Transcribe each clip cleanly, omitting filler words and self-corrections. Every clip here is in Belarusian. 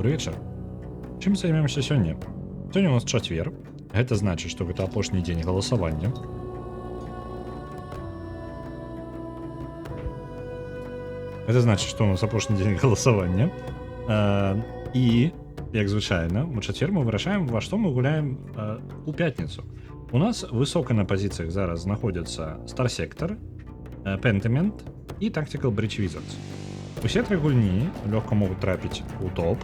добрый вечар. Чым займемся сёння? Сёння у нас чацвер. Гэта значыць, што гэта апошні дзень галасавання. Гэта значыць, што у нас апошні дзень галасавання. І, як звычайна, у чацвер мы вырашаем, во што мы гуляем у пятніцу. У нас высока на пазіцыях зараз знаходзяцца Star Sector, Pentiment і Tactical Bridge Wizards. Усе тры гульні лёгка могуць трапіць у топ.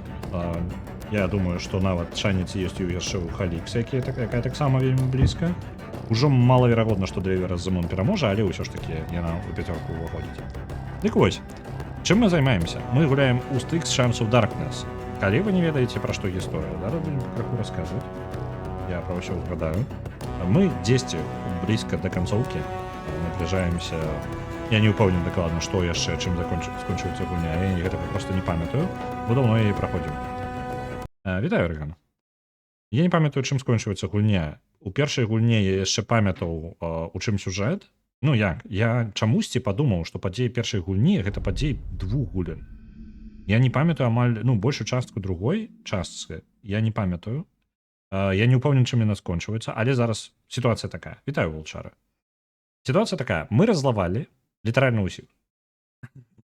Я думаю, што нават шанец ёсць яшчэ ў Халікс, якая таксама вельмі блізка. Ужо малаверагодна, што Дэверас Зімон пераможа, але ўсё ж такі яна ў пяцёрку ўваходзіць. Дык вось, чым мы займаемся? Мы гуляем у Styx Charms of Darkness. Калі вы не ведаеце, пра што гісторыя, зараз будзем крыху расказваць. Я пра ўсё ўгадаю. Мы дзесьці блізка да канцоўкі набліжаемся. Я не ўпэўнены дакладна, што яшчэ, чым скончыцца гульня. Я гэта проста не памятаю, бо даўно яе праходзіў. Вітаю, Рэган. Я не памятаю, чым скончваецца гульня. У першай гульне я яшчэ памятаў, у чым сюжэт. Ну як, я чамусьці падумаў, што падзеі першай гульні гэта падзеі двух гулян. Я не памятаю амаль, большую частку другой частцы. Я не памятаю. Я не ўпэўнены, чым яна скончваецца, але зараз сітуацыя такая. Вітаю, Волчара. Сітуацыя такая. Мы разлавалі літаральна ўсіх.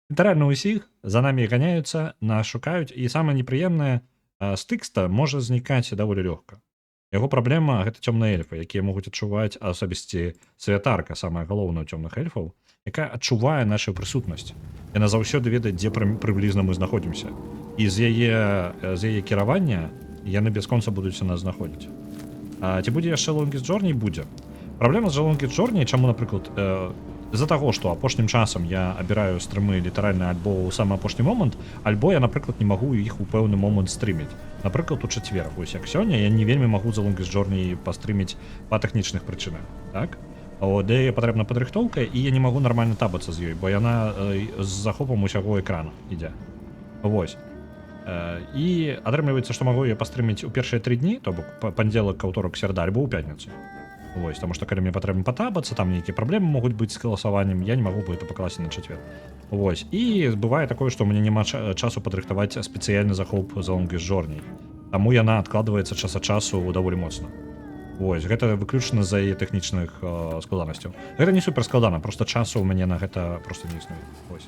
Літаральна ўсіх за намі ганяюцца, нас шукаюць, і самае непрыемнае, Стыкста можа знікаць даволі лёгка. Яго праблема гэта цёмныя эльфы, якія могуць адчуваць асабісці святарка, самая галоўная ў цёмных эльфаў, якая адчувае нашу прысутнасць. Яна заўсёды ведае, дзе прыблізна мы знаходзімся. І з яе кіравання яны бясконца будуць нас знаходзіць. Ці будзе яшчэ Longest Journey? Будзе. Праблема з Longest Journey, чаму, напрыклад, з-за таго, што апошнім часам я абіраю стрымы літаральна альбо ў самы апошні момант, альбо я, напрыклад, не магу іх у пэўны момант стрыміць. Напрыклад, у чацвер, вось як сёння, я не вельмі магу за Longest Journey пастрыміць па тэхнічных прычынах. Так? Де патрэбна падрыхтоўка, і я не магу нармальна табацца з ёй, бо яна з захопам усяго экрана ідзе. Вось. І атрымліваецца, што магу я пастрыміць у першыя 3 дні, то бок панядзелак, аўторак, серада, альбо ў пятніцу. Вось, таму што калі мне патрэбна патабацца, там нейкія праблемы могуць быць з галасаваннем, я не магу гэта пакласці на чацвер. Вось. І бывае такое, што ў мяне няма часу падрыхтаваць спецыяльны захоп за Longest Journey. Таму яна адкладваецца час ад часу даволі моцна. Вось, гэта выключна з-за яе тэхнічных складанасцяў. Гэта не супер складана, проста часу ў мяне на гэта проста не існуе. Вось.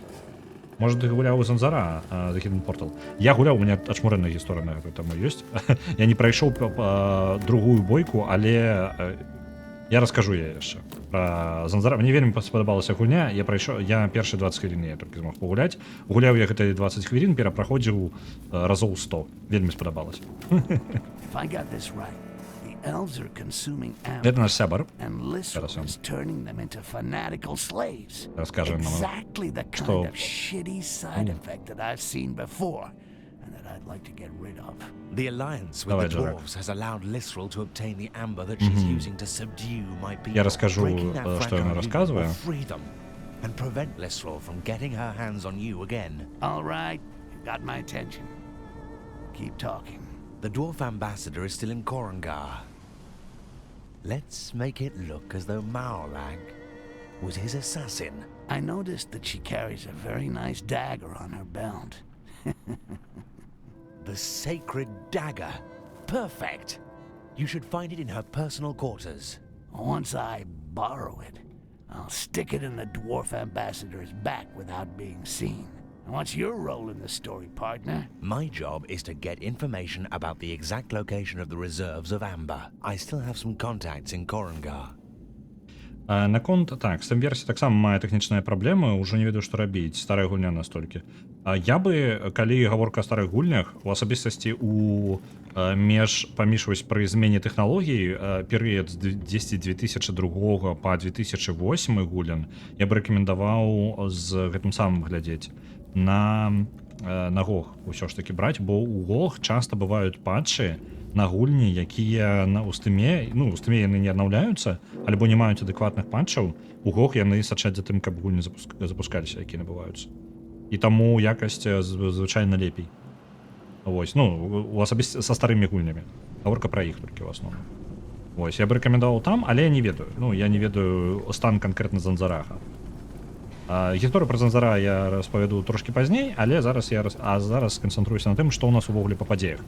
Можа, ты гуляў у Занзара, The Hidden Portal. Я гуляў, у мяне ачмурэнная гісторыя на гэта таму ёсць. Я не прайшоў другую бойку, але я раскажу я яшчэ пра Занзара. Мне вельмі спадабалася гульня. Я першыя 20 хвілін я толькі змог пагуляць. Гуляў я гэтыя 20 хвілін, перапраходзіў разоў 100. Вельмі спадабалася. Это наш сябар. Зараз ён раскажа нам, што... I'd like to get rid of. The alliance with the dwarves has allowed Lysrel to obtain the amber that she's using to subdue my people. Я расскажу, что она рассказывает. Free them and prevent Lysrel from getting her hands on you again. All right, you got my attention. Keep talking. The dwarf ambassador is still in Korangar. Let's make it look as though Maolag was his assassin. I noticed that she carries a very nice dagger on her belt. The sacred dagger. Perfect. You should find it in her personal quarters. Once I borrow it, I'll stick it in the dwarf ambassador's back without being seen. What's your role in the story, partner? My job is to get information about the exact location of the reserves of Amber. I still have some contacts in Korangar. Наконт, так, Steam-версія таксама мае тэхнічныя праблемы, ўжо не ведаю, што рабіць, старая гульня настолькі. Я бы, калі гаворка о старых гульнях, у асабістасці паміж вось пры змене тэхналогій, перыяд з 2002 па 2008 гулян, я бы рэкамендаваў з гэтым самым глядзець на GOG усё ж такі браць, бо у GOG часта бываюць патчы на гульні, якія у Steam, у Steam яны не аднаўляюцца, альбо не маюць адэкватных патчаў, у GOG яны сачаць за тым, каб гульні запускаліся, якія набываюцца. І таму якасць звычайна лепей. Вось, у асабісці са старымі гульнямі. Гаворка пра іх толькі ў асноўным. Вось, я бы рэкамендаваў там, але я не ведаю. Я не ведаю стан канкрэтна Занзараха. Гісторыю пра Занзара я распавяду трошкі пазней, але зараз зараз сканцэнтруюся на тым, што ў нас увогуле па падзеях.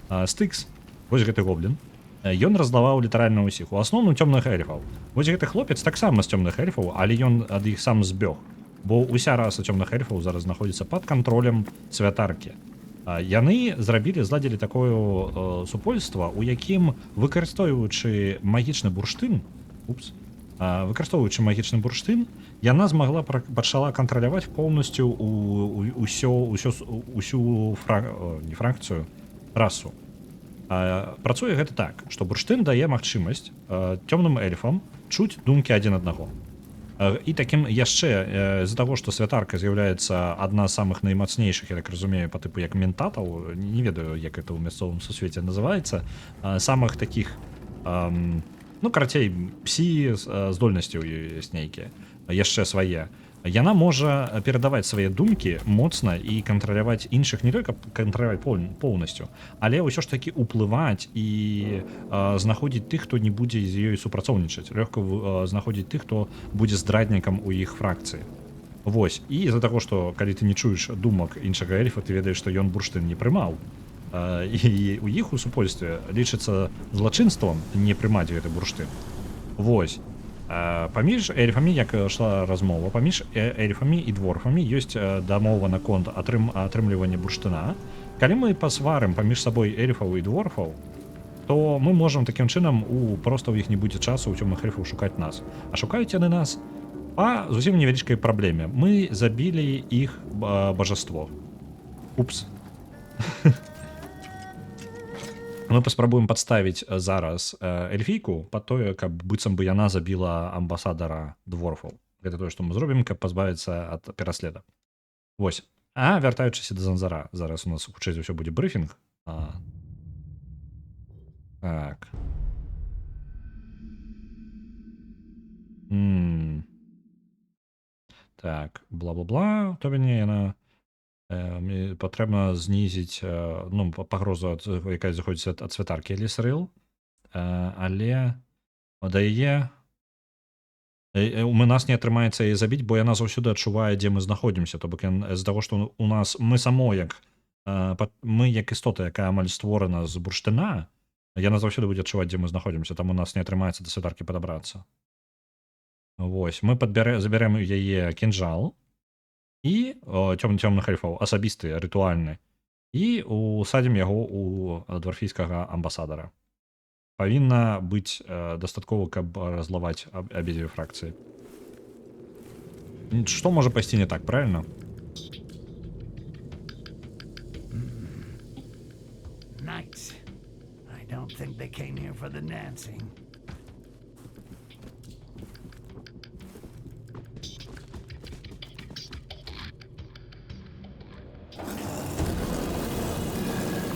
Стыкс, вось гэты гоблін, ён раздаваў літаральна ўсіх, у асноўным цёмных эльфаў. Вось гэты хлопец таксама з цёмных эльфаў, але ён ад іх сам збег, бо ўся раса цёмных эльфаў зараз знаходзіцца пад кантролем святаркі. Яны зладзілі такое супольства, у якім, выкарыстоўваючы магічны бурштын, яна змагла пачала кантраляваць поўнасцю усю фракцыю, расу. Працуе гэта так, што бурштын дае магчымасць цёмным эльфам чуць думкі адзін аднаго. І такім яшчэ з-за таго, што святарка з'яўляецца адна з самых наймацнейшых, я так разумею, па тыпу як ментатаў, не ведаю, як это ў мясцовым сусвеце называецца, самых такіх, ну, карацей, псі здольнасцяў ёсць нейкія, яшчэ свае. Яна можа перадаваць свае думкі моцна і кантраляваць іншых, не толькі кантраляваць поўнасцю, але ўсё ж такі ўплываць і знаходзіць тых, хто не будзе з ёй супрацоўнічаць, лёгка знаходзіць тых, хто будзе здраднікам у іх фракцыі. Вось, і з-за таго, што калі ты не чуеш думак іншага эльфа, ты ведаеш, што ён бурштын не прымаў. І у іх у супольстве лічыцца злачынствам не прымаць гэты бурштын. Вось. Паміж эльфамі, як ішла размова, паміж эльфамі і дворфамі ёсць дамова наконт атрымлівання бурштына. Калі мы пасварым паміж сабой эльфаў і дворфаў, то мы можам такім чынам проста ў іх не будзе часу ў цёмных эльфаў шукаць нас. А шукаюць яны нас па зусім невялічкай праблеме. Мы забілі іх бажаство. Упс. Мы паспрабуем падставіць зараз эльфійку пад тое, каб быццам бы яна забіла амбасадара дворфаў. Гэта тое, што мы зробім, каб пазбавіцца ад пераследа. Вось. А вяртаючыся да Занзара, зараз у нас хутчэй за ўсё будзе брыфінг. Так. Так, бла-бла-бла, то мяне яна... Мне патрэбна знізіць пагрозу, якая заходзіць ад святаркі Элісрыл, але да яе у нас не атрымаецца яе забіць, бо яна заўсёды адчувае, дзе мы знаходзімся, то бок з-за таго, што у нас мы як істота, якая амаль створана з бурштына, яна заўсёды будзе адчуваць, дзе мы знаходзімся, там у нас не атрымаецца да святаркі падабрацца. Вось, мы забярэм яе кінжал і цёмных эльфаў, асабісты, рытуальны, і усадзім яго у дворфійскага амбасадара. Павінна быць дастаткова, каб разлаваць абедзве фракцыі. Што можа пайсці не так, правильно? Nice. I don't think they came here for the dancing.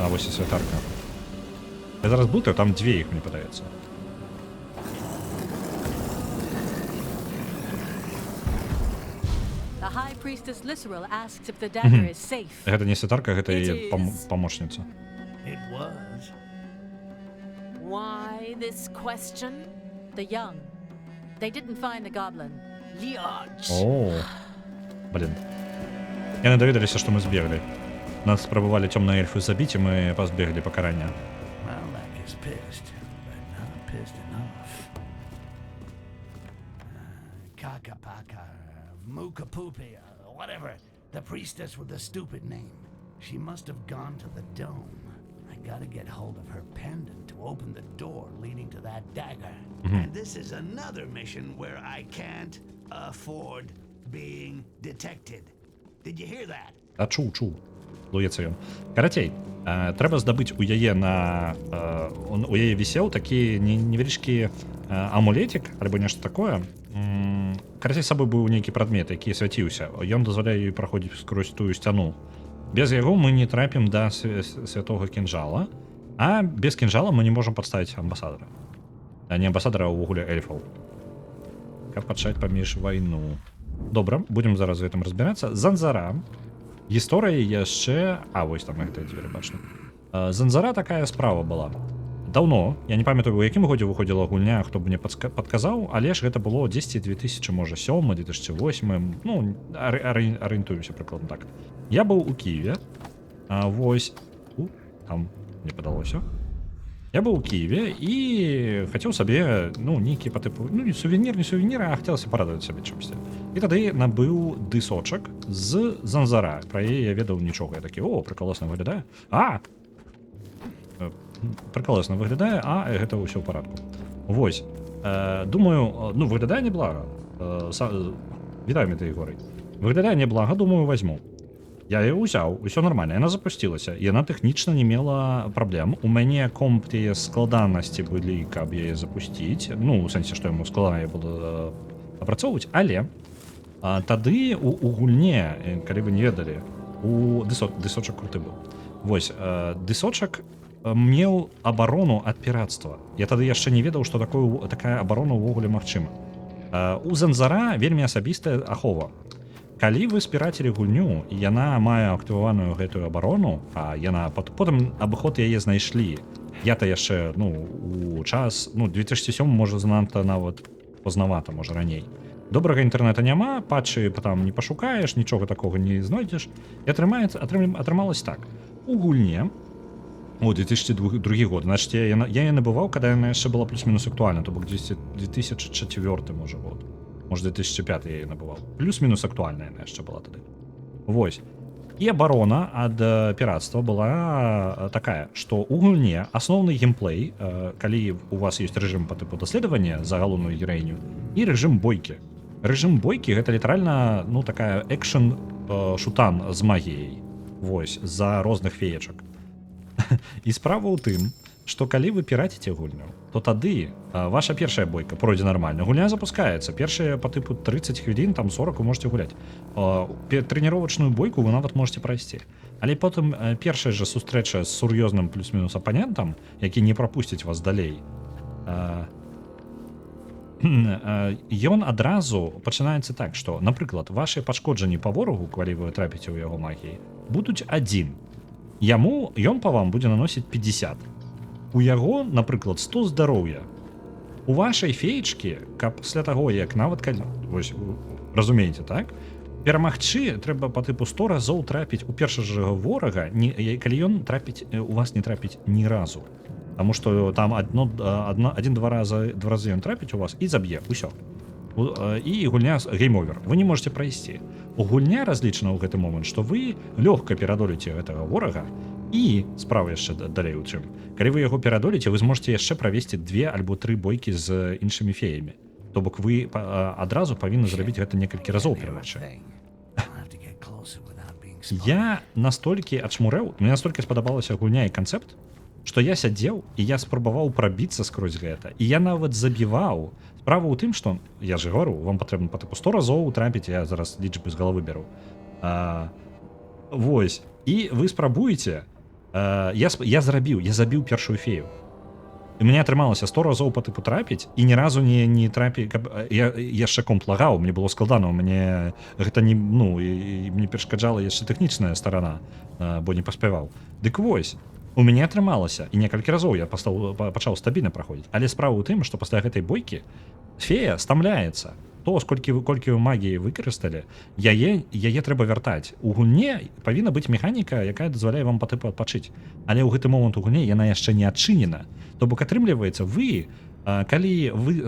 А вось і святарка. Я зараз блытаю, там дзве іх, мне падаецца. Гэта не святарка, гэта яе памочніца. It was. Why this question? The young. They didn't find the goblin. Lodge. О, блин. Яны даведаліся, што мы збеглі. Нас спрабавалі цёмныя эльфы забіць, і мы пазбеглі пакарання. Malak is pissed, but not pissed enough. Kakapaka, Mukapupi, whatever. The priestess with the stupid name. She must have gone to the dome. I gotta get hold of her pendant to open the door leading to that dagger. And this is another mission where I can't afford being detected. Did you hear that? А чуў. Луецца ён. Карацей, трэба здабыць у яе у яе вісеў такі невялічкі амулетик, альбо нешта такое. Карацей, сабой быў нейкі прадмет, які свяціўся. Ён дазваляе ёй праходзіць скрозь тую сцяну. Без яго мы не трапім да святога кінжала, а без кінжала мы не можам падставіць амбасадара. Не амбасадара, а ўвогуле эльфаў. Каб пачаць паміж вайну. Добра, будзем зараз з гэтым разбірацца. Занзара. Гісторыя яшчэ... А, вось там гэтыя дзверы бачна. Занзара такая справа была. даўно, я не памятаю, у якім годзе выходзіла гульня, хто б мне падказаў, але ж гэта было 10 2000, можа, 7, 2008, ну, арыентуюся прыкладна так. Я быў у Киеве, вось, там мне падалося. Я быў у Киеве і хацеў сабе, ну, нейкі па тыпу, ну, не сувенір, а хацелася парадаваць сабе чымсьці. І тады набыў дысочак з Занзара. Пра яе я ведаў нічога. Я такі, о, прыкалосна выглядае. Прыкалосна выглядае, гэта ўсё ў парадку. Вось. Думаю, ну, выглядае неблага. Вітаю, Метэй Горый. Выглядае неблага, думаю, возьму. Я яе ўзяў, усё нармальна, яна запусцілася, яна тэхнічна не мела праблем. У мяне комп тыя складанасці былі, каб яе запусціць. Ну, у сэнсе, што яму складана было апрацоўваць, але тады у гульне, калі вы не ведалі, дысочак круты быў. Вось, дысочак меў абарону ад пірацтва. Я тады яшчэ не ведаў, што такая абарона ўвогуле магчыма. У Занзара вельмі асабістая ахова. Калі вы спірацілі гульню, і яна мае актываваную гэтую абарону, а яна потым абыход яе знайшлі. Я-то яшчэ, ну, у час, ну, 2007, можа, занадта нават познавата, можа, раней. Добрага інтэрнэта няма, патчы там не пашукаеш, нічога такога не знойдзеш. І атрымалось так. У гульне, у 2002 год, значит, я яе набываў, када яна яшчэ была плюс-мінус актуальна, то бок 2004, можа, год. Может, 2005 я яе набываў. Плюс-мінус актуальная яна яшчэ была тады. Вось. І абарона ад піратства была такая, што ў гульне асноўны геймплей, калі у вас ёсць рэжым па тыпу даследавання за галоўную гераіню, і рэжым бойкі. Рэжым бойкі гэта літаральна, ну, такая экшн-шутан з магіяй. Вось, за розных феечак. І справа ў тым, што калі вы піраціце гульню, то тады ваша першая бойка пройдзе нармальна. Гульня запускаецца. Першая па тыпу 30 хвілін, там 40 вы можете гуляць. Трэніровачную бойку вы нават можете прайсці. Але потым першая жа сустрэча з сур'ёзным плюс-мінус апанентам, які не прапусціць вас далей, ён адразу пачынаецца так, што, напрыклад, вашы пашкоджанні па ворагу, калі вы трапіце ў яго магіі, будуць 1. Ён па вам будзе наносіць 50. У яго, напрыклад, 100 здароўя. У вашай феечкі, каб пасля таго, як нават калі... Вось, разумееце, так? Перамагчы трэба па тыпу 100 разоў трапіць у першага ворага, калі ён у вас не трапіць ні разу. Таму што там два разы ён трапіць у вас і заб'е, усё. І гульня гейм-овер. Вы не можете прайсці. У гульня разлічана ў гэты момант, што вы лёгка перадоліце гэтага ворага, і справа яшчэ далей у чым. Калі вы яго перадоліце, вы зможаце яшчэ правесці 2 альбо 3 бойкі з іншымі феямі. То бок вы адразу павінны зрабіць гэта некалькі разоў перадачы. Я настолькі ачмурэў, мне настолькі спадабалася гульня і канцэпт, што я сядзеў і я спрабаваў прабіцца скрозь гэта. І я нават забіваў. Справа ў тым, што, я ж говорю, вам патрэбна па тыпу 100 разоў трапіць, я зараз лічбы з галавы беру. Вось. І вы спрабуеце. Я забіў першую фею. І мне атрымалася 100 разоў па тыпу трапіць, і ні разу не трапіць, я яшчэ комп лагаў, мне было складана, мне гэта не, ну, і мне перашкаджала яшчэ тэхнічная старана, бо не паспяваў. Дык вось, у мяне атрымалася, і некалькі разоў я пачаў стабільна праходзіць, але справа ў тым, што пасля гэтай бойкі фея стамляецца. То, колькі вы магіі выкарысталі, яе трэба вяртаць. У гульне павінна быць механіка, якая дазваляе вам па тыпу адпачыць. Але ў гэты момант у гульне яна яшчэ не адчынена. То бок атрымліваецца, вы, калі вы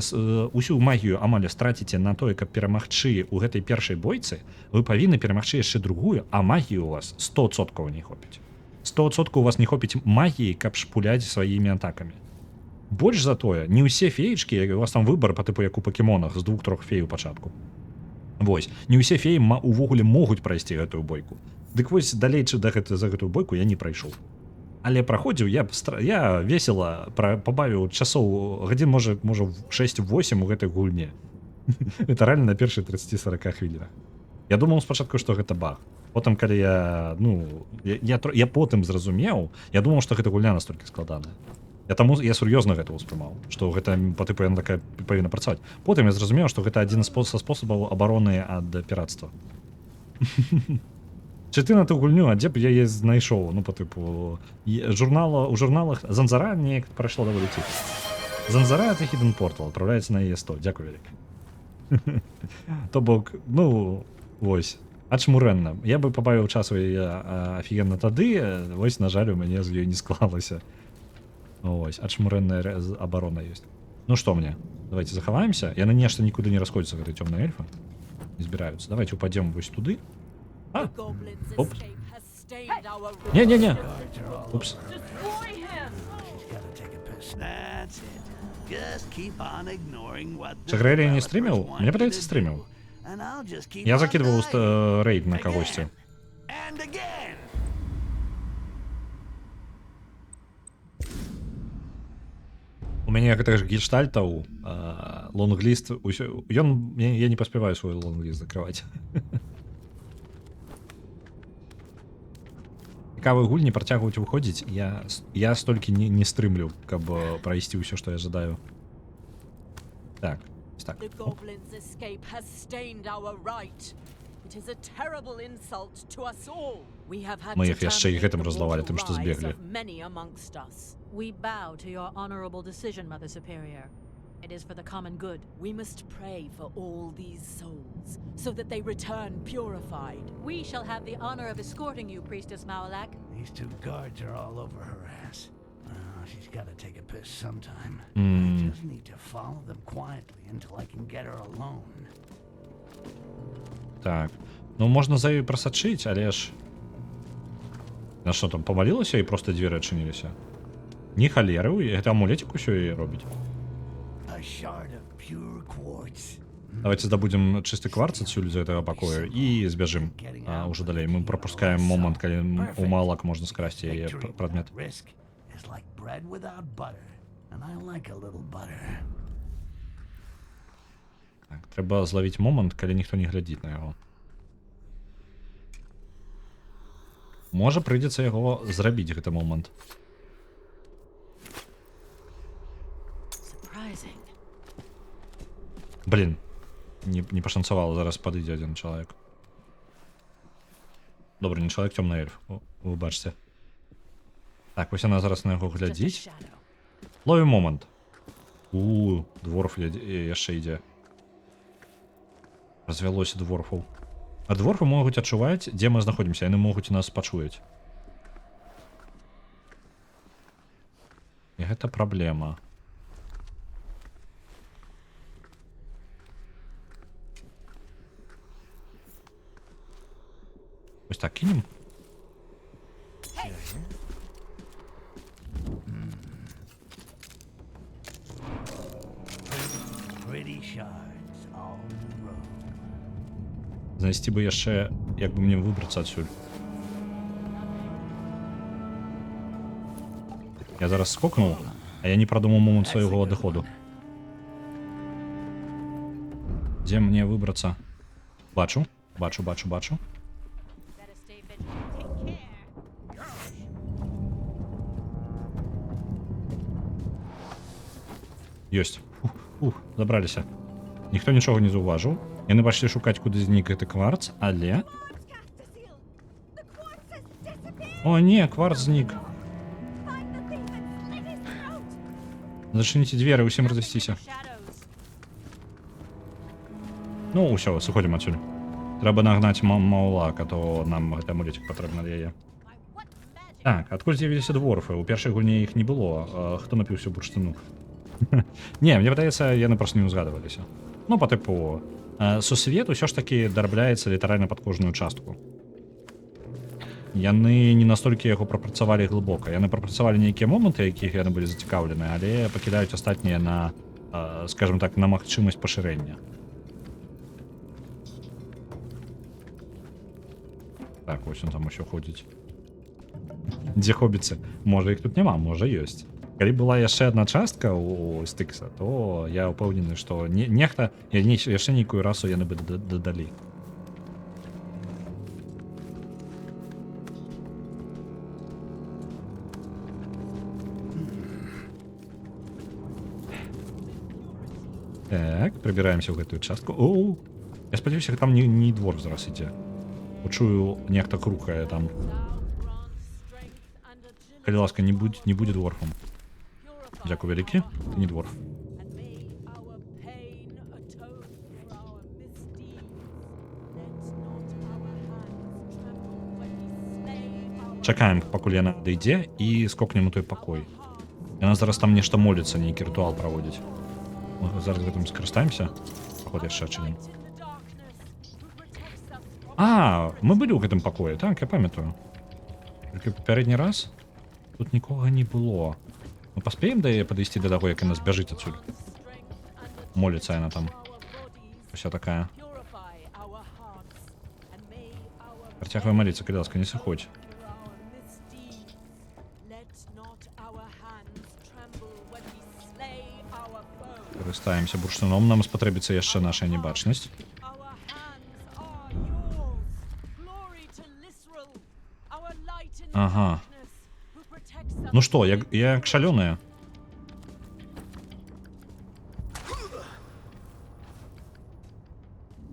усю магію амаль страціце на тое, каб перамагчы ў гэтай першай бойцы, вы павінны перамагчы яшчэ другую, а магію у вас 100% не хопіць. 100% у вас не хопіць магіі, каб шпуляць сваімі атакамі. Больш за тое, не ўсе феечкі, у вас там выбар па тыпу як у пакемонах з 2-3 фей у пачатку. Вось, не ўсе феі увогуле могуць прайсці гэтую бойку. Дык вось далей за гэтую бойку я не прайшоў. Але праходзіў, я весела пабавіў часоў, гадзін, можа 6-8 у гэтай гульне. Это реально на першых 30-40 хвілінах. Я думаў спачатку, што гэта баг. Потым, калі я потым зразумеў, я думаў, што гэта гульня настолькі складаная. Я сур'ёзна гэта ўспрымаў, што гэта па тыпу яна такая павінна працаваць. Потым я зразумеў, што гэта адзін са спосабаў абароны ад піратства. Чи ти на ту гульню, а де б я її знайшов? Ну, по типу, у журналах Занзара неяк пройшло доволі тихо. Занзара це Hidden Portal, відправляється на ЄС100. Дякую, Ерік. Тобок, ну, ось. Ачмуренна. Я би побавив часу її офігенно тоді, ось, на жаль, у мене з нею не склалося. Ось, ачмуренная оборона есть. Ну что мне? Давайте заховаемся. Я на что никуда не расходятся, когда темные эльфы. Не сбираются. Давайте упадем вот туды. А! Оп. Не-не-не. Упс. That's it. Just keep on ignoring what the Сыграли я не developer стримил? wants Мне you подается, to стримил. do, and I'll just keep Я on закидывал dying. рейд на когось. Again and again. У меня гэта ж гельштальтаў, лонгліст, я не паспяваю свой лонгліст закрываць. Цікавыя гульні працягваюць выходзіць, я столькі не стрымлю, каб прайсці ўсё, што я жадаю. Так, так. The goblin's escape has stained our right. It is a terrible insult to us all. We have had Мы to іх яшчэ і terminate гэтым the раздавалі, mortal тым, што rise збеглі. of many amongst us. We bow to your honorable decision, Mother Superior. It is for the common good. We must pray for all these souls, so that they return purified. We shall have the honor of escorting you, Priestess Maolak. These two guards are all over her ass. She's got to take a piss sometime. Mm. I just need to follow them quietly until I can get her alone. Так. Ну, можна за ёй прасачыць, але ж... На што там, памалілася і проста дзверы адчыніліся? Ні халеры, гэта амулетик усё і робіць. A shard of pure quartz. Давайте здабудзем чысты кварц адсюль з гэтага пакою і збяжым ўжо далей. Мы прапускаем момант, калі у малак можна скрасці яе прадмет. Risk is like bread without butter, and I like a little butter. Так, трэба злавіць момант, калі ніхто не глядзіць на яго. Можа, прыйдзецца яго зрабіць, гэты момант. Surprising. Блін, не пашанцавала, зараз падыдзе адзін чалавек. Добра, не чалавек, цёмны эльф. Вы бачыце. Так, вось яна зараз на яго Just a глядзіць. shadow. Ловім момант. Дворф яшчэ ідзе. Развялося дворфаў. А дворфы могуць адчуваць, дзе мы знаходзімся. Яны могуць нас пачуць. І гэта праблема. Ось так кінем. Pretty shards all in a row. Знайсці бы яшчэ, як бы мне выбрацца адсюль. Я зараз скокнуў, а я не прадумаў момант свайго адыходу. Дзе мне выбрацца? Бачу. Better stay vigilant. Take care. Ёсць. Забраліся. Ніхто нічога не заўважыў. Яны пашлі шукаць, куды знік гэты кварц, але... О, не, кварц знік. Зачыніце дзверы, усім разысціся. Shadows. Ну, ўсё, сыходзім адсюль. Трэба нагнаць Маулак, а то нам гэты амулетик патрэбны ад яе. By what magic? Так, адкуль з'явіліся дворфы? У першай гульні іх не было. Хто напіўся бурштыну? Не, мне падаецца, яны проста не ўзгадываліся. Ну, па тыпу, сусвет усё ж такі дарабляецца літаральна пад кожную частку. Яны не настолькі яго прапрацавалі глыбока. Яны прапрацавалі нейкія моманты, якіх яны былі зацікаўлены, але пакідаюць астатнія на, скажем так, на магчымасць пашырэння. Так, вось он там усё ходзіць. Дзе хобіцы? Можа, іх тут няма, можа, ёсць. Калі была яшчэ адна частка у Стыкса, то я ўпэўнены, што нехта, яшчэ нейкую расу яны бы дадалі. Так, прыбіраемся ў гэтую частку. Я спадзяюся, там не двор зараз ідзе. Почую, нехта крукае там. Калі ласка, не будзе дворфом. Дзякую вялікі, ты не дворф. Чакаем, пакуль яна адыдзе і скокнем у той пакой. Яна зараз там нешта моліцца, нейкі рытуал праводзіць. Мы зараз гэтым скарыстаемся. Паход яшчэ адчынім. А, мы былі ў гэтым пакоі, так, я памятаю. Толькі папярэдні раз тут нікога не было. Мы паспеем да яе падысці да таго, як яна збяжыць адсюль. Моліцца яна там. Уся такая. Працягвай маліцца, калі ласка, не сыходзь. Карыстаемся бурштыном, нам спатрэбіцца яшчэ наша небачнасць. Ага. Ну што, як шалёная.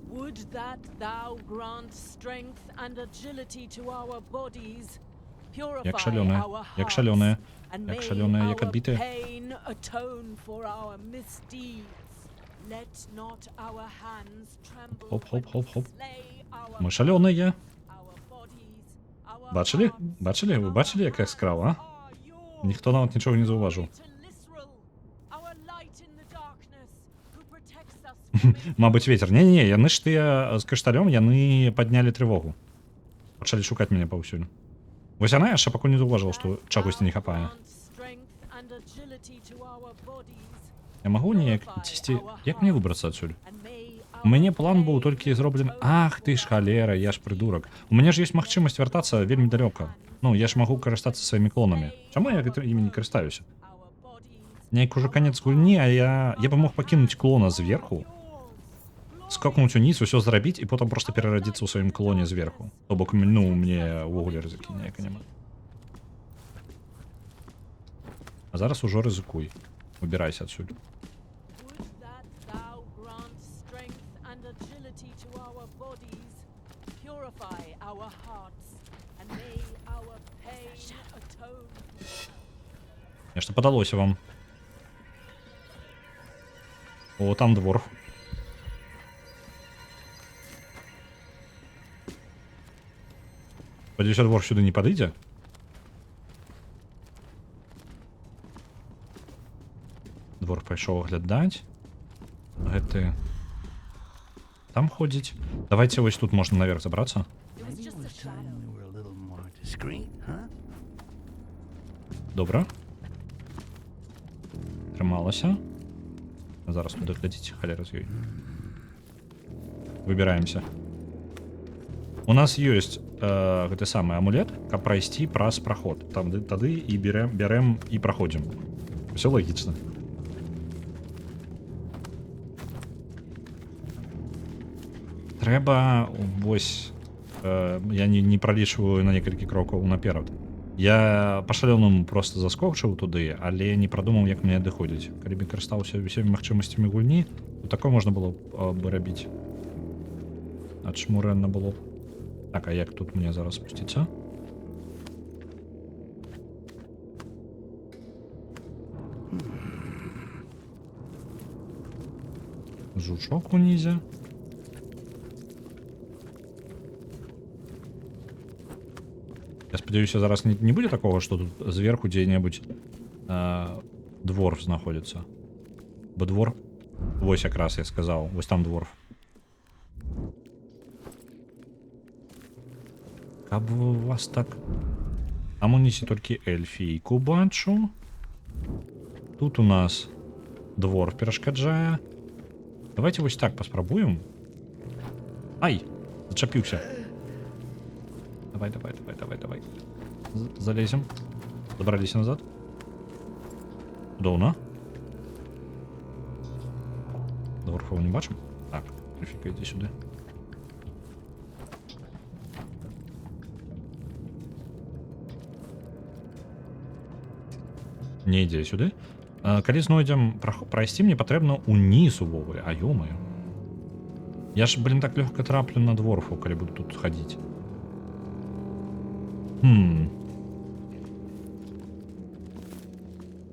Would that thou grant strength and agility to our bodies, Як purify шалёная, our як hearts, шалёная, and як may шалёная, як our адбітая. pain atone for our misdeeds. Let not our hands tremble Хоп, хоп, when хоп, we хоп. slay our Мы шалёныя. our bodies, our Бачылі? hearts, Бачылі? Вы бачылі, як я скраў, а? are yours. Ніхто нават нічога не заўважыў. To Lisrel, our light in the darkness, who protects us from it. Мабыць, ветер. Не-не-не, яны ж тыя з кашталём, яны паднялі трывогу. Пачалі шукаць мяне паўсюль. Вось яна яшчэ пакуль не заўважыла, што чагосьці не хапае. Я магу неяк цісці... Як мне выбрацца адсюль? У мяне план быў толькі зроблены... Ах ты ж халера, я ж прыдурак. У мяне ж ёсць магчымасць вяртацца вельмі далёка. Ну, я ж магу карыстацца сваімі клонамі. Чаму я імі не карыстаюся? Неяк ужо канец гульні, а я бы мог пакінуць клона зверху, скокнуць уніз, усё зрабіць і потым проста перарадзіцца ў сваім клоне зверху. То бок, ну, мне ўвогуле рызыкі ніяка няма. А зараз ужо рызыкуй. Выбірайся адсюль. Нешта падалося вам. О, там дворф. Спадзяюся, дворф сюды не падыдзе. Дворф пайшоў аглядаць. Гэты... Там ходзіць. Давайте вось тут можна наверх забрацца. Maybe it was time we were a little more discreet, huh? Добра. Трымалася. Зараз туды глядзіць, халера з ёй. Выбіраемся. У нас ёсць гэты самы амулет, каб прайсці праз праход. Там тады і бярэм і праходзім. Усё лагічна. Трэба вось... Я не пралічваю на некалькі крокаў наперад. Я па шалёнаму просто заскокчыў туды, але не прадумаў, як мне адыходзіць. Калі б карыстаўся ўсімі магчымасцямі гульні, то такое можна было б рабіць. Адшмурэнна было б. Так, а як тут мне зараз спусціцца? Жучок унізе. Я спадзяюся, зараз не будзе такога, што тут зверху дзе-небудзь дворф знаходзіцца. Бо двор... Вось якраз я сказаў. Вось там дворф. Каб у вас так... Там унісе толькі эльфійку бачу. Тут у нас дворф перашкаджае. Давайте вось так паспрабуем. Ай! Зачапіўся. Давай. Залезем. Забраліся назад. Доўна. Дворфаў не бачым? Так, эльфійка, ідзі сюды. Не ідзе сюды. Калі знойдзем прайсці, мне патрэбна ўніз увогуле. А ё-маё. Я ж, блин, так лёгка траплю на дворфу, калі буду тут хадзіць.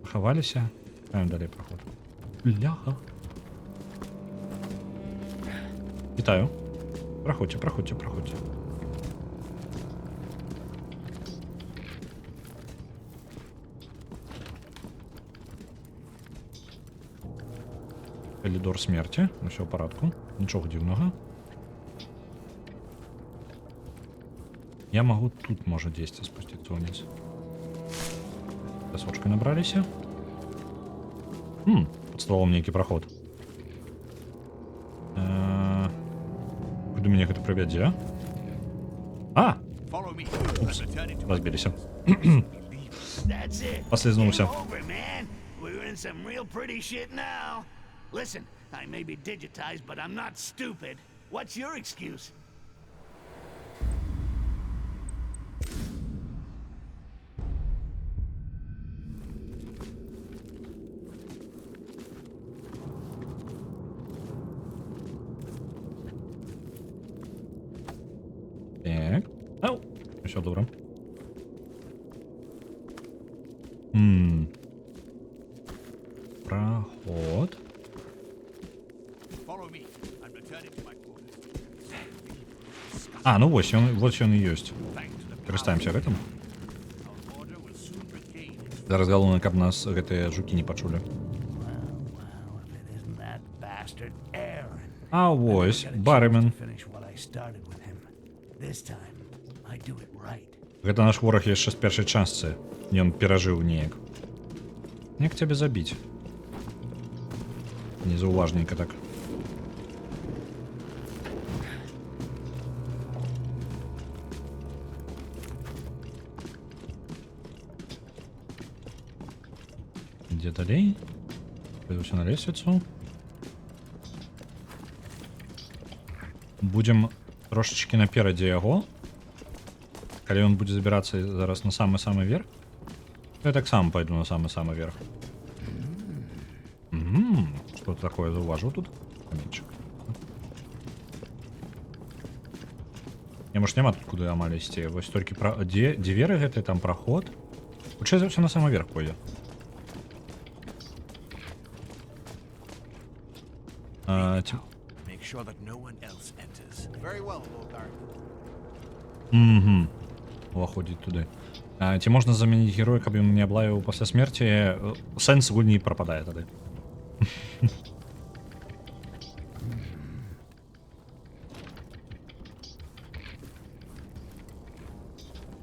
Хаваліся. Маємо далі проход. Бляха. Вітаю. Проходьте, проходьте, проходьте. Коридор смерті. Все в порядку. Нічого дивного. Я могу тут, может, действие спуститься вниз. Песочка набрались. Под стволом некий проход. Куда меня это проведет, а? Follow me. Упс. Разбились. That's it. Послизнулся. Game over, man. We're in some real pretty shit now. Listen, I may be digitized, but I'm not stupid. What's your excuse? Так. Ау. Все добре. Проход. Follow me. I'm returning to my quarters. А, ну вот он и есть. Thanks to the Користаемся гэтым. our order will soon regain its. Зараз галоўнае, каб нас гэтыя жукі не пачулі. Well, if it isn't that bastard Aaron. А вось, I gotta бармен. choose to finish what I started with him. This time, I do it right. Гэта наш вораг яшчэ з першай частцы. Ён перажыў неяк. Як цябе забіць? Незаўважненька так. Ідзе далей. Пойдуся на лесвіцу. Будзем трошечки наперадзе яго. Калі ён будзе забірацца зараз на самы-самы верх, то я таксама пойду на самы-самы верх. Что такое заўважыў тут? Каменчик. Я, может, няма тут куды амаль ісці. Вось толькі дзе дзверы гэты, там праход. Хутчэй за ўсё на самы верх пойдзе. Make sure that no one else enters. Very well, Lord Dark. Уваходзіць туды. Ці можна замяніць героя, каб ён не аблавіў пасля смерці? Сэнс гульні прападае тады.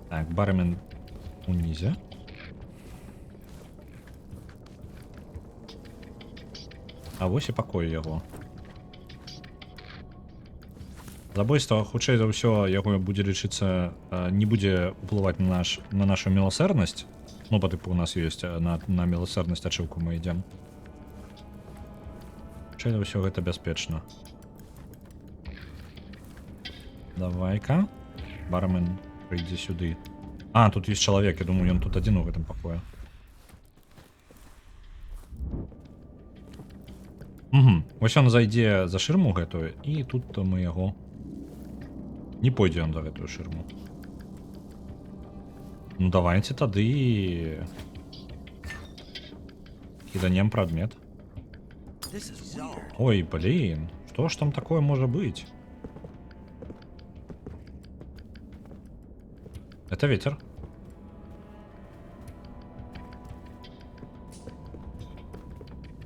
Так, бармен унізе. А вось і пакой яго. Забойства, хутчэй за ўсё, яго будзе лічыцца, не будзе ўплываць на нашу міласэрнасць. Ну, па тыпу у нас ёсць на міласэрнасць ачыўку мы ідзем. Хутчэй за ўсё гэта бяспечна. Давай-ка. Бармен, прыйдзе сюды. А, тут ёсць чалавек, я думаю, ён тут адзін у гэтым пакоі. Вось ён зайдзе за шырму гэтую, і тут мы яго... Не пойдзе ён за гэтую шырму. Ну давайте тады кіданем прадмет. Ой, блин, што ж там такое можа быць? Это ветер.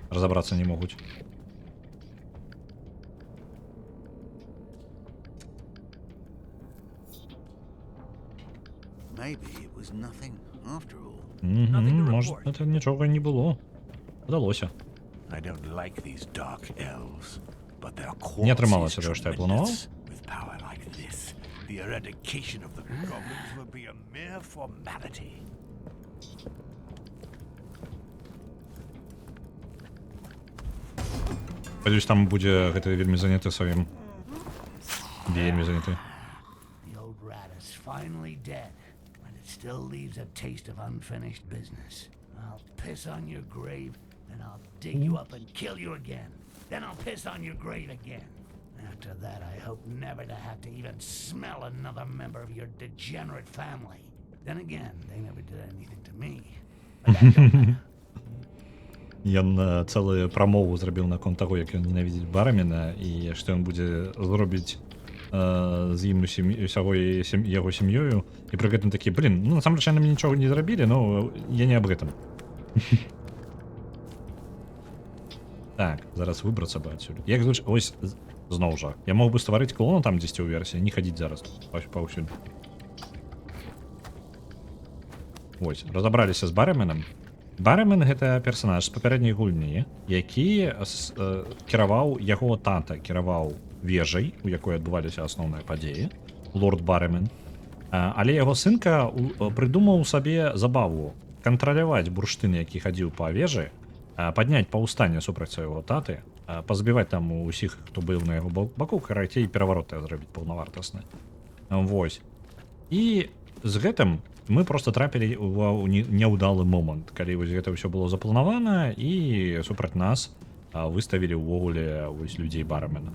Разобраться не могуць. Maybe it was nothing after all. Может, это нічога не было. Удалося. I don't like these dark elves, but their Не атрымалася qualities того, што я планаваў. tremendous. With power like this, the eradication of the goblins would be a mere formality. Спадзяюсь, там будзе гэты вельмі заняты сваім. Вельмі заняты. The old rat is finally dead, but it still leaves a taste of unfinished business. I'll piss on your grave, then I'll dig you up and kill you again. Then I'll piss on your grave again. After that, I hope never to have to even smell another member of your degenerate family. Then again, they never did anything to me. But that don't matter. Ён цэлую прамову зрабіў наконт таго, як ён ненавідзіць барамена і што ён будзе зробіць з ім усяго яго сям'ёю і пры гэтым такі, блин, ну насамрэч яны мне нічога не зрабілі, но я не аб гэтым. Так, зараз выбрацца бы адсюль. Як звыч... Ось, зноў жа. Я мог бы стварыць клону там дзесьці ў версіі, не хадзіць зараз паўсюль. Ось, разабраліся з бараменам. Барамен гэта персанаж з папярэдняй гульні, які кіраваў яго тата, кіраваў вежай, у якой адбываліся асноўныя падзеі, лорд Барамен. Але яго сынка прыдумаў сабе забаву кантраляваць бурштын, які хадзіў па вежы, падняць паўстанне супраць свайго таты, пазбіваць там усіх, хто быў на яго баку, карацей перавароты зрабіць паўнавартасны. Вось. І з гэтым мы просто трапілі ў няўдалы момант, калі вось гэта ўсё было запланавана і супраць нас выставілі ўвогуле вось людзей барамена.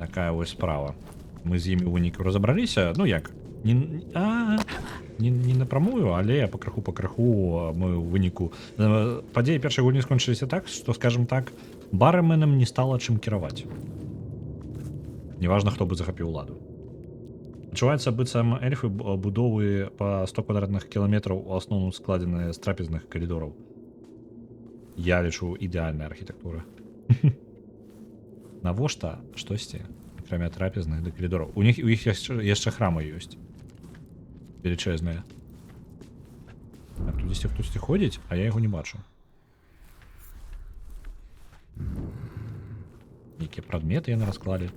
Такая вось справа. Мы з імі ў выніку разабраліся, ну як, не напрамую, але пакраху мы ў выніку. Падзеі першай гульні скончыліся так, што, скажем так, бараменам не стала чым кіраваць. Неважна, хто бы захапіў уладу. Адчуваецца, быццам эльфы будовы па 100 квадратных кіламетраў у асноўным складзеныя з трапезных калідораў. Я лічу ідэальная архітэктура. Навошта штосьці, акрамя трапезных да калідораў? У іх яшчэ храмы ёсць. Велічэзныя. Так, тут дзесьці хтосьці ходзіць, а я яго не бачу. Якія прадметы яны расклалі.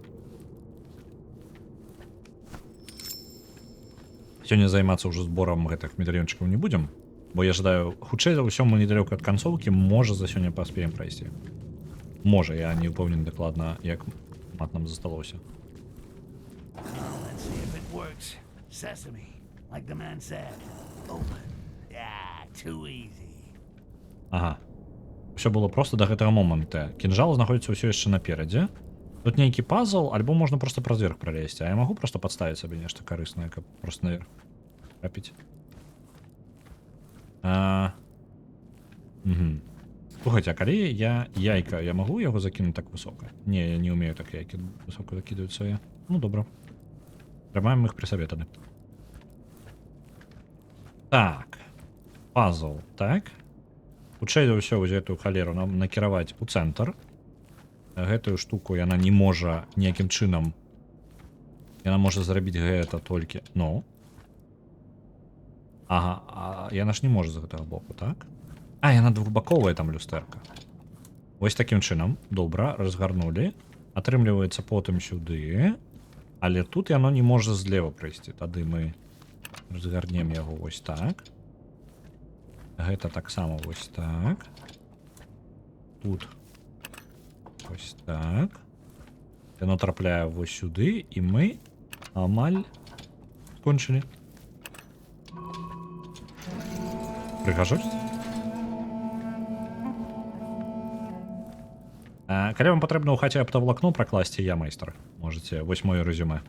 Сёння займацца ўжо зборам гэтых медальёнчыкаў не будзем, бо я жадаю, хутчэй за ўсё мы недалёка ад канцоўкі, можа за сёння паспеем прайсці. Можа, я не ўпэўнены дакладна, як мат нам засталося. Let's see if it works. Sesame, like the man said. Open. Yeah, too easy. Ага. Усё было проста да гэтага моманта. Кінжал знаходзіцца ўсё яшчэ наперадзе. Тут нейкі пазл, альбо можна проста праз верх пралезці, а я магу проста падставіць сабе нешта карыснае, каб проста наверх трапіць. Слухайце, а калі я яйка, я магу яго закінуць так высока? Не, я не умею так яйкі высока закідваць свае. Ну, добра. Трымаем іх пры сабе тады. Так. Пазл, так. Хутчэй за ўсё вось гэтую халеру нам накіраваць у цэнтр. Гэтую штуку яна не можа ніякім чынам. Яна можа зрабіць гэта толькі... Ну. Ага, а яна ж не можа з гэтага боку, так? А, яна двухбаковая там люстэрка. Вось такім чынам. Добра, разгарнулі. Атрымліваецца потым сюды. Але тут яно не можа злева прыйсці. Тады мы разгарнем яго вось так. Гэта таксама вось так. Тут ось так. Яно трапляе вось сюды, і мы амаль скончылі. Прыгажосць. Калі вам патрэбна ў хаце аптавалакно пракласці, я майстар. Можаце, вось моё рэзюмэ.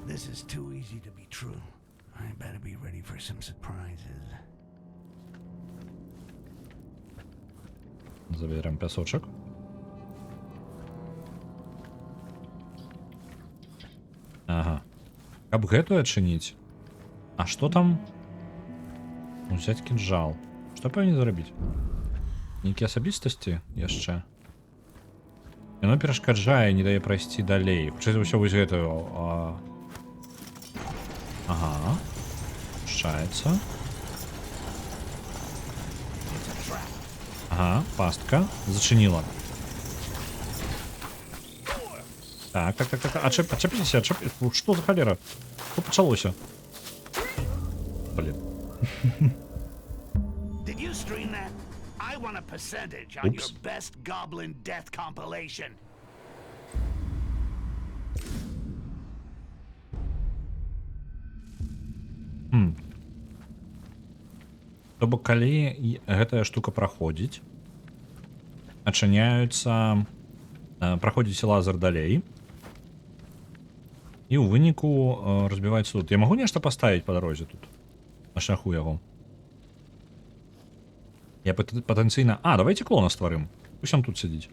This is too easy to be true. I better be ready for some surprises. Заберем пясочак. Ага. Каб гэтую адчыніць. А што там? Узяць кінжал. Што павінен зрабіць? Нейкія асабістасці яшчэ. Яно перашкаджае, не дае прайсці далей. Хутчэй за ўсё вось гэтую. Ага. Пушчаецца. Ага, пастка. Зачинила. Так. Отчепіться. Что за холера? Что почалося? Блин. Did you stream that? I want a percentage on your best goblin death compilation. То бок, калі гэтая штука праходзіць, адчыняюцца, праходзіць лазер далей, І ў выніку разбіваецца тут. Я магу нешта паставіць па дарозе тут? На шляху яго. Я патэнцыйна... А, давайте клона стварым. Пусть он тут сидіць.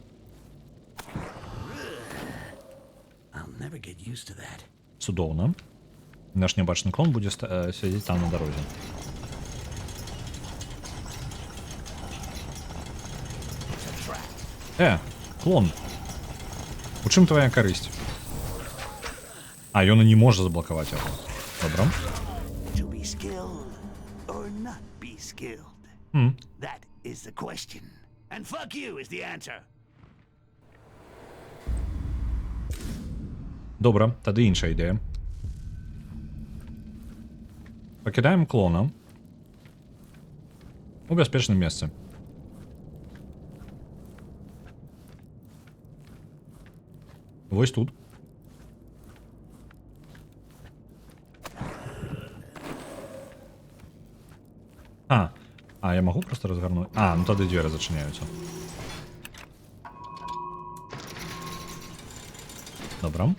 I'll never get used to that. Цудоўна. Наш нябачны клон будзе сядзець там на дарозе. Клон. У чым твоя карысць? А, ён і не можа заблакаваць яго. Добра. To be skilled or not be skilled? That is the question. And fuck you is the answer. Добра, тады іншая ідэя. Пакідаем клона у бяспечным месцы. Вось тут. А, я магу просто разгарнуць? А, ну тады дзверы зачыняюцца. Добра.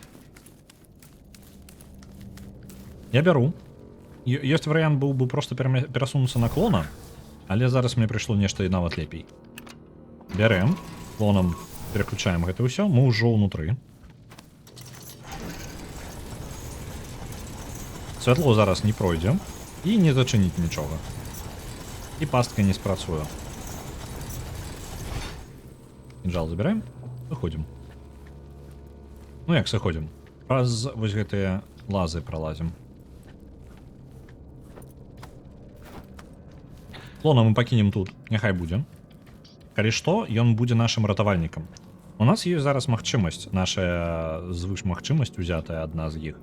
Я бяру. Ёсць варыянт быў бы просто перасунуцца на клона, але зараз мне прыйшло нешта і нават лепей. Бярэм, клонам пераключаем гэта ўсё, мы ўжо ўнутры. Святло зараз не пройдзе і не зачыніць нічога. І пастка не спрацуе. Кінжал забіраем, выходзім. Ну як сыходзім? Праз вось гэтыя лазы пралазім. Клона мы пакінем тут, няхай будзе. Калі што, ён будзе нашым ратавальнікам. У нас ёсць зараз магчымасць, наша звышмагчымасць узятая адна з іх.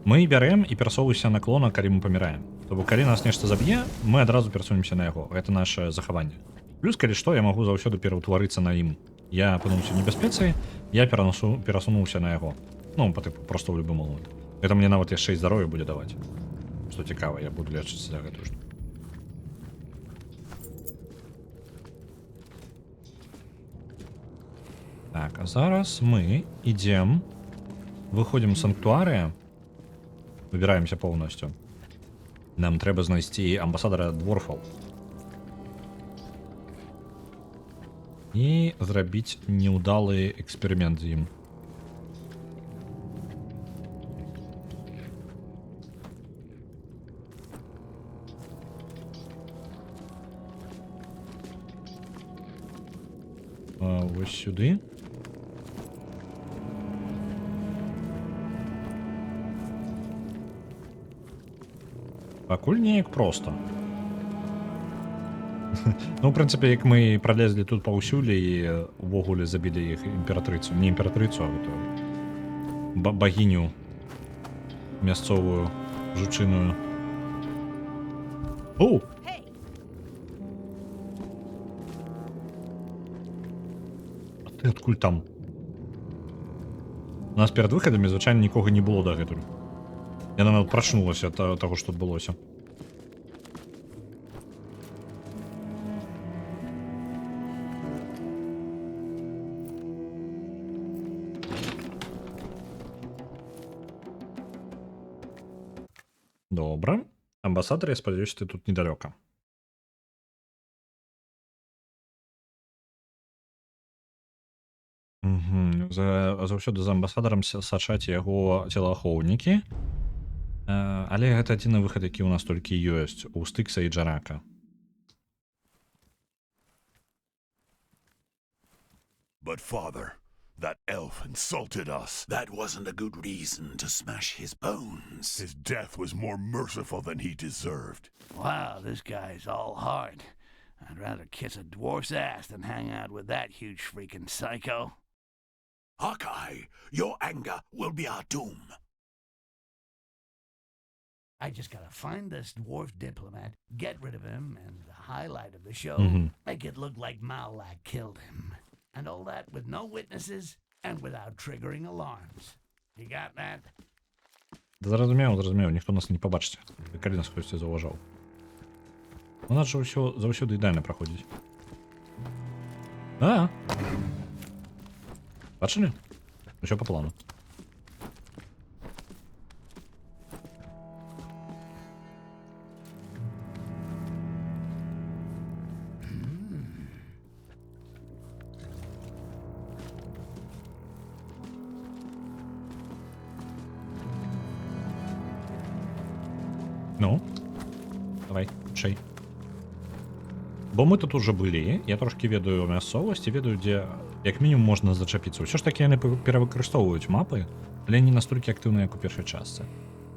Мы бярэм і перасоўваемся на клона, калі мы паміраем. То бок, калі нас нешта заб'е, мы адразу перасунемся на яго. Гэта наше захаванне. Плюс, калі што, я магу заўсёды пераўтварыцца на ім. Я апынуўся в небяспецы, я перасунуўся на яго. Ну, па тыпу, просто ў любы момант. Гэта мне нават яшчэ і здароўе будзе даваць. Што цікава, я буду лечыцца за гэтую штуку. Так, а зараз мы ідзем, выходзім з санктуарыя, выбіраемся поўнасцю. Нам трэба знайсці амбасадара дворфаў. І зрабіць неўдалы эксперымент з ім. Вось сюды. Пакуль неяк проста. Ну, в прынцыпе, як мы пролезлі тут паўсюль і увогуле забілі іх імператрыцу. Не імператрыцу, а гэтую багіню мясцовую, жучыную. Оу! А ты адкуль там? У нас перад выхадамі, звычайна, нікога не было дагэтуль. Яна нават прачнулася ад таго, што адбылося. Добра. Амбасадар, я спадзяюся, ты тут недалёка. Заўсёды за амбасадарам сачаць яго целаахоўнікі. Але гэта адзіны выхад, які ў нас толькі ёсць у Стыкса і Джарака. But father, that elf insulted us. That wasn't a good reason to smash his bones. His death was more merciful than he deserved. Wow, this guy's all hard. I'd rather kiss a dwarf's ass than hang out with that huge freaking psycho. Hawkeye, your anger will be our doom. I just gotta find this dwarf diplomat, get rid of him, and the highlight of the show, make it look like Malak killed him. And all that with no witnesses and without triggering alarms. You got that? Зразумеў, ніхто нас не пабачыць, калі нас хтосьці заўважаў. У нас жа ўсё заўсёды ідеальна праходзіць. Бачылі? Усё па плану. Ну, давай, шей. Бо мы тут уже былі, я трошки ведаю мясцовасць і ведаю, дзе як мінімум можна зачапіцца. Ўсё ж такі яны перавыкарыстоўваюць мапы, але не настолькі актыўна, як у першай частцы.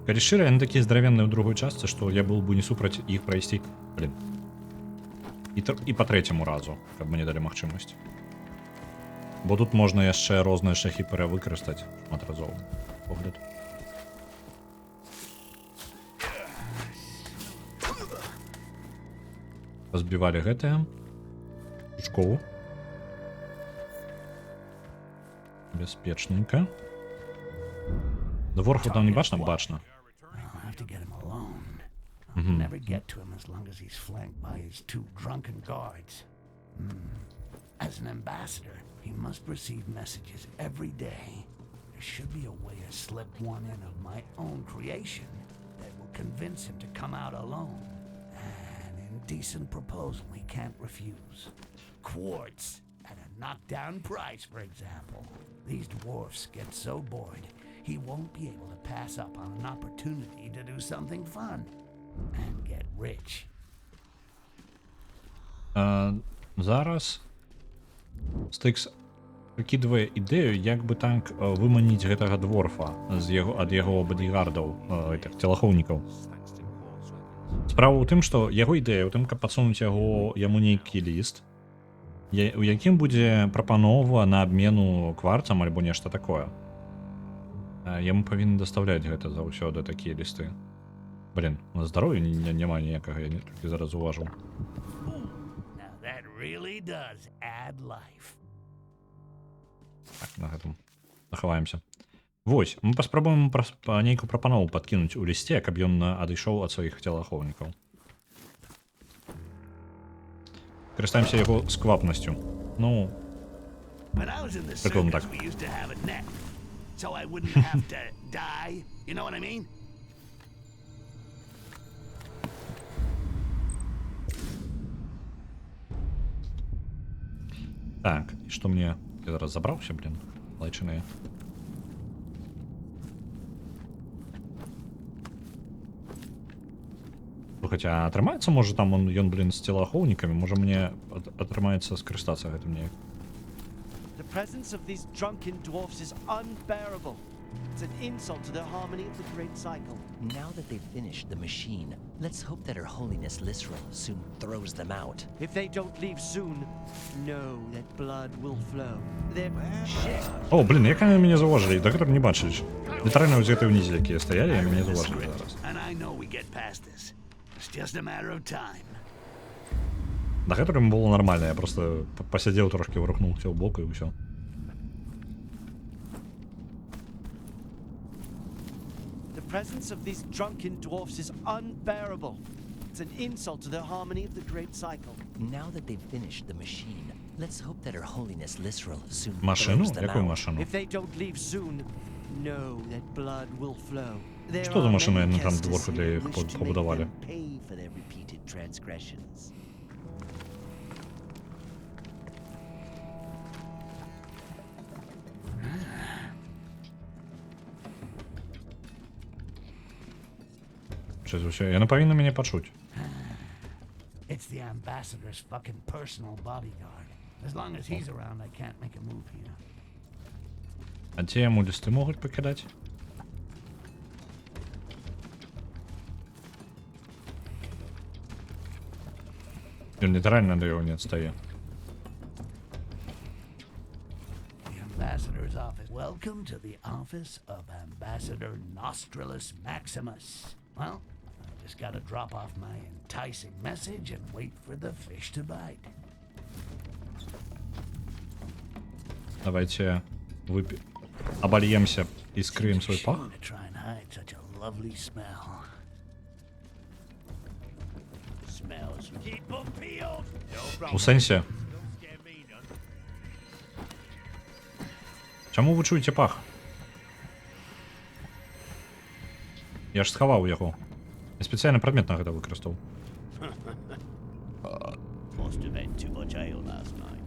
Калі шчыра, яны такія здаравенныя ў другой частцы, што я был бы не супраць іх прайсці, блин. І па трэцяму разу, каб мне далі магчымасць. Бо тут можна яшчэ розныя шляхі перавыкарыстаць шмат разоў. Погляд. Разбівалі гэтыя. Пучкову. Бяспечненька. Дворфу там не бачна? Бачна. I'll have to get him alone. I'll never get to him as long as he's flanked by his 2 drunken guards. As an ambassador, he must receive messages every day. There should be a way to slip one in of my own creation that will convince him to come out alone. An indecent proposal he can't refuse. Quartz at a knockdown price, for example. These dwarfs get so bored, he won't be able to pass up on an opportunity to do something fun and get rich. Зараз Стикс прыкідвае ідэю, як бы так выманіць гэтага дворфа ад яго бодігардаў, этих целахоўнікаў. Справа ў тым, што яго ідэя ў тым, каб падсунуць яму нейкі ліст, у якім будзе прапанова на абмену кварцам альбо нешта такое. Яму павінны даставляць гэта заўсёды такія лісты. Блин, на здароўе няма ніякага, я толькі зараз уважыў. That really does add life. Так, на гэтым захаваемся. Вось, мы паспрабуем нейкую прапанову падкінуць у лісце, каб ён адышоў ад сваіх целахоўнікаў. Карыстаемся яго сквапнасцю. Ну, прыкладна так. So I wouldn't have to die. You know what I mean? Так, і што мне... Я зараз забраўся, блин, лайчыныя. Хаця атрымаецца, можа там ён, блин, з целахоўнікамі, можа мне атрымаецца скарыстацца гэтым неяк. The presence of these drunken dwarfs is unbearable. It's an insult to the harmony of the Great Cycle. Now that they've finished the machine, let's hope that Her Holiness Lisrel soon throws them out. If they don't leave soon, know that blood will flow. They're shit. О, блин, як яны мяне заўважылі, да гэтага не бачылі. Літаральна вось гэтай унізе, якія стаялі, яны мяне заўважылі зараз. And I know we get past this. It's just a matter of time. Да гэтага было нармальна, я просто пасядзеў трошкі, вырухнуўся ў бок і ўсё. The presence of these drunken dwarfs is unbearable. It's an insult to the harmony of the Great Cycle. Now that they've finished the machine, let's hope that Her Holiness Lisrel soon Машину? throws them Якую out. машину? If they don't leave soon, know that blood will flow. Что за машина они там дворфы для их побудовали? Pay for their repeated transgressions. Щось вообще, яны павінны мяне пачуць. It's the ambassador's fucking personal bodyguard. As long as he's around, I can't make a move here. А ці яму лісты могуць пакідаць? Ён літаральна да яго не адстае. The ambassador's office. Welcome to the office of Ambassador Nostrilus Maximus. Well, I just gotta drop off my enticing message and wait for the fish to bite. Давайте обольемся и скрыем свой пах. To try and hide such a lovely smell. Smells. Keep them peeled. У сэнсе. Чаму вы чуеце пах? Я ж схаваў яго. Я спецыяльна прадмет на гэта выкарыстаў. Must have had too much ale last night.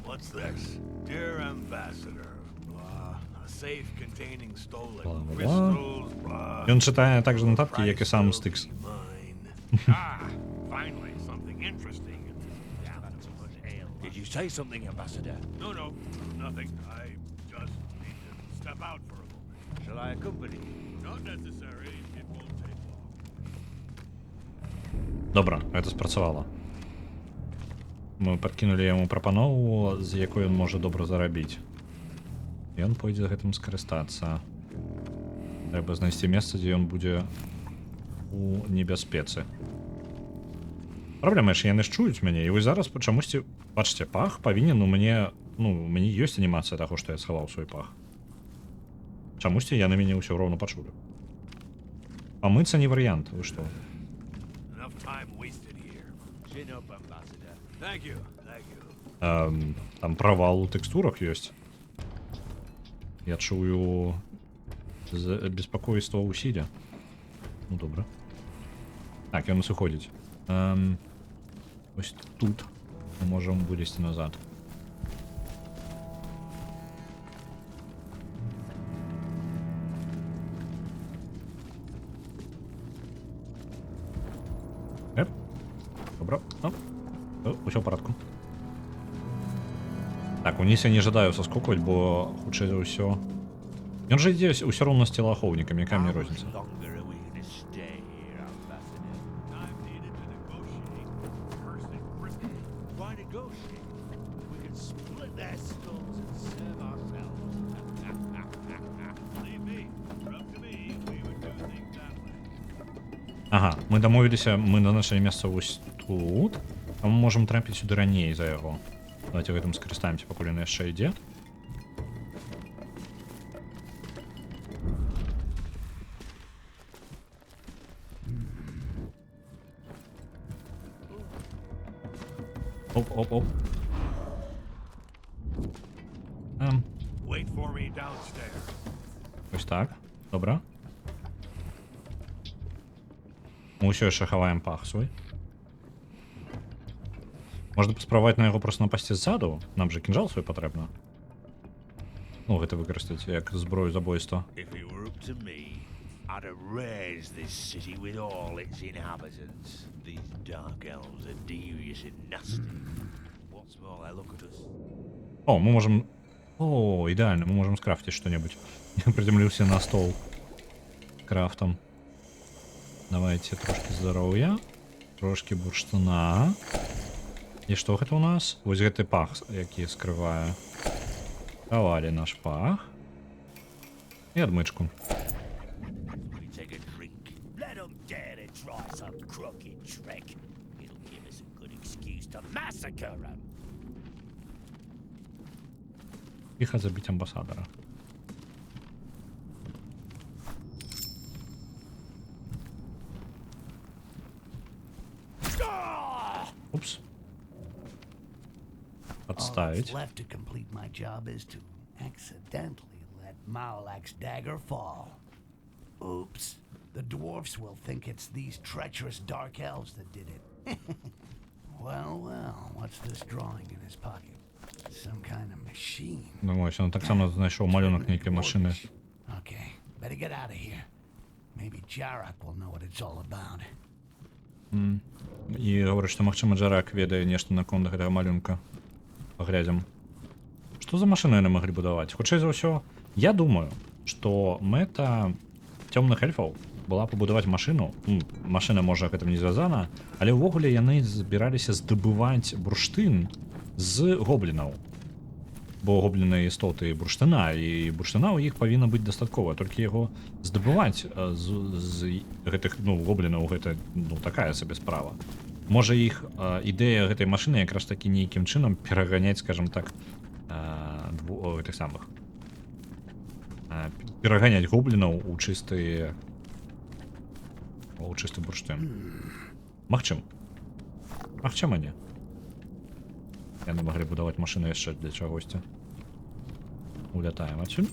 What's this? Dear Ambassador, blah. A safe containing stolen Blah, blah, crystals, blah. Ён чытае також нотатки, як і сам Стикс. Finally, something interesting. Did you say something, Ambassador? No, nothing. I just need to step out for a moment. Shall I accompany you? Not necessary. It won't take long. Добра, гэта спрацавала. Мы падкінулі яму прапанову, з якой ён можа добра зарабіць. Ён пойдзе гэтым скарыстацца. Трэба знайсці месца, дзе ён будзе у небяспецы. Праблема, яны ж чуюць мяне, і вось зараз чамусьці, бачыце, пах павінен у мяне, у мяне ёсць анімацыя таго, што я схаваў свой пах. Чамусьці яны мяне ўсё роўна пачулі. Памыцца не варыянт, вы што? Enough time wasted here. Chin up, Ambassador. Thank you. Там правал у тэкстурах ёсць. Я чую беспакойства ў сідзе. Ну, добра. Так, ён сыходзіць. Ось тут мы можам вылезці назад. Добра. Усё ў парадку. Так, уніз я не жадаю саскокваць, бо хутчэй за ўсё. Ён жа ідзе ўсё роўна з целаахоўнікам, якая мне розніца. How much longer are we gonna stay here, Ambassador? Time needed to negotiate. Cursed crystals. Why negotiate? We could split their skulls and serve ourselves. Believe me, up to me, we would do things that way. Ага, мы дамовіліся, мы назначылі месца вось тут. А мы можам трапіць сюды раней за яго. Давайте гэтым скарыстаемся, пакуль ён яшчэ ідзе. Оп. Wait for me downstairs. Ось так. Добра. Мы ўсё яшчэ хаваем пах свой. Можна паспрабаваць на яго проста напасці ззаду. Нам же кінжал свой патрэбна. Ну, гэта выкарыстаць як зброю забойства. If it were up to me, I'd have razed this city with all its inhabitants. These dark elves are devious and nasty. What's more, they look at us. О, мы можем... О, идеально, мы можем скрафтить что-нибудь. Я приземлился на стол крафтом. Давайте трошки здоровья, трошки бурштина. І што гэта у нас? Вось гэты пах, які скрывае. Давалі наш пах. І адмычку. We take a drink. Let them dare to try some crooked trick. It'll give us a good excuse to massacre them. Тихо забить амбасадора. Упс. Подставить. All that's left to complete my job is to accidentally let Maulak's dagger fall. Oops. The dwarfs will think it's these treacherous dark elves that did it. Well, what's this drawing in his pocket? Some kind of machine. Думаю, що він так само знайшов малюнок ніякої машини. Okay, better get out of here. Maybe Jarak will know what it's all about. І говорить, што магчыма Джарак ведае нешта наконт гэтага малюнка. Паглядзім. Што за машыну яны маглі будаваць? Хутчэй за ўсё, я думаю, што мэта цёмных эльфаў была пабудаваць машыну. Машына можа гэтым не звязана, але ўвогуле яны збіраліся здабываць бурштын з гоблінаў. Бо гобліны істоты бурштына, і бурштына ў іх павінна быць дастаткова, толькі яго здабываць з гэтых, гоблінаў гэта, такая сабе справа. Можа іх ідэя гэтай машыны якраз такі нейкім чынам пераганяць, скажем так, гэтых самых. Пераганяць гоблінаў у чысты бурштын. Магчыма не. Яны маглі будаваць машыну яшчэ для чагосьці. Улятаем адсюль.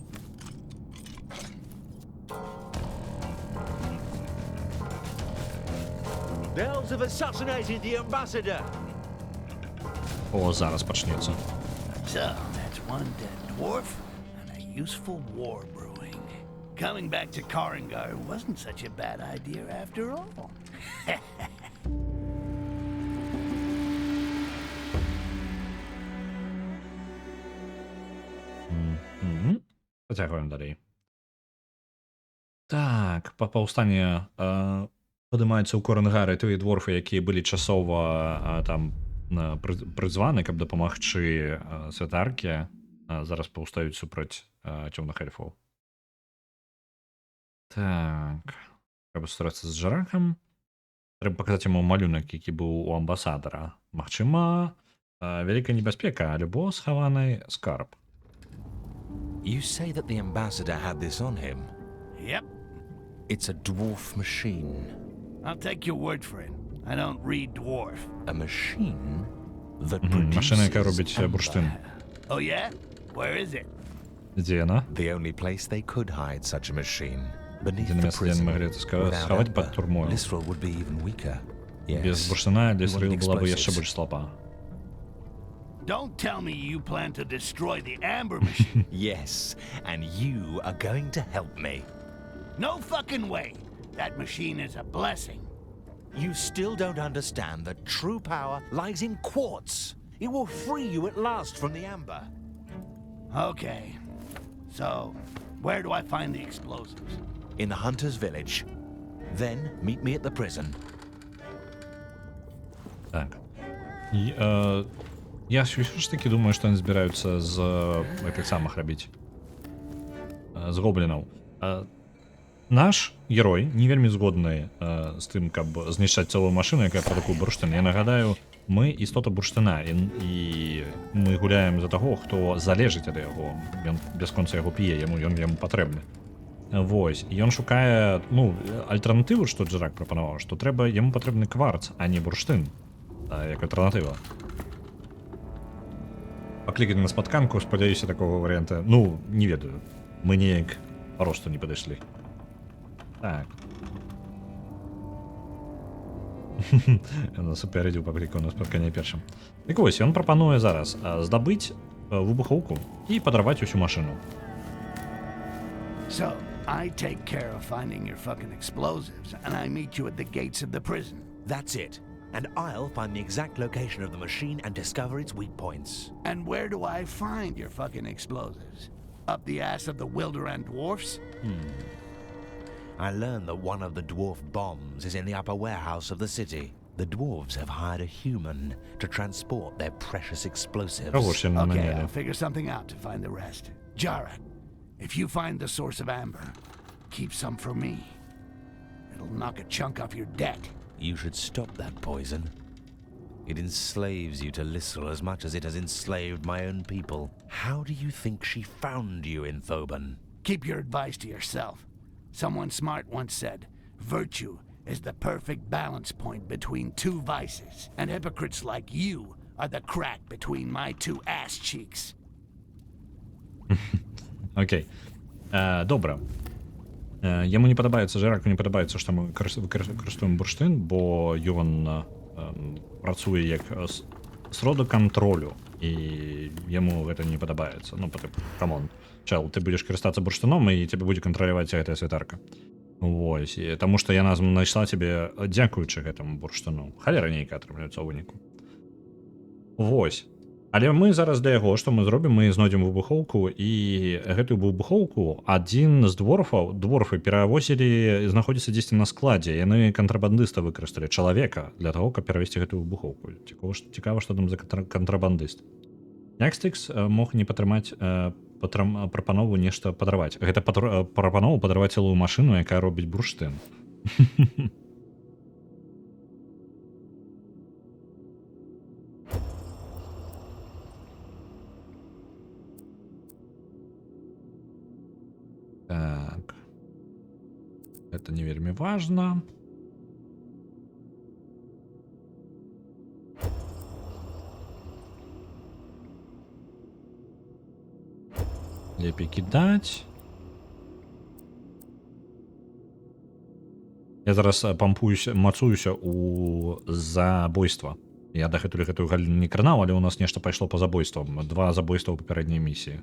The elves have assassinated the ambassador. О, зараз пачнецца. So, that's one dead dwarf and a useful war brewing. Coming back to Karangar wasn't such a bad idea after all. Потягуємо далі. Так, па паўстанне падымаюцца ў Корангары тыя дворфы, якія былі часова там прызваны, каб дапамагчы святаркі, зараз паўстаюць супраць цёмных эльфаў. Так, трэба сустрэцца з Джарахам. Трэба паказаць яму малюнак, які быў у амбасадара. Магчыма, вялікая небяспека, альбо схаваны скарб. You say that the ambassador had this on him. Yep, It's a dwarf machine. I'll take your word for it. I don't read dwarf. A machine that Машина, яка робить produces бурштин. amber. Oh yeah? Where is it? Дзе яна? The only place they could hide such a machine. Beneath Дзе на the месцы, дзе prison. не маглі Without схаваць amber, пад турмою. Lisrel would be even weaker. Без Yes. бурштина You Лісріл want була б explosives? яшчэ больш слаба. Don't tell me you plan to destroy the amber machine. Yes, and you are going to help me. No fucking way. That machine is a blessing. You still don't understand that true power lies in quartz. It will free you at last from the amber. Okay. So, where do I find the explosives? In the hunter's village. Then meet me at the prison. Так. І, я ж ж таки думаю, што яны збіраюцца з гэтых самых рабіць. З гоблінаў. Наш герой не вельмі згодны з тым, каб знішчаць цэлую машыну, якая прадукуе бурштын. Я нагадаю, мы істота бурштына, і мы гуляем за таго, хто залежыць ад яго. Ён бясконца яго п'е, ён яму патрэбны. Вось, і ён шукае, ну, альтэрнатыву, што Джарак прапанаваў, што трэба, яму патрэбны кварц, а не бурштын, як альтэрнатыва. Паклікаць на спатканку, спадзяюся, такого варыянта, ну, не ведаю, мы неяк просто не падышлі. Так. Ён нас апярэдзіў паклікаў на спатканне першым. Так вось, ён прапануе зараз здабыць выбухоўку і падарваць усю машыну. So, I take care of finding your fucking explosives, and I meet you at the gates of the prison. That's it. And I'll find the exact location of the machine and discover its weak points. And where do I find your fucking explosives? Up the ass of the Wilderan dwarfs? I learned that one of the dwarf bombs is in the upper warehouse of the city. The dwarves have hired a human to transport their precious explosives. Кого ж я Okay, наняли? I'll figure something out to find the rest. Jarak, if you find the source of amber, keep some for me. It'll knock a chunk off your debt. You should stop that poison. It enslaves you to Lisrel as much as it has enslaved my own people. How do you think she found you in Thoban? Keep your advice to yourself. Someone smart once said, virtue is the perfect balance point between two vices, and hypocrites like you are the crack between my two ass cheeks. Окей. Добре. Яму не падабаецца, Джараку не падабаецца, што мы выкарыстуем бурштын, бо ён працуе як сродак кантролю, і яму гэта не падабаецца. Ну, камон, чел, ты будзеш карыстацца бурштыном, і цябе будзе кантраляваць гэтая святарка. Вось, таму што яна знайшла цябе дзякуючы гэтаму бурштыну. Халера нейкая атрымліваецца ў выніку. Вось. Але мы зараз для яго, што мы зробім, мы знойдзем выбухоўку, і гэтую выбухоўку адзін з дворфы перавозілі, знаходзіцца дзесьці на складзе. Яны кантрабандыста выкарысталі, чалавека, для таго, каб перавесці гэтую выбухоўку. Цікава, што там за кантрабандыст. Некстыкс мог не падтрымаць прапанову нешта падарваць. Гэта прапанову падарваць цэлую машыну, якая робіць бурштын. Так. Это не вельмі важно. Лепей кидать. Я зараз мацуюся у забойства. Я дагэтуль гэтую галіну не кранаў, але ў нас нешта пайшло па забойствам. 2 забойства ў папярэдняй місіі.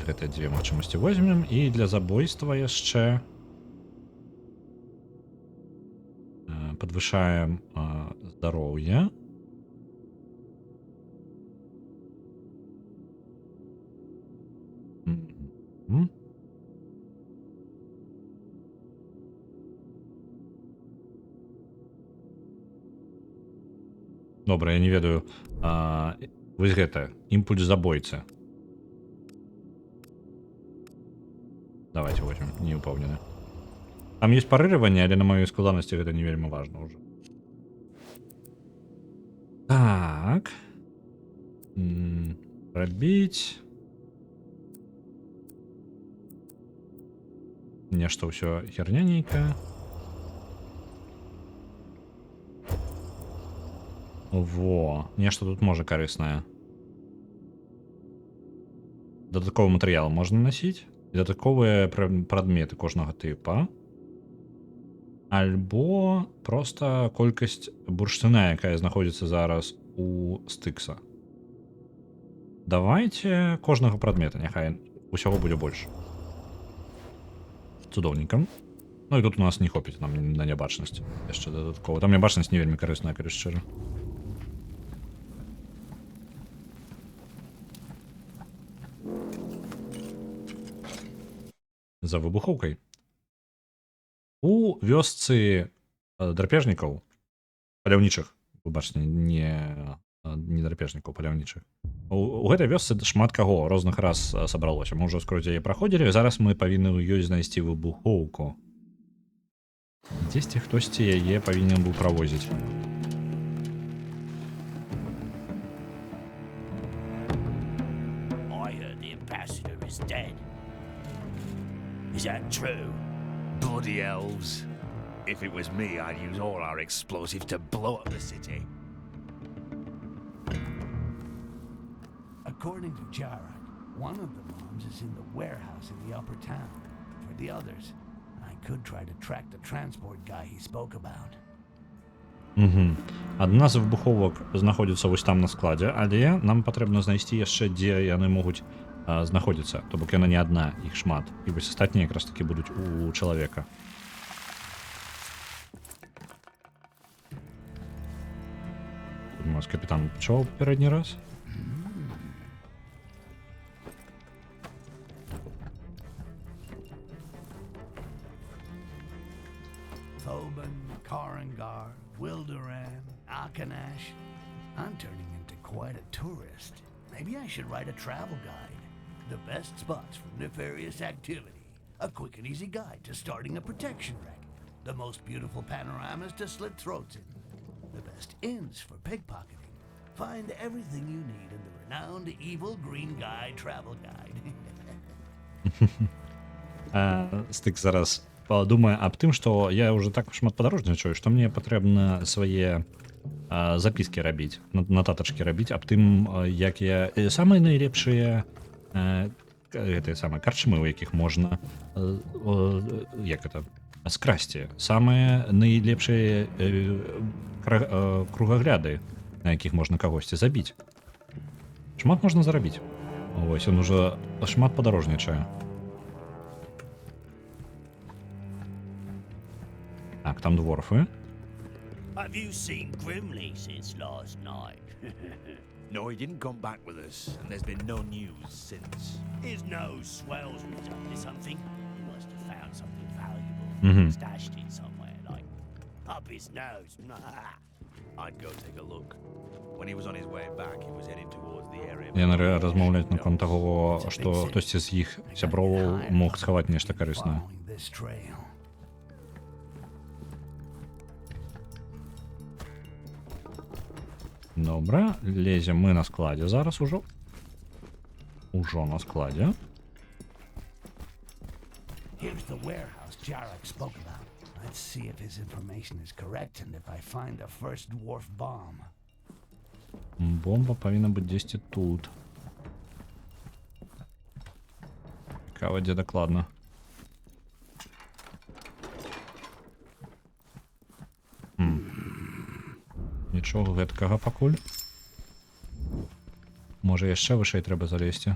гэтыя дзве магчымасці возьмем, і для забойства яшчэ подвышаем здароўе. Добра, я не ведаю. Вось гэта, імпульс забойцы. Давайте возьмем, не упэўнены. Там есть парыраванне, але на маёй складанасці гэта не вельмі важна ўжо. Так. Рабіць. Нешта ўсё херня нейкая. Во, нешта тут можа карыснае. Дадатковы матэрыял можна насіць. Дадатковыя прадметы кожнага тыпа. Альбо проста колькасць бурштына, якая знаходзіцца зараз у стыкса. Давайте кожнага прадмета, няхай усяго будзе больш. Цудоўненька. Ну і тут у нас не хопіць нам на нябачнасць. Яшчэ дадаткова. Там нябачнасць не вельмі карысная, калі шчыра. За выбухоўкай. У вёсцы драпежнікаў, паляўнічых, выбачце, не драпежнікаў, паляўнічых. У гэтай вёсцы шмат каго розных раз сабралося. Мы ўжо скрозь яе праходзілі, зараз мы павінны ў ёй знайсці выбухоўку. Дзесьці хтосьці яе павінен быў правозіць. I heard the ambassador is dead. Is that true? Bloody elves. If it was me, I'd use all our explosives to blow up the city. According to Jarak, one of the bombs is in the warehouse in the upper town. For the others, I could try to track the transport guy he spoke about. Адна з выбуховак знаходзіцца вось там на складзе, але нам патрэбна знайсці яшчэ, дзе яны могуць знаходзіцца. То бок яна не адна, іх шмат. І вось астатнія якраз такі будуць у чалавека. У нас капітан пачаў папярэдні раз. Thoban, Karangar, Wilderan, Akanash. I'm turning into quite a tourist. Maybe I should write a travel guide. The best spots for nefarious activity. A quick and easy guide to starting a protection wreck. The most beautiful panoramas to slit throats in. The best inns for pickpocketing. Find everything you need in the renowned Evil Green Guy travel guide. Стык зараз подумае аб тым, што я ўжо так шмат падарожнічаю, што мне патрэбна свае запіскі рабіць, нататачкі рабіць аб тым, як я самыя найлепшыя гэтыя самыя карчмы, у якіх можна як это скрасці, самыя найлепшыя кругагляды, на якіх можна кагосьці забіць. Шмат можна зарабіць. Вось ён ужо шмат падарожнічае. Так, там дворфы. Have you seen Grimley since last night? No, he didn't come back with us, and there's been no news since. His nose swells when he's up to something. He must have found something valuable, stashed it somewhere, like up his nose. I'd go take a look. When he was on his way back, he was heading towards the area. Яны размаўляюць наконт таго, што хтосьці з іх сяброў мог схаваць нешта карыснае. Following this trail. Добра, лезем мы на складзе зараз ужо. Ужо на складзе. Here's the warehouse Jarak spoke about. Let's see if his information is correct and if I find the first dwarf bomb. Бомба павінна быць дзесьці тут. Цікава, дзе дакладна. Нічога гэткага пакуль. Можа яшчэ вышэй трэба залезці.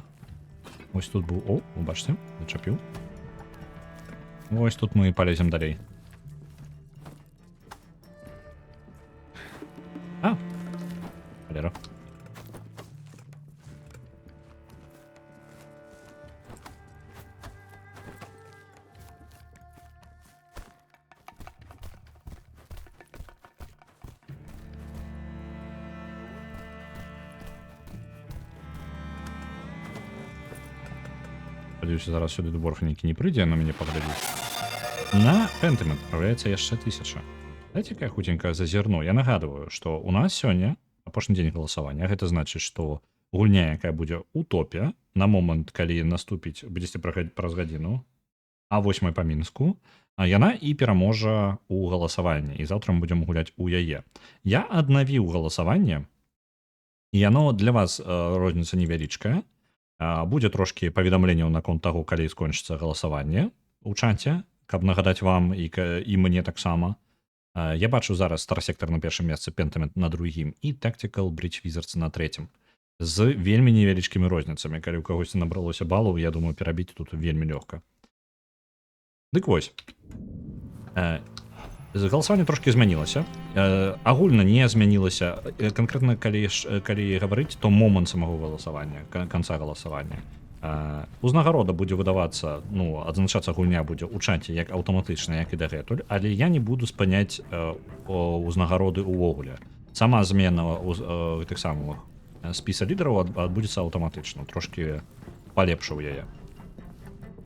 Ось тут був. О, ви бачите, зачепив. Ось тут ми полезем далі. А! Валера. Сподіваюся, зараз сюди дворфніки не прийде, на мене поглядіть. На Pentiment отправляється яшчэ 1000. Дайте-ка я хутенько зазірну. Я нагадываю, што у нас сёння апошні дзень галасавання. Гэта значыць, што гульня, якая будзе ў топе, на момант, калі наступіць, будзеце праз гадзіну, а 8 па Мінску, яна і пераможа ў галасаванні. І заўтра мы будзем гуляць у яе. Я аднавіў галасаванне, і яно для вас розніца невялічкая. Будзе трошкі паведамленняў наконт таго, калі скончыцца галасаванне ў чаце, каб нагадаць вам і мне таксама. Я бачу зараз Star Sector на першым месцы, Pentiment на другім і Tactical Bridge Wizards на трэцім. З вельмі невялічкімі розніцамі. Калі ў кагосьці набралося балаў, я думаю, перабіць тут вельмі лёгка. Дык вось. Галасаванне трошкі змянілася. Агульна не змянілася. Канкрэтна, калі гаварыць, то момант самого галасавання, канца галасавання. Узнагарода будзе выдавацца, ну, адзначацца гульня будзе ў чаце як аўтаматычна, як і дагэтуль, але я не буду спыняць узнагароды ўвогуле. Сама змена гэтых самых спіса лідараў адбудзецца аўтаматычна, трошкі палепшыў яе.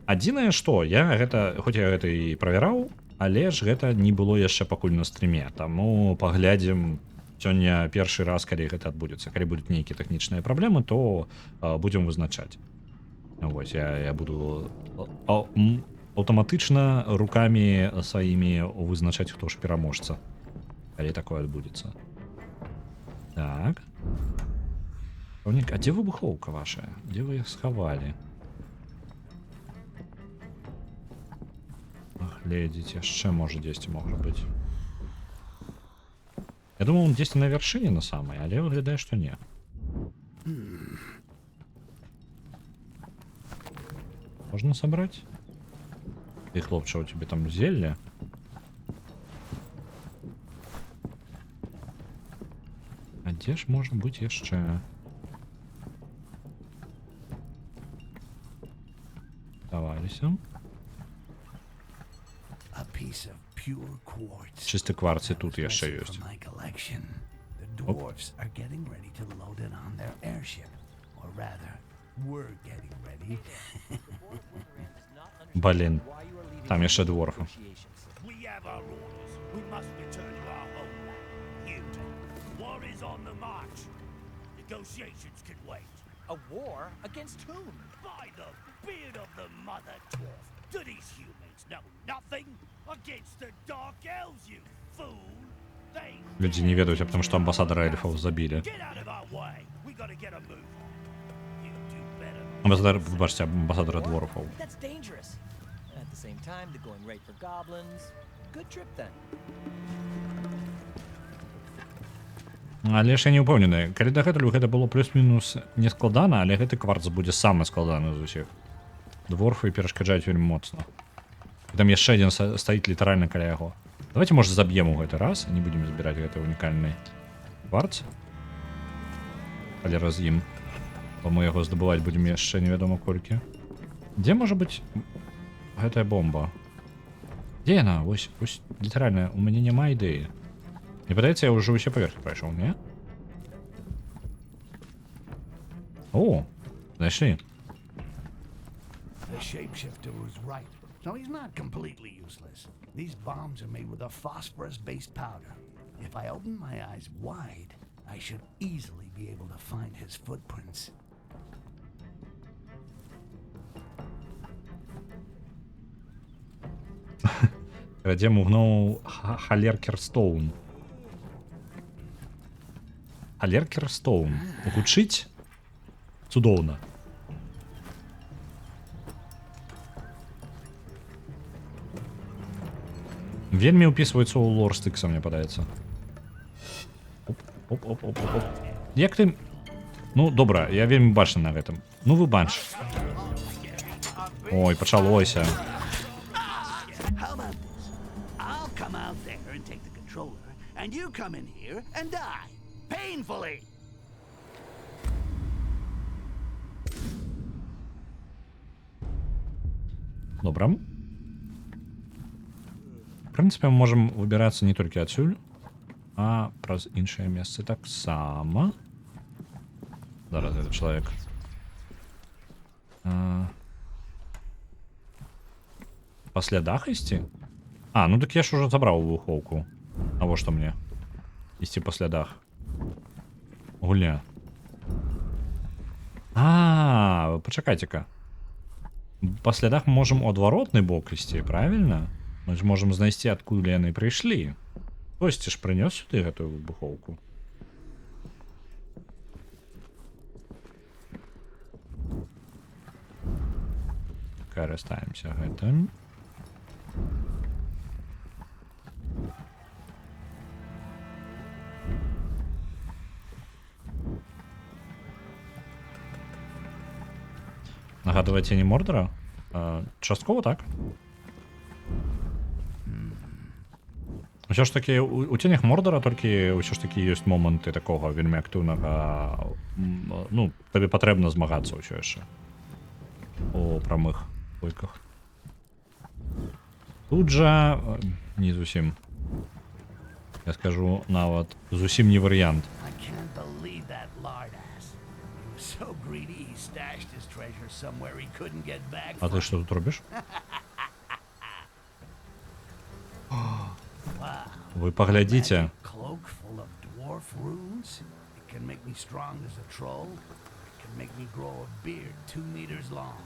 Адзінае, што я гэта, хоць я гэта і правяраў, але ж гэта не было яшчэ пакуль на стріме, таму паглядзім сёння першы раз, калі гэта адбудзецца. Калі будуць нейкія тэхнічныя праблемы, то будзем вызначаць. Вось, я буду аўтаматычна рукамі сваімі вызначаць, хто ж пераможца, калі такое адбудзецца. Так. А дзе выбухоўка ваша? Дзе вы іх схавалі? Глядзіць, яшчэ можа дзесьці можа быць. Я думаю, он дзесьці на вяршыні на самай, але выглядае, што не. Можна сабраць? Ты, хлопча, у тебе там зелля? А дзе ж можа быць яшчэ? Даваліся. Чисты кварцы тут яшчэ ёсць. Блин, там яшчэ дворфы. A war against whom? By the beard of the mother dwarf. Do these humans know nothing against the dark elves, you fool? They Люди не ведаюць, потому что амбассадора эльфов забили. get out of our way. We gotta get a move. You do better. Амбассадор, бачите, амбассадора дворфов. That's dangerous. At the same time, they're going right for goblins. Good trip then. Але ж я не ўпэўнены. Калі дагэтуль гэта было плюс-мінус не складана, але гэты кварц будзе самы складаны з усіх. Дворфы перашкаджаюць вельмі моцна. Там яшчэ адзін стаіць літаральна каля яго. Давайте, можа, заб'ем у гэты раз, не будзем збіраць гэты унікальны кварц. Але раз ім. Бо мы яго здабываць будзем яшчэ невядома колькі. Дзе можа быць гэтая бомба? Дзе яна? Вось літаральна, у мяне няма ідэі. Мне падаецца, я ўжо ўсе паверхі прайшоў, не? О, знайшлі. The shapeshifter was right. No, he's not completely useless. These bombs are made with a phosphorus-based powder. If I open my eyes wide, I should easily be able to find his footprints. Дзе мугнуў Халеркерстоун. Халеркерстоун. Гучыць цудоўна. Вельмі ўпісваецца ў лор Стыкса, мне падаецца. Оп. Як ты... Ну, добра, я вельмі бачны на гэтым. Ну, вы банш. Ой, пачалося. How about this? I'll come out there and take the controller, and you come in here and die. Painfully. Добра. В прынцыпе, мы можам выбірацца не толькі адсюль, а праз іншыя месцы таксама. Зараз гэта чалавек. Па слядах ісці? А, ну так я ж ужо забраў выбухоўку. Навошта мне ісці па слядах? Гульня. А, пачакайце-ка. Па слядах мы можам у адваротны бок ісці, правільна? Мы ж можам знайсці, адкуль яны прыйшлі. Хтосьці ж прынёс сюды гэтую выбухоўку. Карыстаемся гэтым. Нагадывае цені Мордора? Часткова так. Усё ж таки у ценях Мордора толькі ўсё ж таки ёсць моманты такога вельмі актыўнага, ну, табе патрэбна змагацца ўсё яшчэ у прамых бойках. Тут жа не зусім. Я скажу нават зусім не варыянт. I can't believe that lard-ass. He was so greedy he stashed his treasure somewhere he couldn't get back. А ты што тут робіш? Вы паглядзіце. Cloak full of dwarf runes. It can make me strong as a troll. It can make me grow a beard 2 meters long.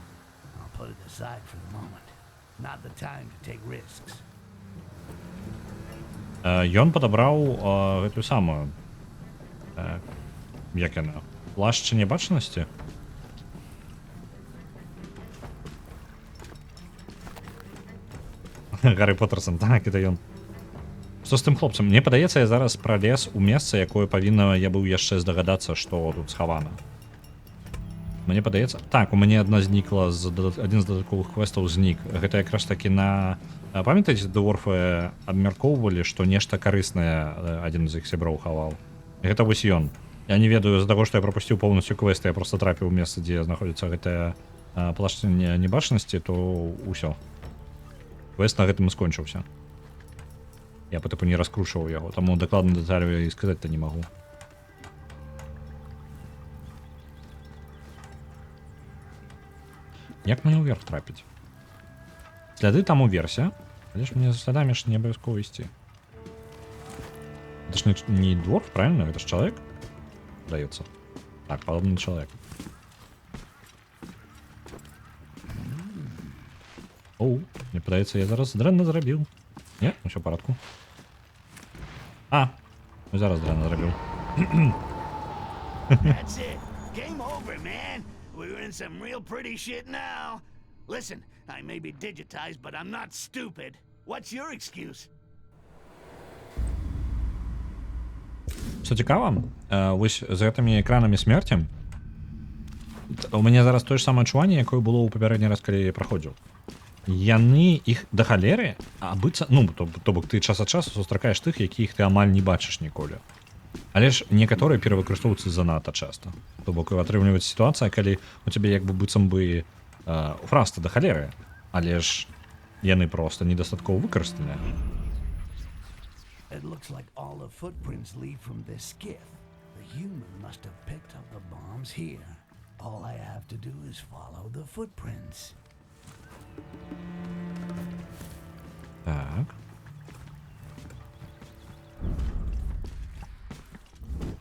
I'll put it aside for the moment. Not the time to take risks. Ён падабраў гэтую самую. Як яна? Плашча небачнасці? Гаррі Поттерсон, так, это ён. Што з тым хлопцам? Мне падаецца, я зараз пралез у месца, якое павінна я быў яшчэ здагадацца, што тут схавана. Мне падаецца... Так, у мяне адна знікла, адзін з дадатковых квестаў знік. Гэта якраз такі на... Памятаеце, дворфы абмяркоўвалі, што нешта карыснае адзін з іх сяброў хаваў. Гэта вось ён. Я не ведаю, з-за таго, што я прапусціў поўнасцю квест, я проста трапіў у месца, дзе знаходзіцца гэтая плашча небачнасці, то ўсё. Квест на гэтым і скончыўся. Я потым не раскручваў яго, таму дакладна дэталю я і сказаць-то не магу. Як мне ўверх трапіць? Сляды там уверсе, але ж мне за слядамі ж не абавязкова ісці. Это ж не дворф, правильно? Это ж чалавек? Даецца. Так, падобны чалавек. Оу, мне падаецца, я зараз дрэнна зрабіў. Не, усё ў парадку. А, зараз дрэнна зрабіў. That's it. Game over, man. We're in some real pretty shit now. Listen, I may be digitized, but I'm not stupid. What's your excuse? Што цікава, вось з гэтымі экранамі смерці у мяне зараз тое ж самае адчуванне, якое было ў папярэдні раз, калі я праходзіў. Яны іх да халеры, а быцца, ну, то бок ты час ад часу сустракаеш тых, якіх ты амаль не бачыш ніколі. Але ж некаторыя перавыкарыстоўваюцца занадта часта. То бок атрымліваецца сітуацыя, калі у цябе як бы быццам бы фраста да халеры, але ж яны проста недастаткова выкарыстаныя. It looks like all the footprints lead from this skiff. The human must have picked up the bombs here. All I have to do is follow the footprints. Так.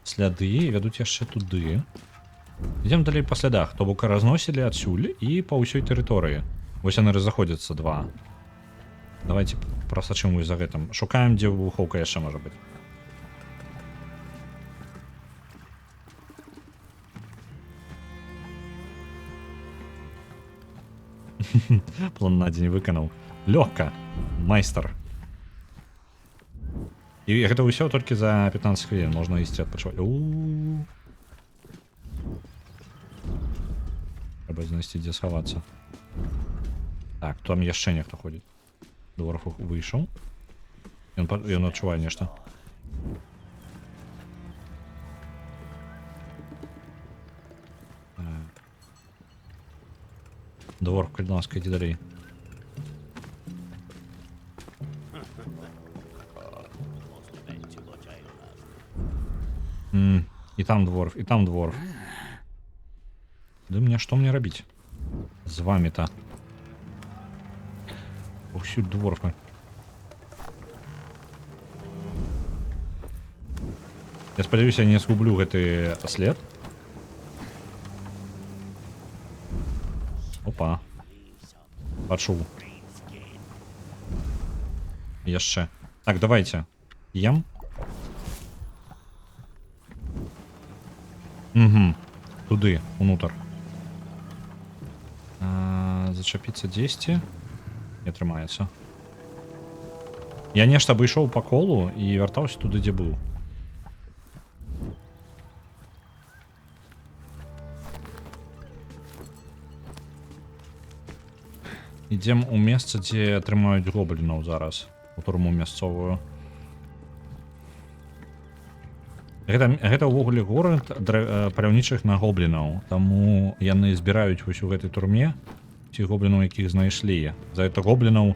Сляды вядуць яшчэ туды. Ідзем далей па слядах, то бок разносілі адсюль і па ўсёй тэрыторыі. Вось яны разыходзяцца два. Давайте просачым за гэтым. Шукаем, дзе выбухоўка яшчэ можа быць. План на дзень выканаў. Лёгка. Майстар. І гэта ўсё толькі за 15 хвілін. Можна ісці адпачываць. Трэба знайсці, дзе схавацца. Так, там яшчэ нехто ходзіць. Дворф выйшаў. Ён адчувае нешта. Дворф, калі ласка, ідзі далей. І там дворф, і там дворф. Ды мне што мне рабіць? З вамі-то. Усюд дворфы. Я спадзяюся, я не згублю гэты след. Опа. Пачуў. Яшчэ. Так, давайте. Ем. Угу. Туды, унутр. Зачапіцца 10. Не атрымаецца. Я нешта абышоў па колу і вяртаўся туды, дзе быў. Ідзем у месца, дзе атрымаюць гоблінаў зараз. У турму мясцовую. Гэта ўвогуле горад паляўнічых на гоблінаў. Таму яны збіраюць вось у гэтай турме ці гоблінаў, якіх знайшлі. За гэта гоблінаў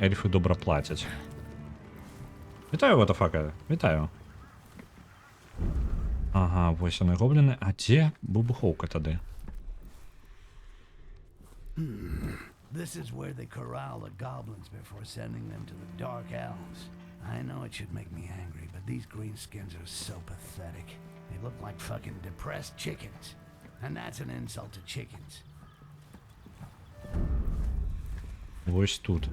эльфы добра плацяць. Вітаю, ватафака. Вітаю. Ага, вось яны гобліны. А дзе выбухоўка тады? This is where they corral the goblins before sending them to the Dark Elves. I know it should make me angry, but these greenskins are so pathetic. They look like fucking depressed chickens. And that's an insult to chickens. Вось тут.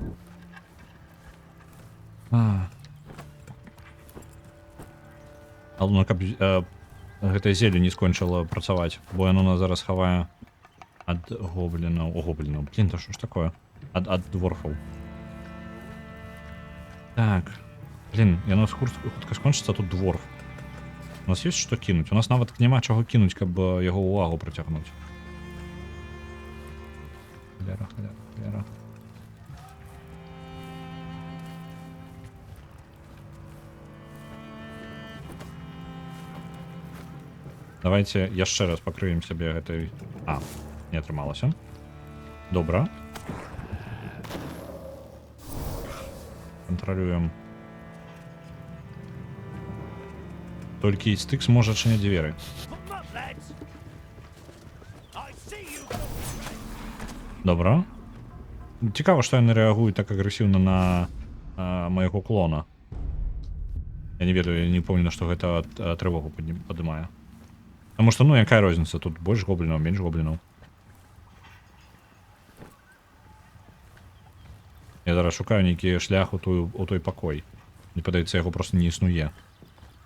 Галоўна, каб гэтае зелле не скончыла працаваць, бо яно нас зараз хавае ад гоблінаў. О, гоблінаў. Блін, то што ж такое? Ад дворфаў. Так. Блін, яно хутка скончыцца, тут дворф. У нас ёсць што кінуць? У нас нават няма чаго кінуць, каб яго ўвагу прыцягнуць. Халяра, халяра, халяра. Давайте яшчэ раз пакрыем сябе гэтай... не атрымалася. Добра. Кантралюем. Толькі стыкс можа адчыняць дзверы. Добра. Цікава, што яны рэагуюць так агрэсіўна на майго клона. Я не ведаю, я не помню, што гэта трывогу падымае. Таму што, ну, якая розніца? Тут больш гоблінаў, менш гоблінаў. Я зараз шукаю нейкі шлях у той пакой. Мне падаецца, яго проста не існуе.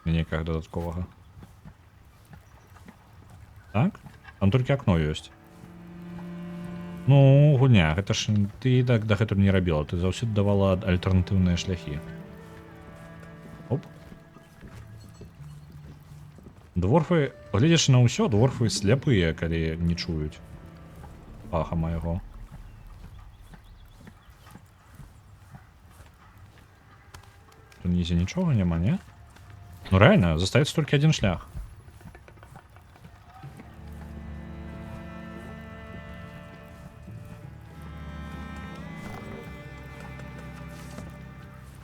Нейкага дадатковага. Так? Там толькі акно ёсць. Ну, гульня, гэта ж ты так дагэтуль не рабіла. Ты заўсёды давала альтэрнатыўныя шляхі. Оп. Дворфы, глядзячы на ўсё, дворфы сляпыя, калі не чуюць паха майго. Тут нізе нічога няма, не? Ну рэальна, застаецца толькі адзін шлях.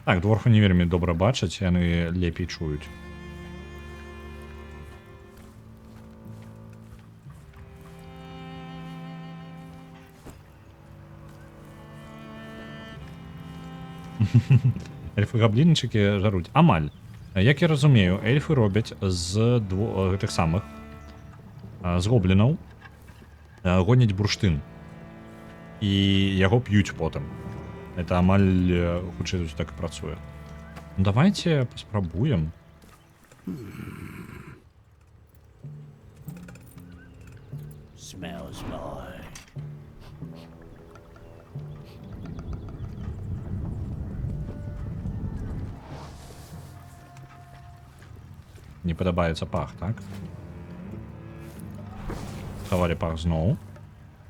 Так, дворфы не вельмі добра бачаць, яны лепей чуюць. Эльфы-габлінчыкі жаруць. Амаль. Як я разумею, эльфы робяць з гэтых самых з гоблінаў гоняць бурштын. І яго п'юць потым. Это амаль хутчэй так і працуе. Ну давайте паспрабуем. Smells like. Не падабаецца пах, так? Схавалі пах зноў.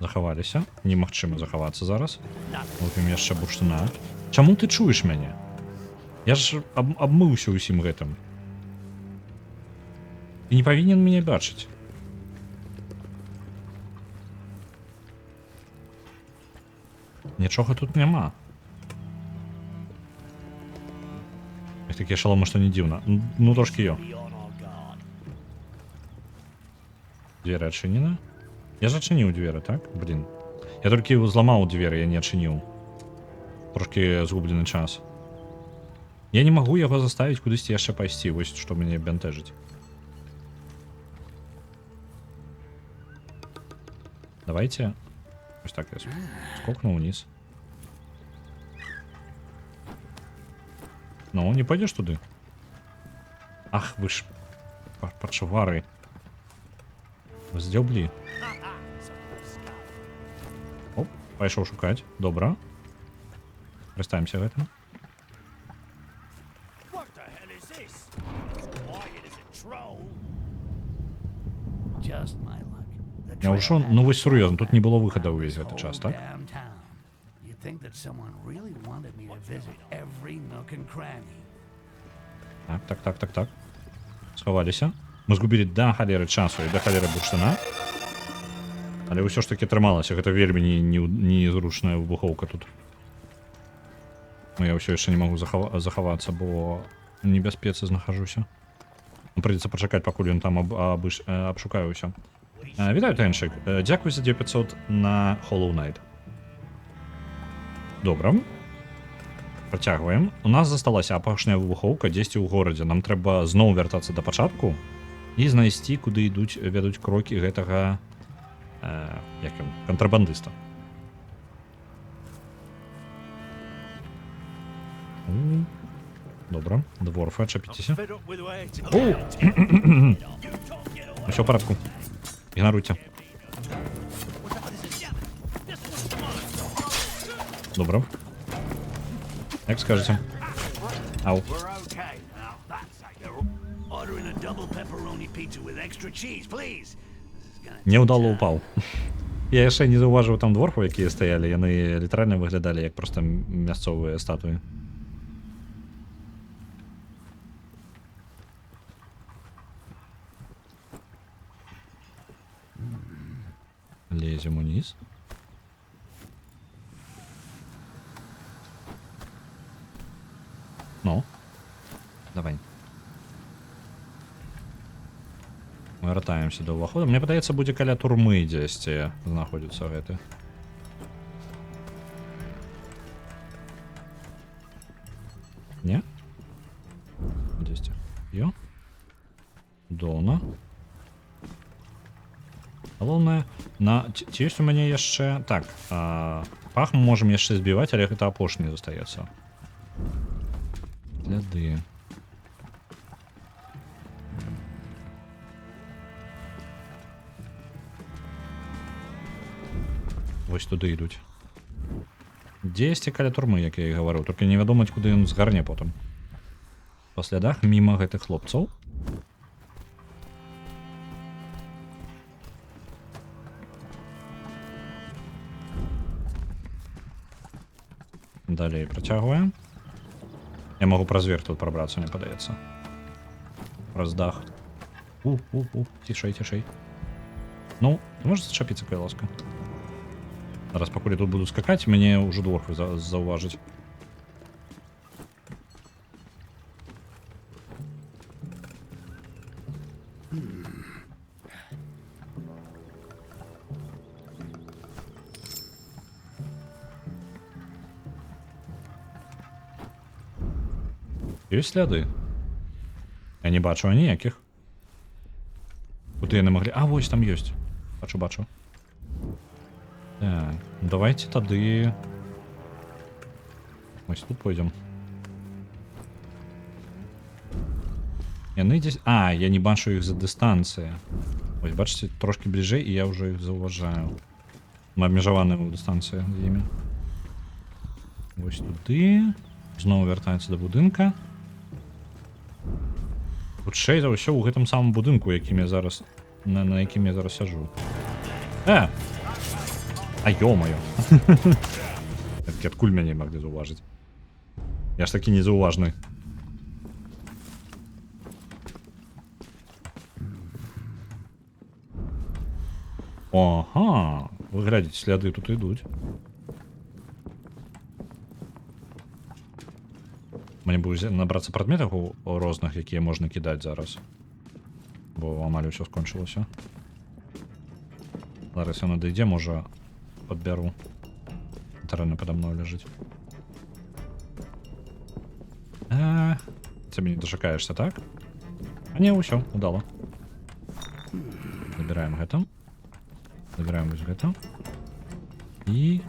Захаваліся. Немагчыма захавацца зараз. Лупім яшчэ бурштына. Чаму ты чуеш мяне? Я ж абмыўся ўсім гэтым. Ты не павінен мяне бачыць. Нічога тут няма. Такія шаломы, што не дзіўна. Ну, трошкі ё. Дзверы адчынены. Я ж адчыніў дзверы, так? Блін. Я толькі зламаў дзверы, я не адчыніў. Трошкі згублены час. Я не магу яго заставіць кудысьці яшчэ пайсці. Вось што мяне бянтэжыць. Давайте. Ось так я скокну вниз. Ну, не пойдешь туды? Ах, вы ж паршавары. Здзёблі. Оп, пайшоў шукаць. Добра. Карыстаемся гэтым. Just my luck. The Я ўжо, ну вось сур'ёзна, тут не было выхада ўвесь гэты час, так? damn town. You'd think that someone really wanted me to visit every nook and cranny. Так. Схаваліся. Мы згубілі да халеры часу і да халеры бурштына. Але ўсё ж таки трымалася. Гэта вельмі незручная выбухоўка тут. Но я ўсё яшчэ не магу захавацца, бо в небяспецы знахажуся. Прыйдзецца пачакаць, пакуль ён там абшукаю ўсё. Вітаю, Тэншык. Дзякуй за 9500 на Hollow Knight. Добра. Працягваем. У нас засталася апошняя выбухоўка дзесьці ў горадзе. Нам трэба зноў вяртацца да пачатку і знайсці, куды вядуць крокі гэтага кантрабандыста. Добра. Дворфы, адчапіцеся. Усё ў парадку. Ігнаруйце. Добра. Як скажете? Ау. We're okay. Now that's like ordering a double pepperoni pizza with extra cheese, please. Няўдала упаў. Я яшчэ не заўважыў там дворфаў, якія стаялі. Яны літаральна выглядалі як проста мясцовыя статуі. Лезем униз. Ну, давай. Мы вяртаемся до ўвахода. Мне падаецца, будзе каля турмы дзесьці знаходзіцца гэты. Не? Дзесьці. Ё? Дона. Галоўнае, ці ёсць у мяне яшчэ... Так, пах мы можам яшчэ збіваць, але гэта апошні застаецца. Сляды. Вось туды ідуць. Дзесьці каля турмы, як я і гаварыў, толькі невядома, куды ён згарне потым. Па слядах міма гэтых хлопцаў. Далей працягваем. Я могу праз верх тут прабрацца, мне падаецца. Праз дах. Цішэй. Ну, ты можаш зачапіцца, кая ласка? Зараз, пакуль я тут буду скакаць, мяне ўжо дворфы заўважыць. Ёсць сляды? Я не бачу аніякіх. Куды яны маглі... А, вось там ёсць. Бачу. Так, давайте тады... Вось тут пойдзем. Яны дзесь... А, я не бачу іх за дыстанцыя. Вось, бачыце, трошки бліжэй, і я ўжо іх заўважаю. Мы абмежаваныя ў дыстанцыі з імі. Вось туды. Зноў вяртаецца да будынка. Хутчэй за ўсё ў гэтым самым будынку, якім я зараз... на якім я зараз сяджу. А ё-моё. Такі адкуль мяне маглі заўважыць? Я ж такі незаўважны. Ага, вы глядзіце, сляды тут ідуць. Мне будзе набрацца прадметаў розных, якія можна кідаць зараз. Бо амаль усё скончылася. Зараз ён надыдзе, можа, падбяру. Тарана пада мною ляжыць. Цябе не дачакаешся, так? А не, ўсё, удала. Забіраем гэта. Забіраем вось гэта. І...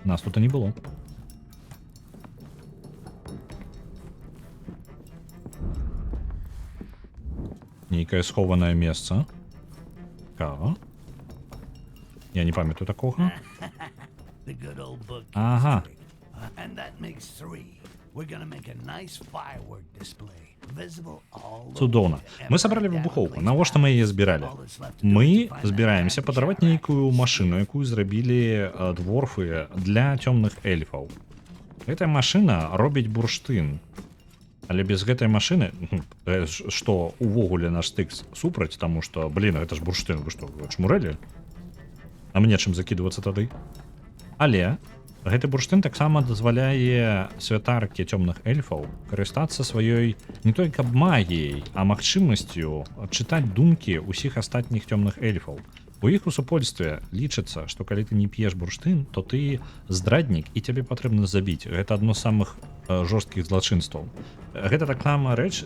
Нас тут і не было. Нейкае схованае месца. Цікава. Я не памятаю такога. The good old book. Ага. And that makes 3. We're gonna make a nice firework display. Visible all over Цудоўна. Мы сабралі выбухоўку. Навошта мы яе збіралі? Мы збіраемся падарваць нейкую машыну, якую зрабілі дворфы для цёмных эльфаў. Гэтая машына робіць бурштын. Але без гэтай машыны, што увогуле наш стыкс супраць, таму што, блін, гэта ж бурштын, вы што, чмурэлі? А мне чым закідвацца тады? Але гэты бурштын таксама дазваляе святаркі цёмных эльфаў карыстацца сваёй не той каб магіяй, а магчымасцю чытаць думкі ўсіх астатніх цёмных эльфаў. У іх у супольстве лічыцца, што калі ты не п'еш бурштын, то ты здраднік і цябе патрэбна забіць. Гэта адно з самых жорсткіх злачынстваў. Гэта таксама рэч,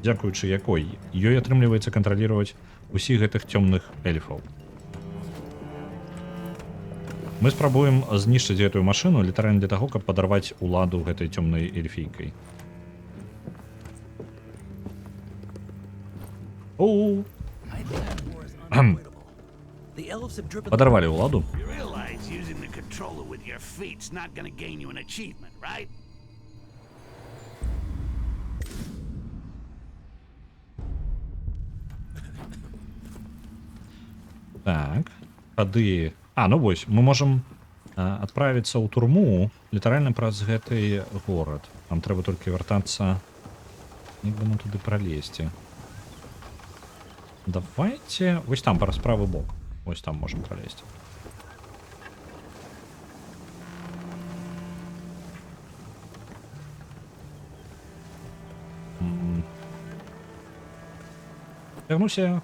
дзякуючы якой ёй атрымліваецца кантраліраваць усіх гэтых цёмных эльфаў. Мы спрабуем знішчыць гэтую машыну літаральна для таго, каб падарваць уладу гэтай цёмнай эльфійкай. Оу! Падарвалі уладу. You realize using the controller with your feet's not gonna gain you an achievement, right? Так, тады... ну вось, мы можам адправіцца ў турму літаральна праз гэты горад. Нам трэба толькі вяртацца... Як бы нам туды пралезці. Давайте... Вось там, праз правы бок. Вось там можам пралезці. Цягнуся.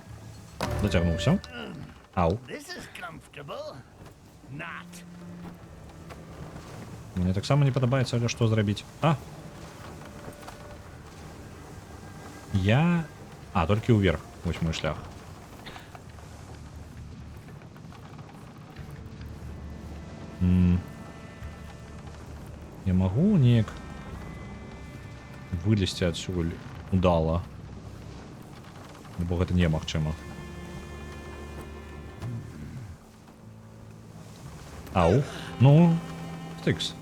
Дацягнуўся. Ау. This is comfortable. Not. Мне таксама не падабаецца, але што зрабіць? Я... толькі ўверх. Вось мой шлях. Я магу неяк вылезці адсюль удала. Бо гэта немагчыма. Ау. Ну, стыкс.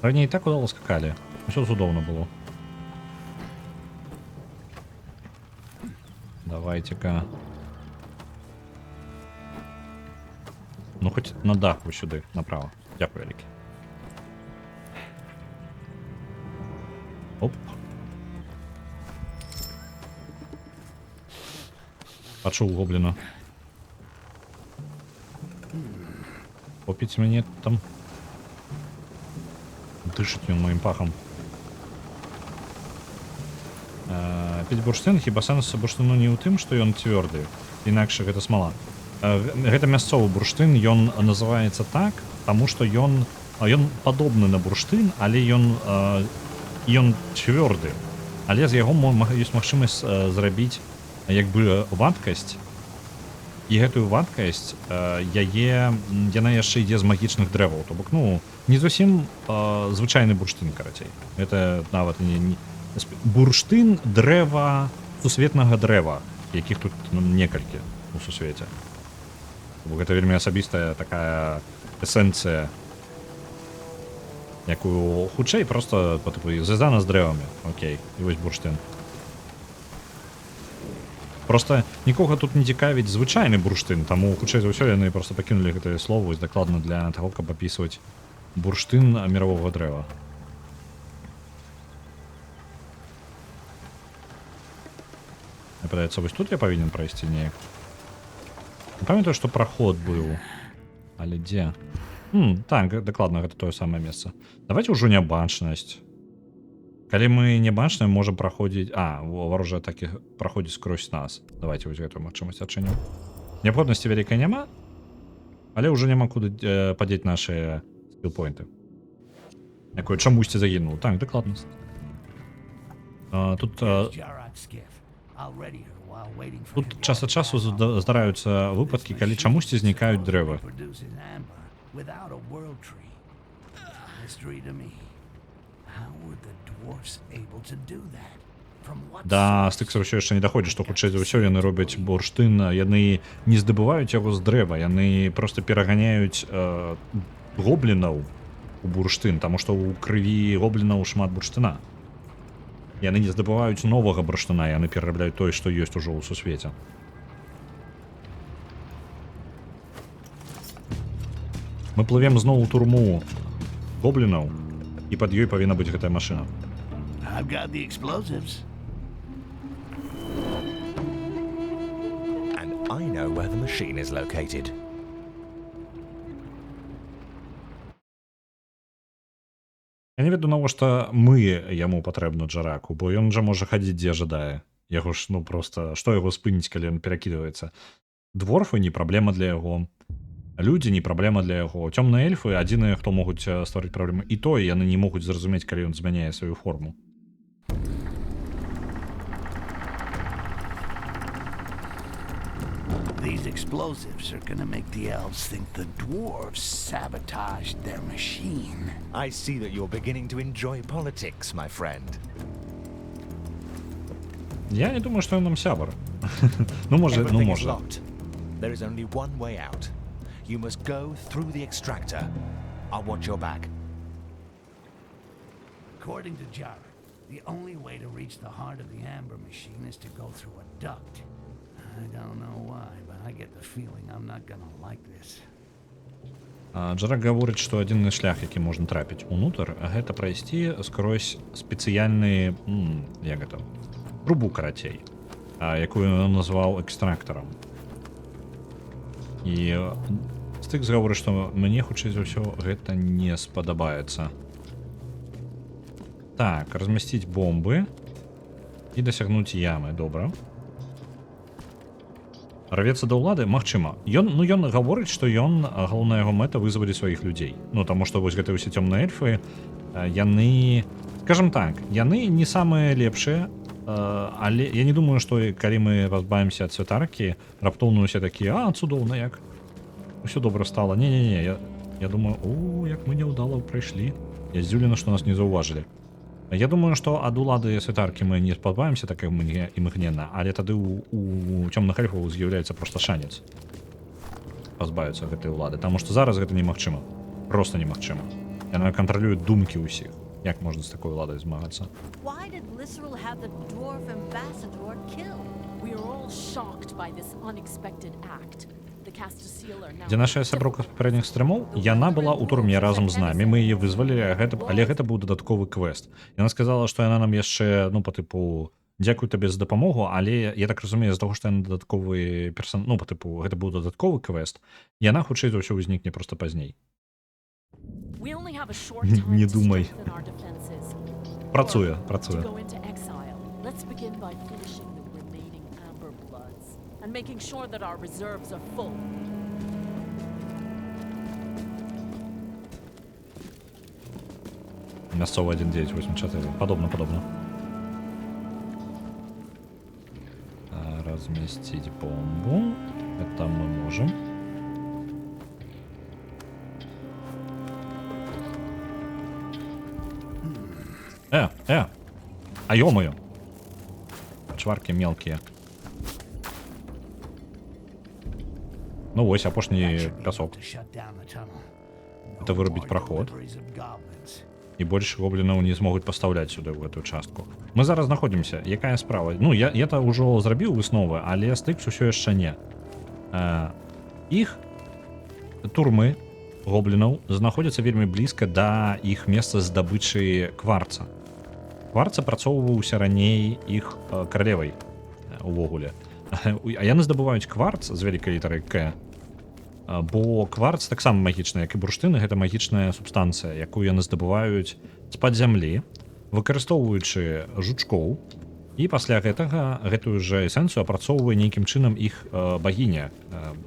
Раней так удала скакалі. Усё цудоўна было. Давайте-ка. Ну, хоць на дах вы сюды, направо. Дякую, вялікі. Оп. Пачуў гобліна. Попіць мяне там. Дышыць ён маім пахам. Піць бурштын, хіба сэнс бурштыну не ў тым, што ён цвёрды. Інакш гэта смала. Гэта мясцовы бурштын, ён называецца так, таму што ён падобны на бурштын, але ён цвёрды. Але з яго ёсць магчымасць зрабіць як бы вадкасць. І гэтую вадкасць, яна яшчэ ідзе з магічных дрэваў. То бок, не зусім звычайны бурштын, карацей. Гэта нават не бурштын дрэва сусветнага дрэва, якіх тут некалькі у сусвеце. Бо гэта вельмі асабістая такая эсэнцыя, якую хутчэй проста звязана з дрэвамі. Окей, і вось бурштын. Просто нікога тут не цікавіць звычайны бурштын, таму хутчэй за ўсё яны просто пакінулі гэтае слово вось дакладна для таго, каб апісваць бурштын міровога дрэва. Мне падаецца, вось тут я павінен прайсці неяк. Не памятаю, што праход быў. Але дзе? Так, дакладна, гэта тое самае месца. Давайте ўжо нябачнасць. Калі мы нябачныя, можам праходзіць... варожыя атакі праходзіць скрозь нас. Давайте вось гэтую магчымасць адчыню. Неабходнасці вялікай няма, але ўжо няма куды падзець нашыя скілпоінты. Якое чамусьці загінуў. Так, дакладна. Тут... Тут час ад часу здараюцца выпадкі, калі чамусьці знікаюць дрэвы. Да стыксаў ўсё яшчэ не даходзіць, што хутчэй за ўсё яны робяць бурштын, яны не здабываюць яго з дрэва, яны проста пераганяюць гоблінаў у бурштын, таму што ў крыві гоблінаў шмат бурштына. Яны не здабываюць новага бурштына, яны перарабляюць тое, што ёсць ужо ў сусвеце. Мы плывем зноў у турму гоблінаў, і пад ёй павінна быць гэтая машына. I've got the explosives. And I know where the machine is located. Я не ведаю, навошта мы яму патрэбна Джараку, бо ён жа можа хадзіць дзе жадае. Яго ж, проста, што яго спыніць, калі ён перакідваецца? Дворфы не праблема для яго. Людзі не праблема для яго. Цёмныя эльфы адзіныя, хто могуць стварыць праблемы. І тое яны не могуць зразумець, калі ён змяняе сваю форму. These explosives are gonna make the elves think the dwarves sabotaged their machine. I see that you're beginning to enjoy politics, my friend. Я не думаю, што ён нам сябар. Можа. Everything is locked. There is only one way out. You must go through the extractor. I'll watch your back. According to Jarek, the only way to reach the heart of the amber machine is to go through a duct. I don't know why, but I get the feeling I'm not gonna like this. Джарак гаворыць, што адзіны шлях, які можна трапіць унутр, гэта прайсці скрозь спецыяльны, як гэта, трубу карацей, якую ён назваў экстрактарам. І Стыкс гаворыць, што мне хутчэй за ўсё гэта не спадабаецца. Так, размясціць бомбы і дасягнуць ямы, добра. Рвецца да ўлады? Магчыма. Ён гаворыць, што галоўная яго мэта вызвалі сваіх людзей. Таму што вось гэтыя ўсе цёмныя эльфы, яны, скажам так, яны не самыя лепшыя, але я не думаю, што калі мы пазбавімся ад святаркі, раптоўна ўсе такія, цудоўна як. Усё добра стала. Не, я думаю, як мы няўдала прайшлі. Я здзіўлена, што нас не заўважылі. Я думаю, што ад улады святаркі мы не пазбавімся так імгненна, але тады у цёмных эльфаў з'яўляецца проста шанец пазбавіцца гэтай улады, таму што зараз гэта немагчыма. Проста немагчыма. Яна кантралюе думкі ўсіх. Як можна з такой уладай змагацца? Why did Lysrel have the dwarf ambassador killed? We are all shocked by this unexpected act. Дзе нашая сяброўка з папярэдніх стрымоў, яна была ў турме разам з намі, мы яе вызвалілі, але гэта быў дадатковы квест. Яна сказала, што яна нам яшчэ, па тыпу, дзякую табе за дапамогу, але я так разумею, з таго, што яна дадатковы персон... па тыпу, гэта быў дадатковы квест, яна хутчэй за ўсё ўзнікне проста пазней. Не думай. Працуе. And making sure that our reserves are full. Мясцовы 1984. Падобна. Разместить бомбу. Это мы можем. А ё-моё. Чварки мелкие. Ось апошні пясок. Это вырубіць праход. і больш гоблінаў не змогуць пастаўляць сюды ў гэтую частку. Мы зараз знаходзімся, якая справа? Ну, я ўжо зрабіў высновы, але Стыкс усё яшчэ не. Іх турмы гоблінаў знаходзяцца вельмі блізка да іх месца здабычы кварца. Кварц апрацоўваўся раней іх каралевай увогуле. А яны здабываюць кварц з вялікай літарай К, бо кварц таксама магічны, як і бурштын, гэта магічная субстанцыя, якую яны здабываюць з-пад зямлі, выкарыстоўваючы жучкоў, і пасля гэтага гэтую ж эсэнцыю апрацоўвае нейкім чынам іх багіня.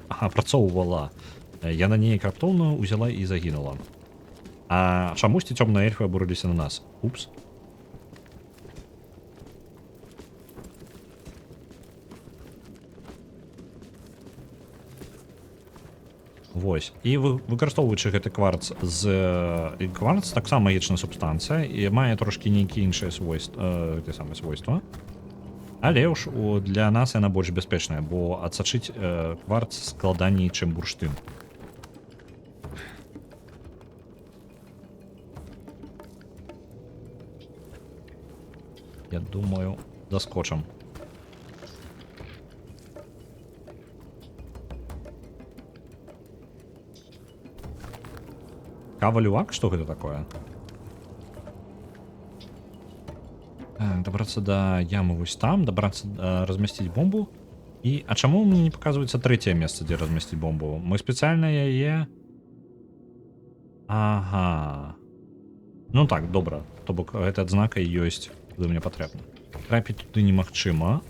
Апрацоўвала. Яна неяк раптоўна ўзяла і загінула. А чамусьці цёмныя эльфы абурыліся на нас. Упс. Вось. І выкарыстоўваючы гэты кварц кварц таксама магічная субстанцыя і мае трошкі нейкія іншыя свойства. Але ўж для нас яна больш бяспечная, бо адсачыць кварц складаней, чым бурштын. Я думаю, доскочым. Кава-лювак? Што гэта такое? Добрацца да ямы вось там, размясціць бомбу. А чаму мне не паказваецца трэцяе месца, дзе размясціць бомбу? Мы спецыяльна яе... Ага. Ну так, добра. То бок гэта адзнака ёсць, куды мне патрэбна. Трапіць туды немагчыма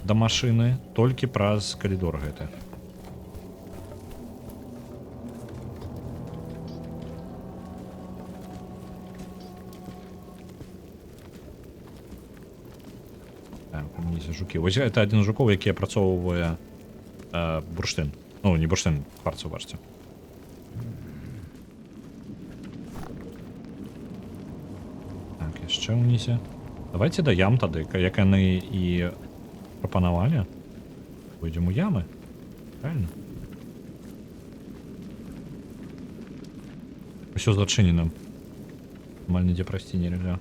да машыны, толькі праз калідор гэты. Жукі. Вось гэта адзін з жукоў, які апрацоўвае бурштын. Ну, не бурштын, кварц, убачце. Так, яшчэ ўнізе. Давайте да ям тады, як яны і прапанавалі. Пойдзем у ямы. Правильно? Усё зачынена. Амаль нідзе прайсці нельзя.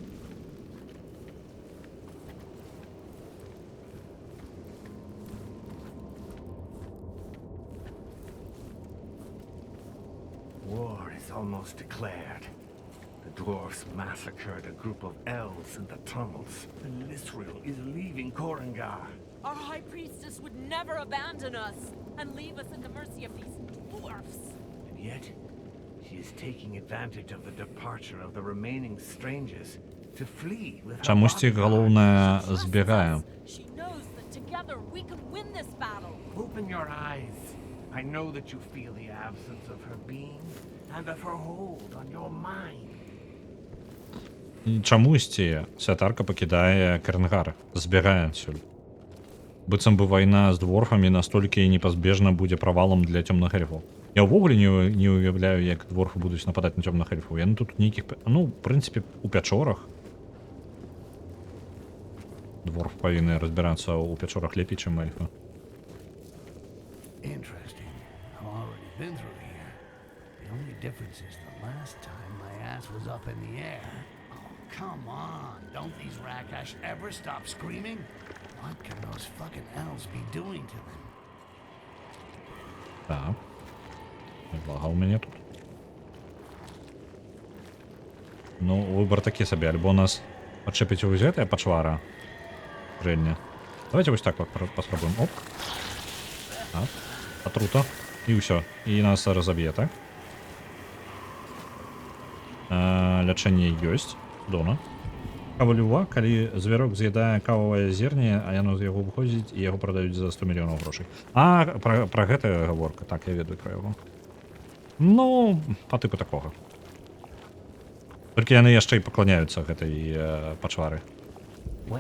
Almost declared. The dwarfs massacred a group of elves in the tunnels. And Lisriel is leaving Korengar. Our high priestess would never abandon us and leave us at the mercy of these dwarfs. And yet, she is taking advantage of the departure of the remaining strangers to flee with her Чамусьці галоўнае збегае. She knows that together we can win this battle. Open your eyes. I know that you feel the absence of her being and of her hold on your mind. Чамусьці святарка пакідае Кернгар, збягае адсюль. Быццам бы вайна з дворфамі настолькі непазбежна будзе правалам для цёмных эльфаў. Я ўвогуле не уяўляю, як дворфы будуць нападаць на цёмных эльфаў. Яны тут нейкіх... Ну, в прынцыпе, у пячорах. Дворф павінны разбірацца ў пячорах лепей, чым эльфы. Interesting. I've already been through here. The only difference is the last time my ass was up in the air. Oh, come on. Don't these Rakash ever stop screaming? What can those fucking elves be doing to them? Так. Блага у мяне тут. Ну, выбор такі сабе. Альбо нас падчэпіць вось гэтая пачвара. Жэльня. Давайте вось так вот паспрабуем. Оп. Так. Атрута. І ўсё. І нас разаб'е, так? Лячэнне ёсць. Дона. Кава-лювак, калі звярок з'ядае кававае зерне, а яно з яго выходзіць, і яго прадаюць за 100 мільёнаў грошай. А, пра гэта гаворка. Так, я ведаю пра яго. Ну, па тыпу такога. Толькі яны яшчэ і пакланяюцца гэтай пачвары.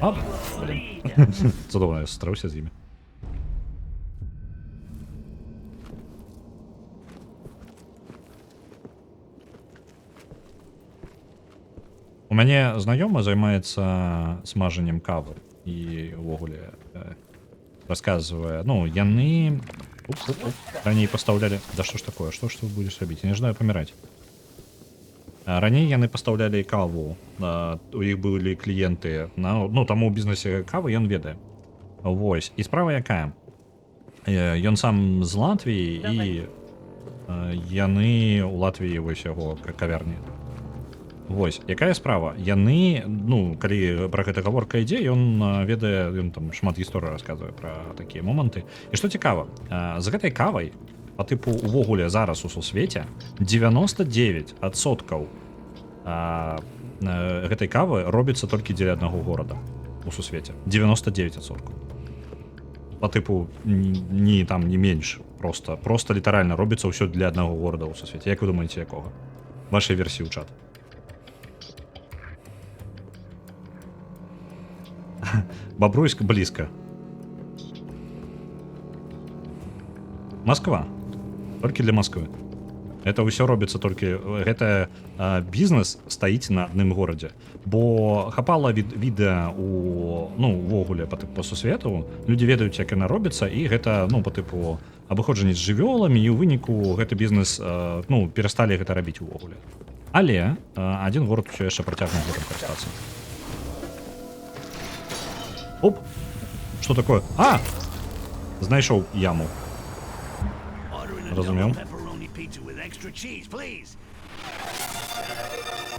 А, блин. Цудоўна, я сустрэўся з імі. У мяне знаёмы займаецца смажаннем кавы і увогуле расказвае, ну, яны раней пастаўлялі... Да што ж такое? Што ж ты будзеш рабіць? Я не жадаю паміраць. Раней яны пастаўлялі каву, у іх былі кліенты, ну таму ў бізнесе кавы ён ведае. Вось, і справа якая? Ён сам з Латвіі, і яны ў Латвіі вось яго кавярні. Вось, якая справа? Яны, ну, калі пра гэта гаворка ідзе, ён ведае, ён там шмат гісторый расказвае пра такія моманты. І што цікава, з гэтай кавай, па тыпу увогуле зараз у сусвеце 99% гэтай кавы робіцца толькі дзеля аднаго горада у сусвеце. 99%. Па тыпу не там не менш, просто літаральна робіцца ўсё для аднаго горада ў сусвеце. Як вы думаеце, якога? Вашай версіі ў чат. Бобруйск близко. Москва. Только для Москвы. Это ўсё робіцца толькі... Гэта бізнес стаіць на адным горадзе. Бо хапала відэа увогуле па сусвету. Людзі ведаюць, як яна робіцца, і гэта, ну, па тыпу абыходжанне з жывёламі, і ў выніку гэты бізнес, ну, перасталі гэта рабіць увогуле. Але адзін горад усё яшчэ працягне гэтым карыстацца. Оп! Что такое? А! Знайшоў яму. Разумеў.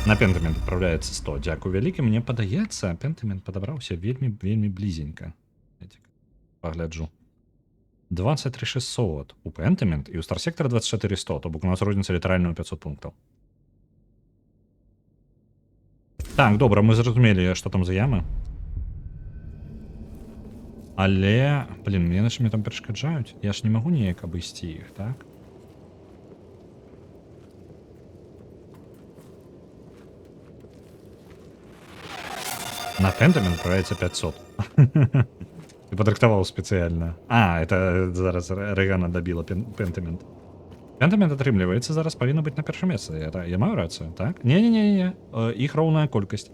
На пентамент адпраўляецца 100. Дзякую вялікі. Мне падаецца, пентамент падабраўся вельмі блізенька. Пагляджу. 23600 у пентамент і у Старсектора 24100, то бок у нас розніца літаральна ў 500 пунктаў. Так, добра, мы зразумелі, што там за ямы. Але, блин, мне там перашкаджаюць. Я ж не магу неяк абысці іх, так? На пентамент праецца 500. Ты падрыхтаваў спецыяльна. А, это зараз Рэгана дабіла пентамент. Пентамент атрымліваецца, зараз павінна быць на першым месцы. Я маю рацыю, так? Не. Іх роўная колькасць.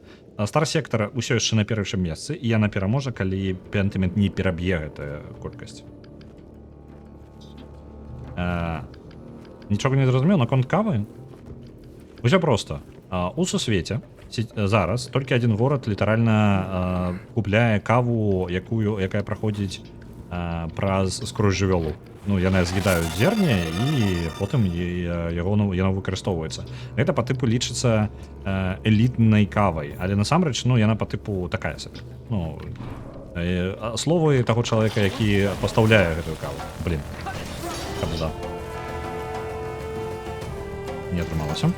Старсектор ўсё яшчэ на першым месцы, і яна пераможа, калі пентамент не пераб'е гэтая колькасць. Нічога не зразумеў наконт кавы? Усё проста. У сусвеце зараз толькі адзін горад літаральна купляе каву, якая праходзіць скрозь жывёлу. Ну, яны з'едаюць зерне, і потым яна выкарыстоўваецца. Гэта па тыпу лічыцца элітнай кавай, але насамрэч, ну, яна па тыпу такая сабе. Ну, словы таго чалавека, які пастаўляе гэтую каву. Блин. Кабзда. Не атрымалася.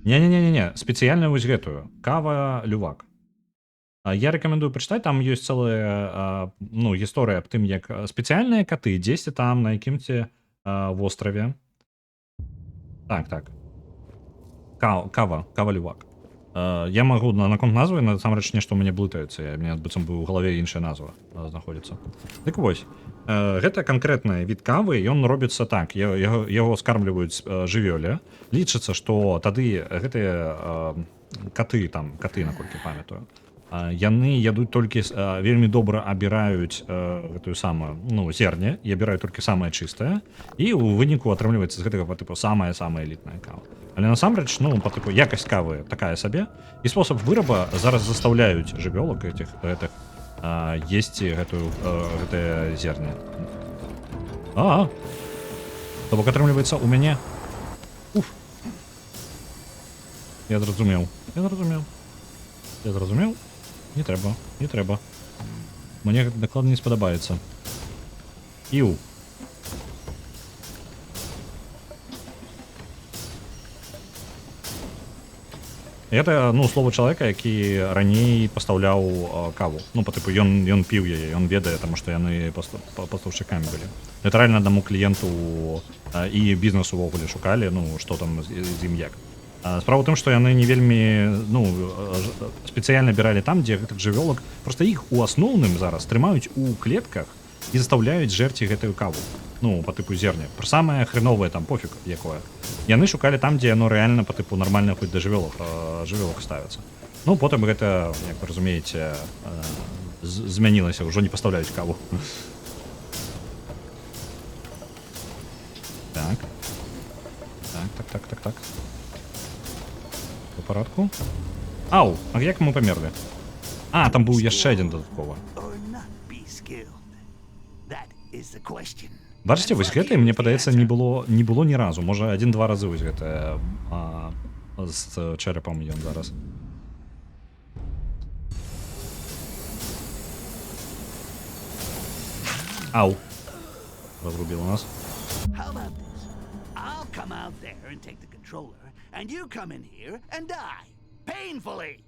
Не, спецыяльна вось гэтую. Кава Лювак. Я рэкамендую пачытаць, там ёсць цэлая, ну, гісторыя аб тым, як спецыяльныя каты дзесьці там на якім-ці востраве. Так. Кава Лювак. Я магу наконт назвы, насамрэч нешта ў мяне блытаецца, мне быццам бы ў галаве іншая назва знаходзіцца. Дык вось, гэта канкрэтны від кавы, ён робіцца так, яго скармліваюць жывёле. Лічыцца, што тады гэтыя каты, наколькі памятаю, яны ядуць толькі, вельмі добра абіраюць гэтую самую, ну, зерне, і абіраюць толькі самае чыстае, і ў выніку атрымліваецца з гэтага па тыпу самая элітная кава. Але насамрэч, ну, па тыпу якасць кавы такая сабе, і спосаб выраба зараз застаўляюць жывёлак гэтых есці гэтае зерне. То бок атрымліваецца у мяне. Уф. Я зразумеў. Не трэба. Мне гэта дакладна не спадабаецца. Іу. Это, ну, слово чалавека, які раней пастаўляў каву. Ну, па тыпу, ён піў яе, ён ведае, таму што яны пастаўшчыкамі былі. Літаральна аднаму кліенту і бізнесу увогуле шукалі, ну, што там з ім як. Справа ў тым, што яны не вельмі, ну, спецыяльна абіралі там, дзе гэтых жывёлак, проста іх у асноўным зараз трымаюць у клетках і заставляюць жэрці гэтую каву. Ну, па тыпу зерня. Самае хреновае там, пофіг якое. Яны шукалі там, дзе яно рэальна па тыпу нармальна хоць да жывёлак ставіцца. Ну, потым гэта, як вы разумееце, змянілася, ўжо не пастаўляюць каву. Так. так. По порядку. Ау, а як ми померли? А, там був ще один додатково. Or not be skilled. That is the question. Бачите, ось гэтай, мне падаецца, не было ні разу. Можа, 1-2 рази ось гэта з черепом ён зараз. Ау. Розрубило нас. How about this? I'll come out there and take the controller, and you come in here and die. Painfully.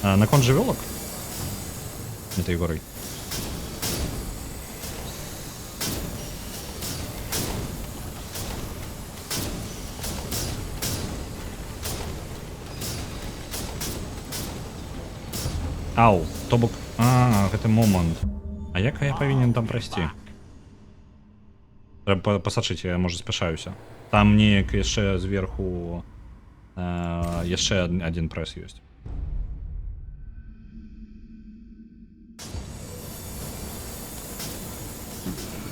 На кон живелок? Этой горой. Ау, то бок... гэта момант. А як я павінен там прайсці? Трэба пасачыць, я, можа, спяшаюся. Там неяк яшчэ зверху... яшчэ адзін прэс ёсць.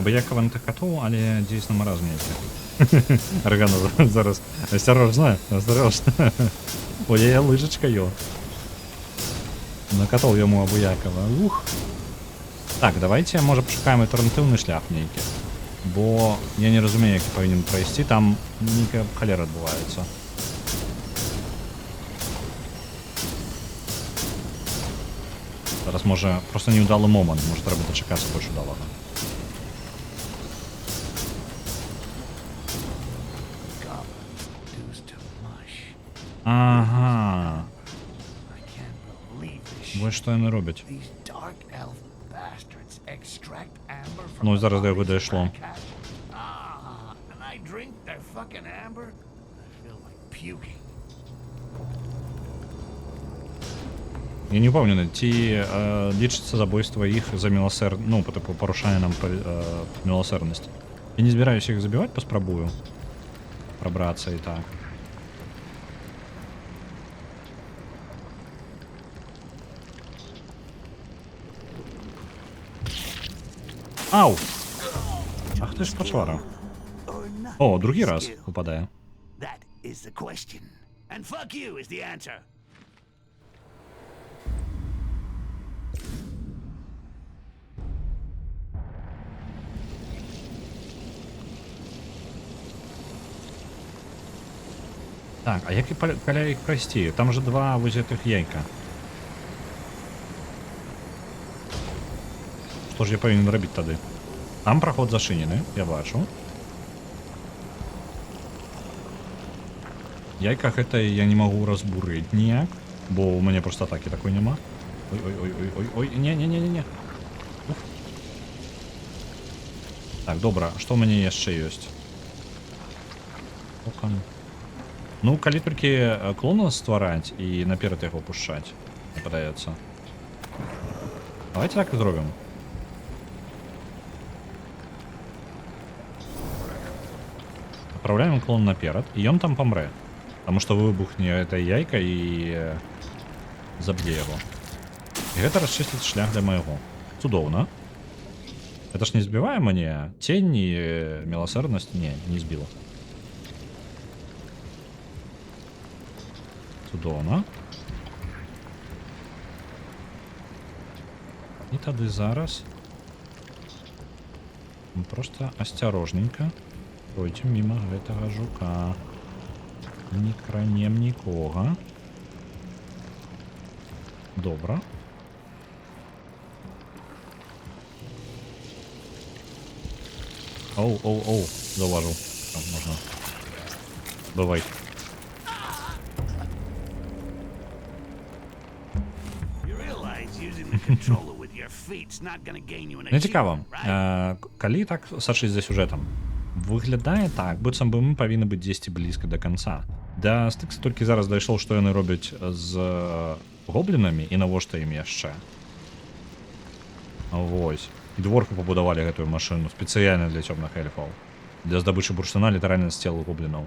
Абыякова на катоў, але дзейсна мараз нейкі. Аргана зараз. Асцярожна, асцярожна. Ой, я лыжачка, ё. Накатол яму абыякова. Ух. Так, давайте, можа, пашукаем альтэрнатыўны шлях нейкі. Бо я не разумею, як я павінен прайсці, там нейкая халера адбываецца. Зараз, можа, просто неудалы момант, можа, трэба дачакацца больш удалага. Ага. Вось што яны робяць. Ну, зараз до яго дайшло. Я не упэўнены, ці лічыцца забойства іх за міласэрнасць, ну, тыпу, парушае нам міласэрнасць. Я не збіраюся іх забіваць, паспрабую прабрацца і так. Ау! Ах ты ж пачвара. О, другі раз упадае. That is the question. And fuck you is the answer. Так, а як і каля іх прайсці? Там же два вось гэтых яйка. Што ж я павінен рабіць тады? Там праход зачынены, я бачу. Яйка гэта я не магу разбурыць ніяк, бо ў мяне проста атакі такой няма. Ой, не. Так, добра, што ў мяне яшчэ ёсць? Окан. Ну, калі толькі клона ствараць і наперад яго пушчаць, мне падаецца. Давайте так і зробім. Отправляем клон наперад, і ён там памрэ. Таму што выбухне эта яйка і заб'е яго. І гэта расчысціць шлях для майго. Цудоўна. Это ж не збівае мне цень і міласэрнасць? Не збіла. Цудоўна. І тады зараз мы проста асцярожненька пройдзем міма гэтага жука. Не кранем нікога. Добра. Оу, заўважыў. Там можна. Бывай. Мне цікава, калі так сачыць за сюжэтам, выглядае так, быццам бы мы павінны быць дзесьці блізка да канца. Да Стыкс толькі зараз дайшоў, што яны робяць з гоблінамі і навошта ім яшчэ. Вось. І дворфы пабудавалі гэтую машыну спецыяльна для цёмных эльфаў. Для здабычы бурштына літаральна з цел гоблінаў.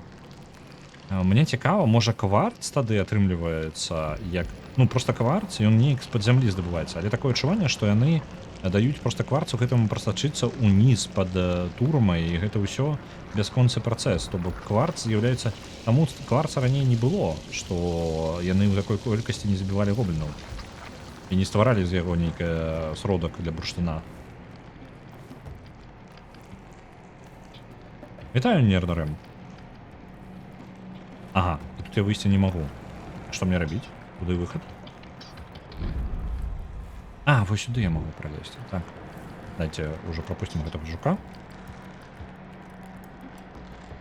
Мне цікава, можа кварц тады атрымліваецца як ну просто кварц ён неяк з-пад зямлі здабываецца, але такое адчуванне, што яны даюць просто кварцу гэтаму прасачыцца ўніз пад турмай і гэта ўсё бясконцы працэс, то бок кварц з'яўляецца таму кварца раней не было, што яны ў такой колькасці не забівалі гоблінаў і не стваралі з яго нейкі сродак для бурштына. Вітаю, Нердарэм. Ага, і тут я выйсці не магу. Што мне рабіць? Куды выхад? А, вось сюды я могу пролезть. Так. Давайте уже пропустим гэтага жука.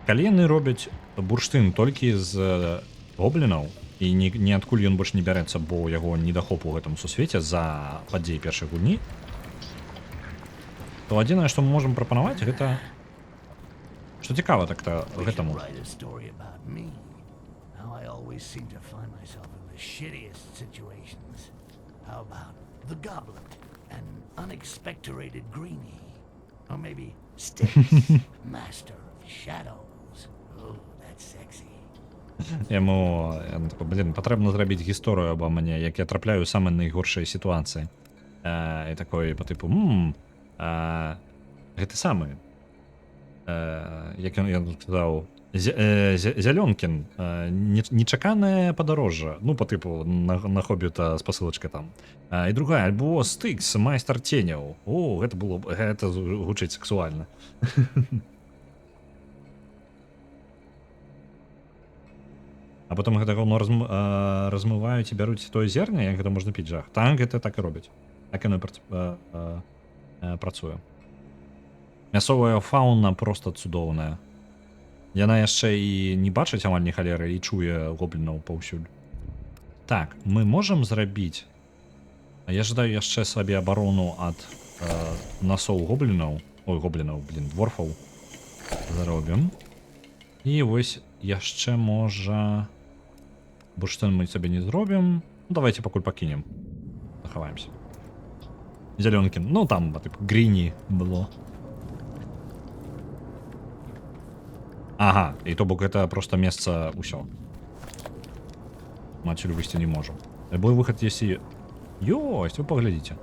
Калі яны робяць бурштын толькі з гоблінаў і ніадкуль ён больш не бярэцца, бо яго недахоп у гэтым сусвеце за падзеі першай гульні, то адзінае, што мы можам прапанаваць, гэта што цікава так-то We should гэтаму. write a story about me. How I always seem to find myself in the shittiest situations. How about the Goblet and unexpectorated Greenie? Or maybe Styx, Master of Shadows. Oh, that's sexy. Яму тако, блін, патрэбна зрабіць гісторыю аба мне, як я трапляю самыя найгоршыя сітуацыі. І такой по типу, гэты самы, як ён сказаў, Зялёнкін, нечаканае падарожжа, ну по типу на Хоббіта спасылачка там. І другая, альбо Стыкс, майстар ценяў. О, гэта гучыць сексуальна. А потом гэта гаўно размываюць і бяруць тое зерне, як гэта можна піць жах. Так, гэта так і робяць. Так яно працуе. Мясовая фауна просто цудоўная. Яна яшчэ і не бачыць амаль ні халеры і чуе гоблінаў паўсюль. Так, мы можам зрабіць. Я жадаю яшчэ сабе абарону ад насоў гоблінаў. Ой, гоблінаў, блін, дворфаў. Заробім. І вось яшчэ можа... бурштын мы сабе не зробім. Ну, давайте пакуль пакінем. Захаваемся. Зялёнкін. Ну, там, типу, Гріні было. Ага, і то бок гэта просто месца ўсё. Мацель выйсці не можам. Любой выхад если... Ёсць, вы паглядзіце.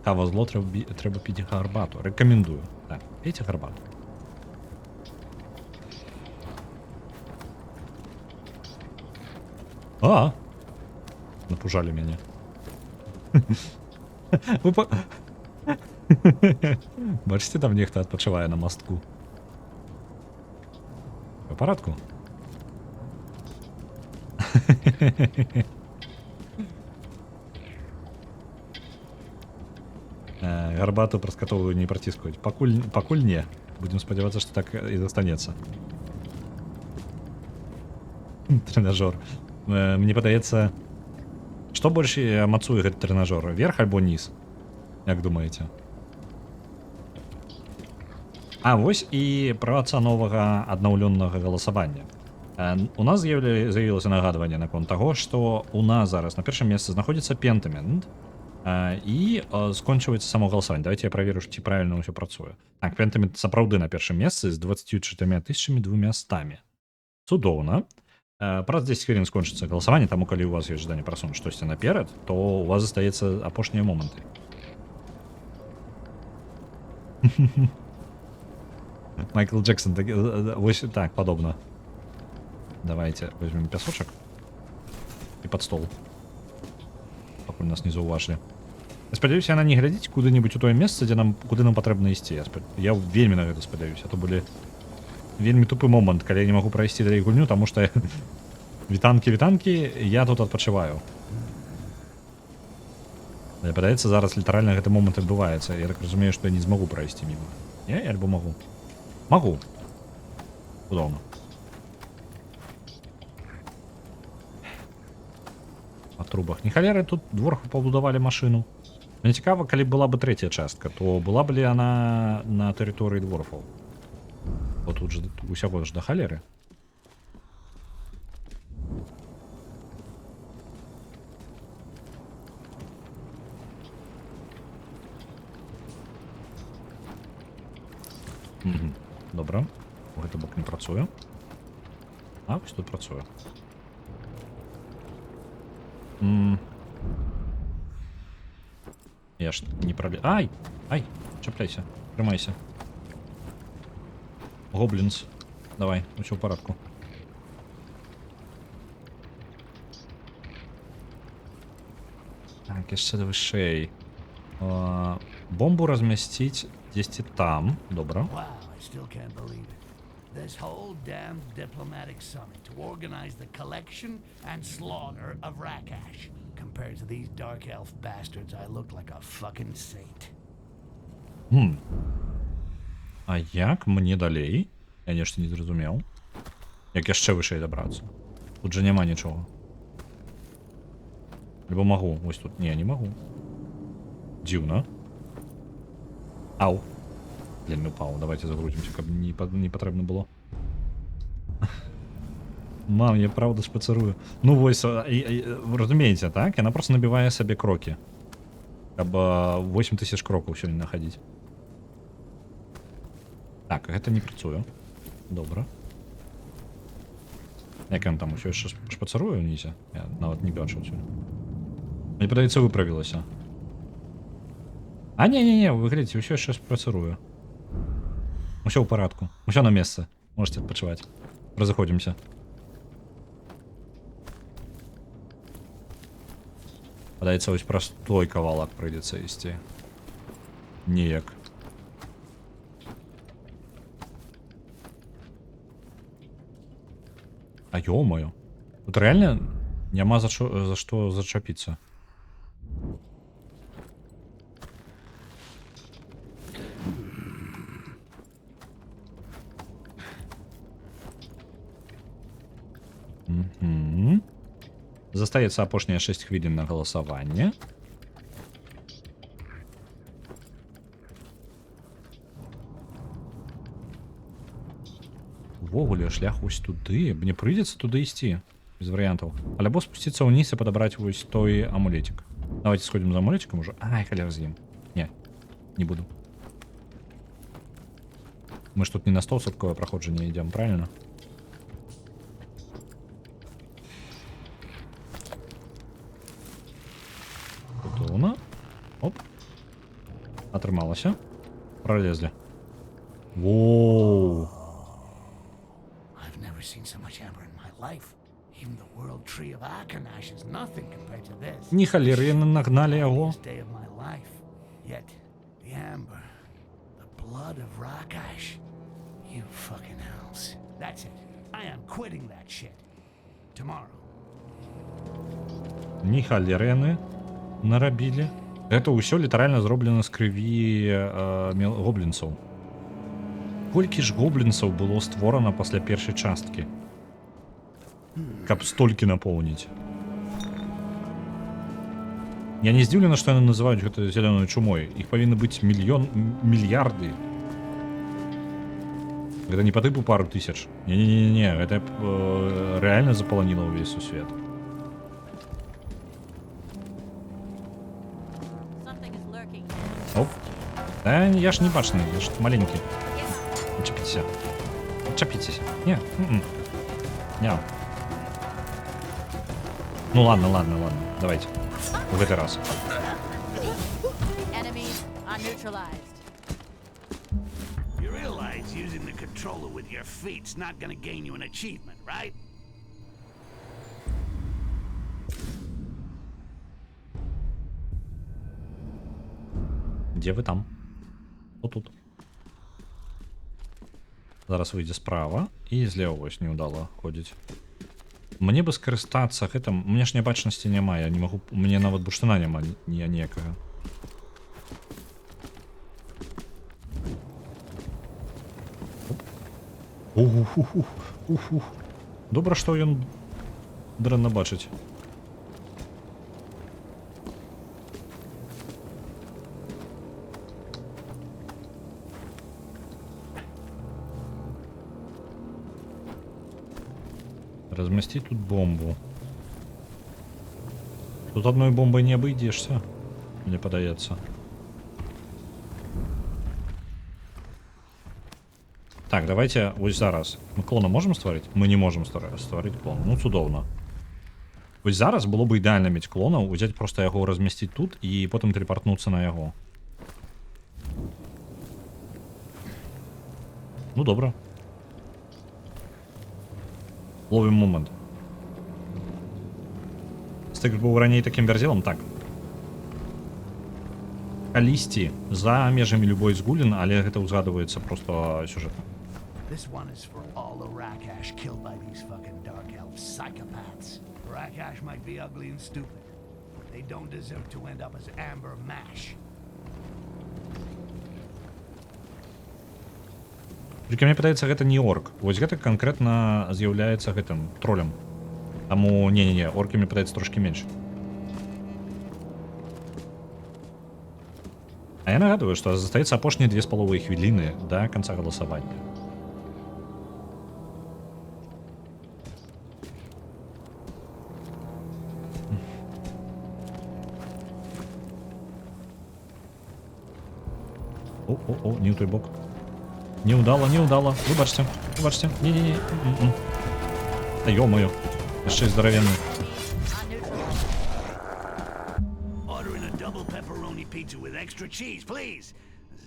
Кава зло трэба піць гарбату. Рэкамендую. Так, пейте гарбату. Напужалі мяне. Вы па... Бачыце, там нехта адпачывае на мастку. Па парадку? Гарбату праз катовую не праціскаюць. Пакуль не. Будем спадзявацца, што так і застанецца. Трэнажор. Мне падаецца, што больш мацуе гэты трэнажор? Верх альбо низ? Як думаеце? А вось і праца новага аднаўлённага галасавання. У нас з'явілася нагадванне наконт таго, што у нас зараз на першым месцы знаходзіцца Пентамент і скончваецца само галасаванне. Давайте я праверу, ці правільна ўсё працуе. Так, Пентамент сапраўды на першым месцы з 24 200. Цудоўна. Праз 10 хвілін скончыцца галасаванне, таму калі у вас ёсць жаданне прасунуць штосьці наперад, то у вас застаецца апошнія моманты. Майкл Джексон, вось так, падобна. Давайте возьмем пясочак і пад стол. Пакуль нас не заўважылі. Я спадзяюся, яна не глядзіць куды-небудзь у тое месца, куды нам патрэбна ісці. Я вельмі на гэта спадзяюся, а то былі вельмі тупы момант, калі я не магу прайсці далей гульню, таму што вітанкі, я тут адпачываю. Мне падаецца, зараз літаральна гэты момант адбываецца. Я так разумею, што я не змагу прайсці міма. Не, альбо магу. Магу. Удобно. На трубах. Не халеры, тут дворфы пабудавалі машыну. Мне цікава, калі была бы трэцяя частка, то была б ли яна на тэрыторыі дворфаў? Бо тут же усяго ж да халеры. Угу. Добре. Гэты бок не працуе. А, ось тут працуе. Я ж не пролез. Ай! Ай! Чапляйся. Тримайся. Гоблінс. Давай, усё в порядку. Так, яшчэ вышэй. Бомбу размясціць дзесьці там. Добра. Wow, I still can't believe it. This whole damn diplomatic summit to organize the collection and slaughter of Rakash. Compared to these dark elf bastards, I look like a fucking saint. А як мне далей? Я нешта не зразумеў. Як яшчэ вышэй дабрацца? Тут жа няма нічога. Либо магу. Вось тут. Не, не магу. Дзіўна. Ау. Я не упаў. Давайте загрузімся, каб не патрэбна было. Мам, я правда шпацарую. Ну вось, разумееце, так? Яна просто набівае сабе крокі. Каб 8000 крокаў сёння нахадзіць. Так, гэта не працуе. Добра. Як ён там усё яшчэ шпацаруе ўнізе? Я нават не бачыў сёння. Мне падаецца, выправілася. А не, вы глядзіце, усё яшчэ шпацаруе. Усё ў парадку. Усё на месцы. Можете адпачываць. Разыходзімся. Падаецца, вось праз той кавалак прыйдзецца ісці. Неяк. А ё-моё. Тут реально няма за што зачапіцца. Застаецца апошнія 6 хвілін на галасаванне. Увогуле шлях вось туды. Мне прыйдзецца туды ісці. Без варыянтаў. Альбо спусціцца ўніз і падабраць вось той амулетик. Давайте сходим за амулетиком уже. Ай, халяр з ім. Не, не буду. Мы ж тут не на 100% проходжение идем, правильно? Готово. Оп. Отрымалася. Пролезли. Воу. I've never seen so much amber in my life. Even the world tree of Akanash is nothing compared to this. Ні халери нагнали його. This day of my life. Yet the amber, the blood of Rakash. You fucking hells. That's it. I am quitting that shit. Tomorrow. Ні халерени нарабілі. Гэта ўсё літаральна зроблена з крыві гоблінцаў. Колькі ж гоблінцаў было створана пасля першай часткі? Каб столькі напоўніць. Я не здзіўлена, што яны называюць гэта зялёнай чумой. Іх павінны быць мільярды. Гэта не па тыпу пару тысяч. Не-не-не, гэта рэальна запаланіла ўвесь сусвет. Оп. Да, я ж не бачны, я ж маленькі. Чапіцеся. Чапіцеся. Не. Не. Ну ладно. Давайте. В этот раз. You realize using the controller with your feet's not gonna gain you an achievement, right? Где вы там? Вот тут. Зараз выйдзе справа і злева вось не ўдала ходзіць. Мне бы скарыстацца гэтым. У меня ж нябачнасці няма, я не магу. У мяне нават бурштына няма ніякага. Добра, што ён дрэнна бачыць. Разместить тут бомбу. Тут одной бомбой не обойдешься, мне подается. Так, давайте вось зараз. Мы клона можем стварыць? Мы не можем стварыць клон. Ну, цудоўна. Вось зараз было бы ідэальна мець клонаў, узяць просто яго размясціць тут і потым тэлепартнуцца на яго. Ну, добра. Ловім момент. Стык быў раней такім вярзелам? Так. Калісьці за межамі любой з гулін, але гэта ўзгадваецца просто сюжэтна. This one is for all the Rakash killed by these fucking Dark Elf psychopaths. Rakash might be ugly and stupid, but they don't deserve to end up as amber mash. Толькі мне падаецца, гэта не орк. Вось гэта канкрэтна з'яўляецца гэтым тролем. Таму не-не-не, оркі мне падаецца трошкі менш. А я нагадываю, што застаецца апошнія 2,5 хвіліны да канца галасавання. О, не ў той бок. Не ўдала. Выбачце. Не. Та ё-моё. Яшчэ і здаравенны. Ordering a double pepperoni pizza with extra cheese, please.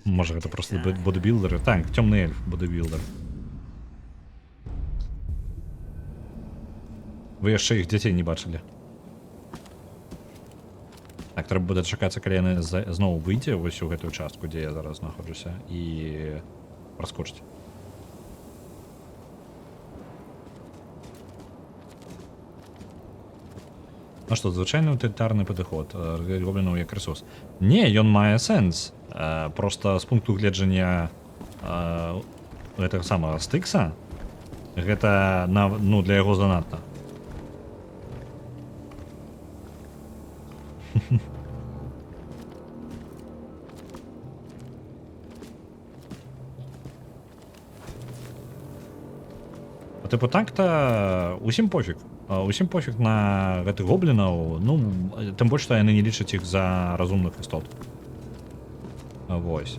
Можа, гэта просто бодибілдеры. Так, цёмны эльф, бодибілдер. Вы яшчэ іх дзяцей не бачылі. Так, трэба буде чакацца, калі яны зноў выйдзе вось у гэтую частку, дзе я зараз знаходжуся, і праскочыць. Ну што, звычайны утылітарны падыход гоблінаў як рэсурс. Не, ён мае сэнс. Просто з пункту гледжання гэтага самага Стыкса гэта для яго занадта. Типу так-то усім пофіг. Усім пофіг на гэтых гоблінаў, ну, тым больш, што яны не лічаць іх за разумных істот. Вось.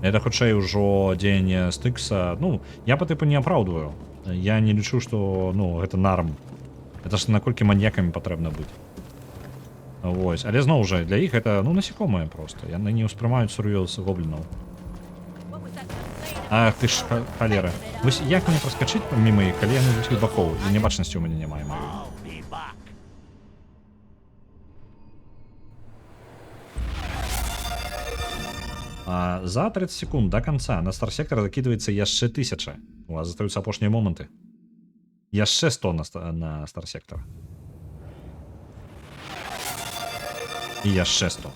Это хутчэй ужо дзеянне Стыкса. Ну, я па тыпу не апраўдваю. Я не лічу, што, ну, гэта нарм. Это ж наколькі маньякамі патрэбна быць. Вось. Але зноў жа, для іх гэта, ну, насекомыя проста. Яны не ўспрымаюць сур'ёз гоблінаў. Ах ты ж халера. Вось як мне праскачыць міма іх, калі яны з усіх бакоў, і небачнасці ў мяне няма. I'll be back. За 30 секунд до конца на Старсектор закидывается яшчэ 1000. У вас застаюцца апошнія моманты. Яшчэ 100 на Старсектор. І яшчэ 100.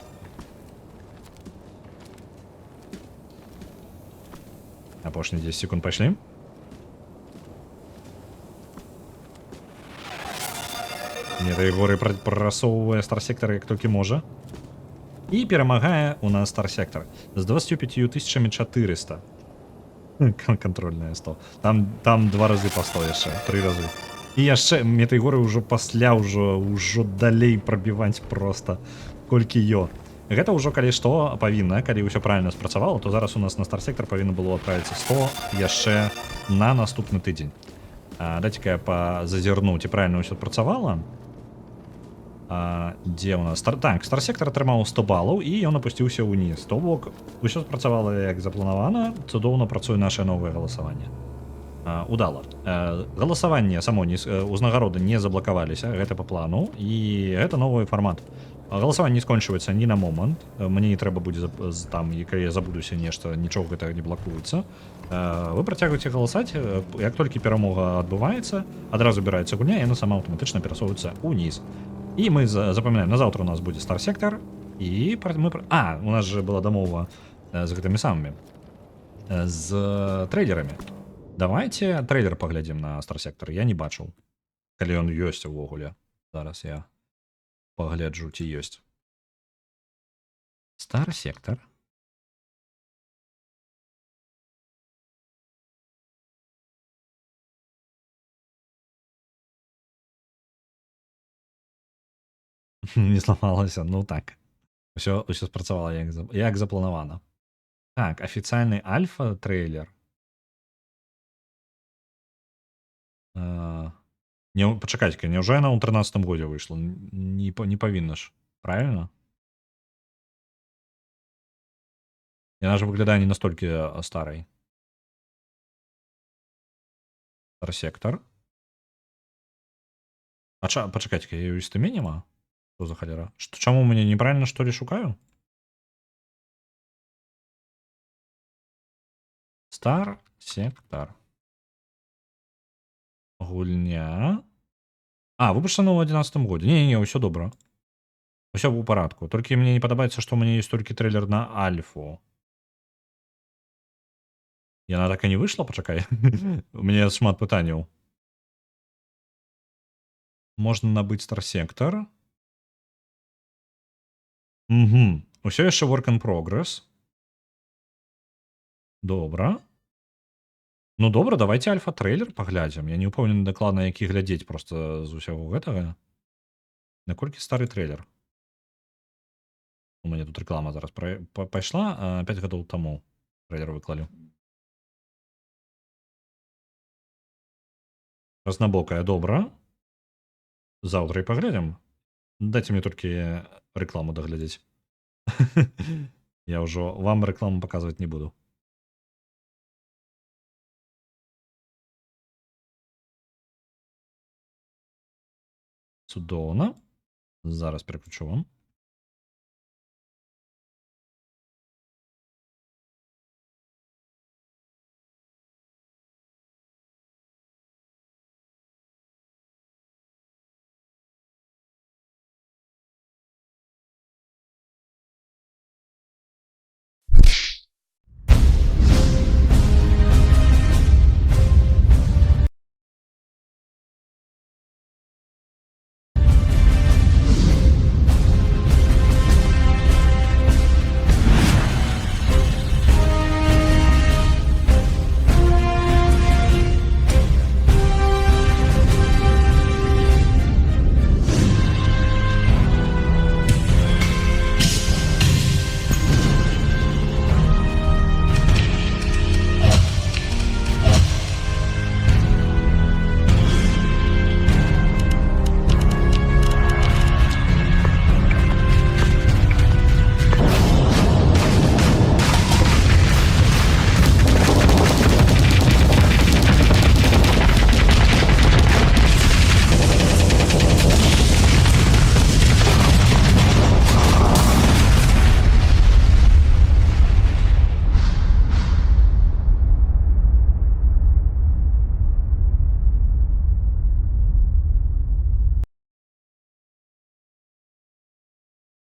Апошние 10 секунд пошли. Нет, Егоры прорасовывая Старсектор як толькі можа. І перамагае у нас Старсектор з 25 400. Контрольная 100. Там 2 разы по 100 яшчэ, 3 разы. І яшчэ Метайгоры ўжо пасля ўжо далей прабіваць просто колькі ё. Гэта ўжо калі што павінна, калі ўсё правильно спрацавала, то зараз у нас на Старсектор павінна было адправіцца 100 яшчэ на наступны тыдзень. Дайце-ка я зазірну, ці правильно ўсё працавала. Дзе у нас? Так, Старсектор атрымаў 100 балаў і ён апусціўся ўніз. То бок, усё спрацавала як запланавана, цудоўна працуе наше новае галасаванне. Удала. Галасаванне само узнагароды не заблакаваліся, гэта па плану, і гэта новы фармат. Галасаванне не скончваецца ні на момант. Мне не трэба будзе там, калі я забудуся нешта, нічога гэтага не блакуецца. Вы працягваеце галасаць, як толькі перамога адбываецца, адразу збіраецца гульня, яна сама аўтаматычна перасоўваецца ўніз. І мы запамінаем, на заўтра у нас будзе Старсектор, і мы... у нас же была дамова з гэтымі самымі, з трэйлерамі. Давайте трэйлер паглядзім на Старсектор. Я не бачыў, калі ён ёсць увогуле. Зараз я пагляджу, ці ёсць. Старсектор. Не зламалася, ну так. Усё спрацавала як запланавана. Так, афіцыйны альфа-трэйлер. Пачакайце, няўжо яна ў 13 годзе выйшла? Не павінна ж, правильно? Яна ж выглядае не настолькі старай. Стар-сектор. Пачакайце, яе ў істыме няма? Што за халера? Чаму мне неправільна што ли шукаю? Стар-сектор. Гульня. Выпущена ў 11 годзе. Не, ўсё добра. Усё ў парадку. Толькі мне не падабаецца, што ў мяне ёсць толькі трэйлер на альфу. Яна так і не выйшла, пачакай. У мяне шмат пытанняў. Можна набыць стар-сектор. Усё яшчэ work in progress. Добра. Ну добра, давайте альфа-трэйлер паглядзім. Я не ўпэўнены дакладна, які глядзець проста з усяго гэтага. Наколькі стары трэйлер? У мяне тут рэклама зараз пайшла, 5 гадоў таму трэйлер выклалі. Разнабокая, добра. Заўтра і паглядзім. Дайце мне толькі рэкламу даглядзець. Я ўжо вам рэкламу паказваць не буду. Цудоўна. Зараз пераключу вам.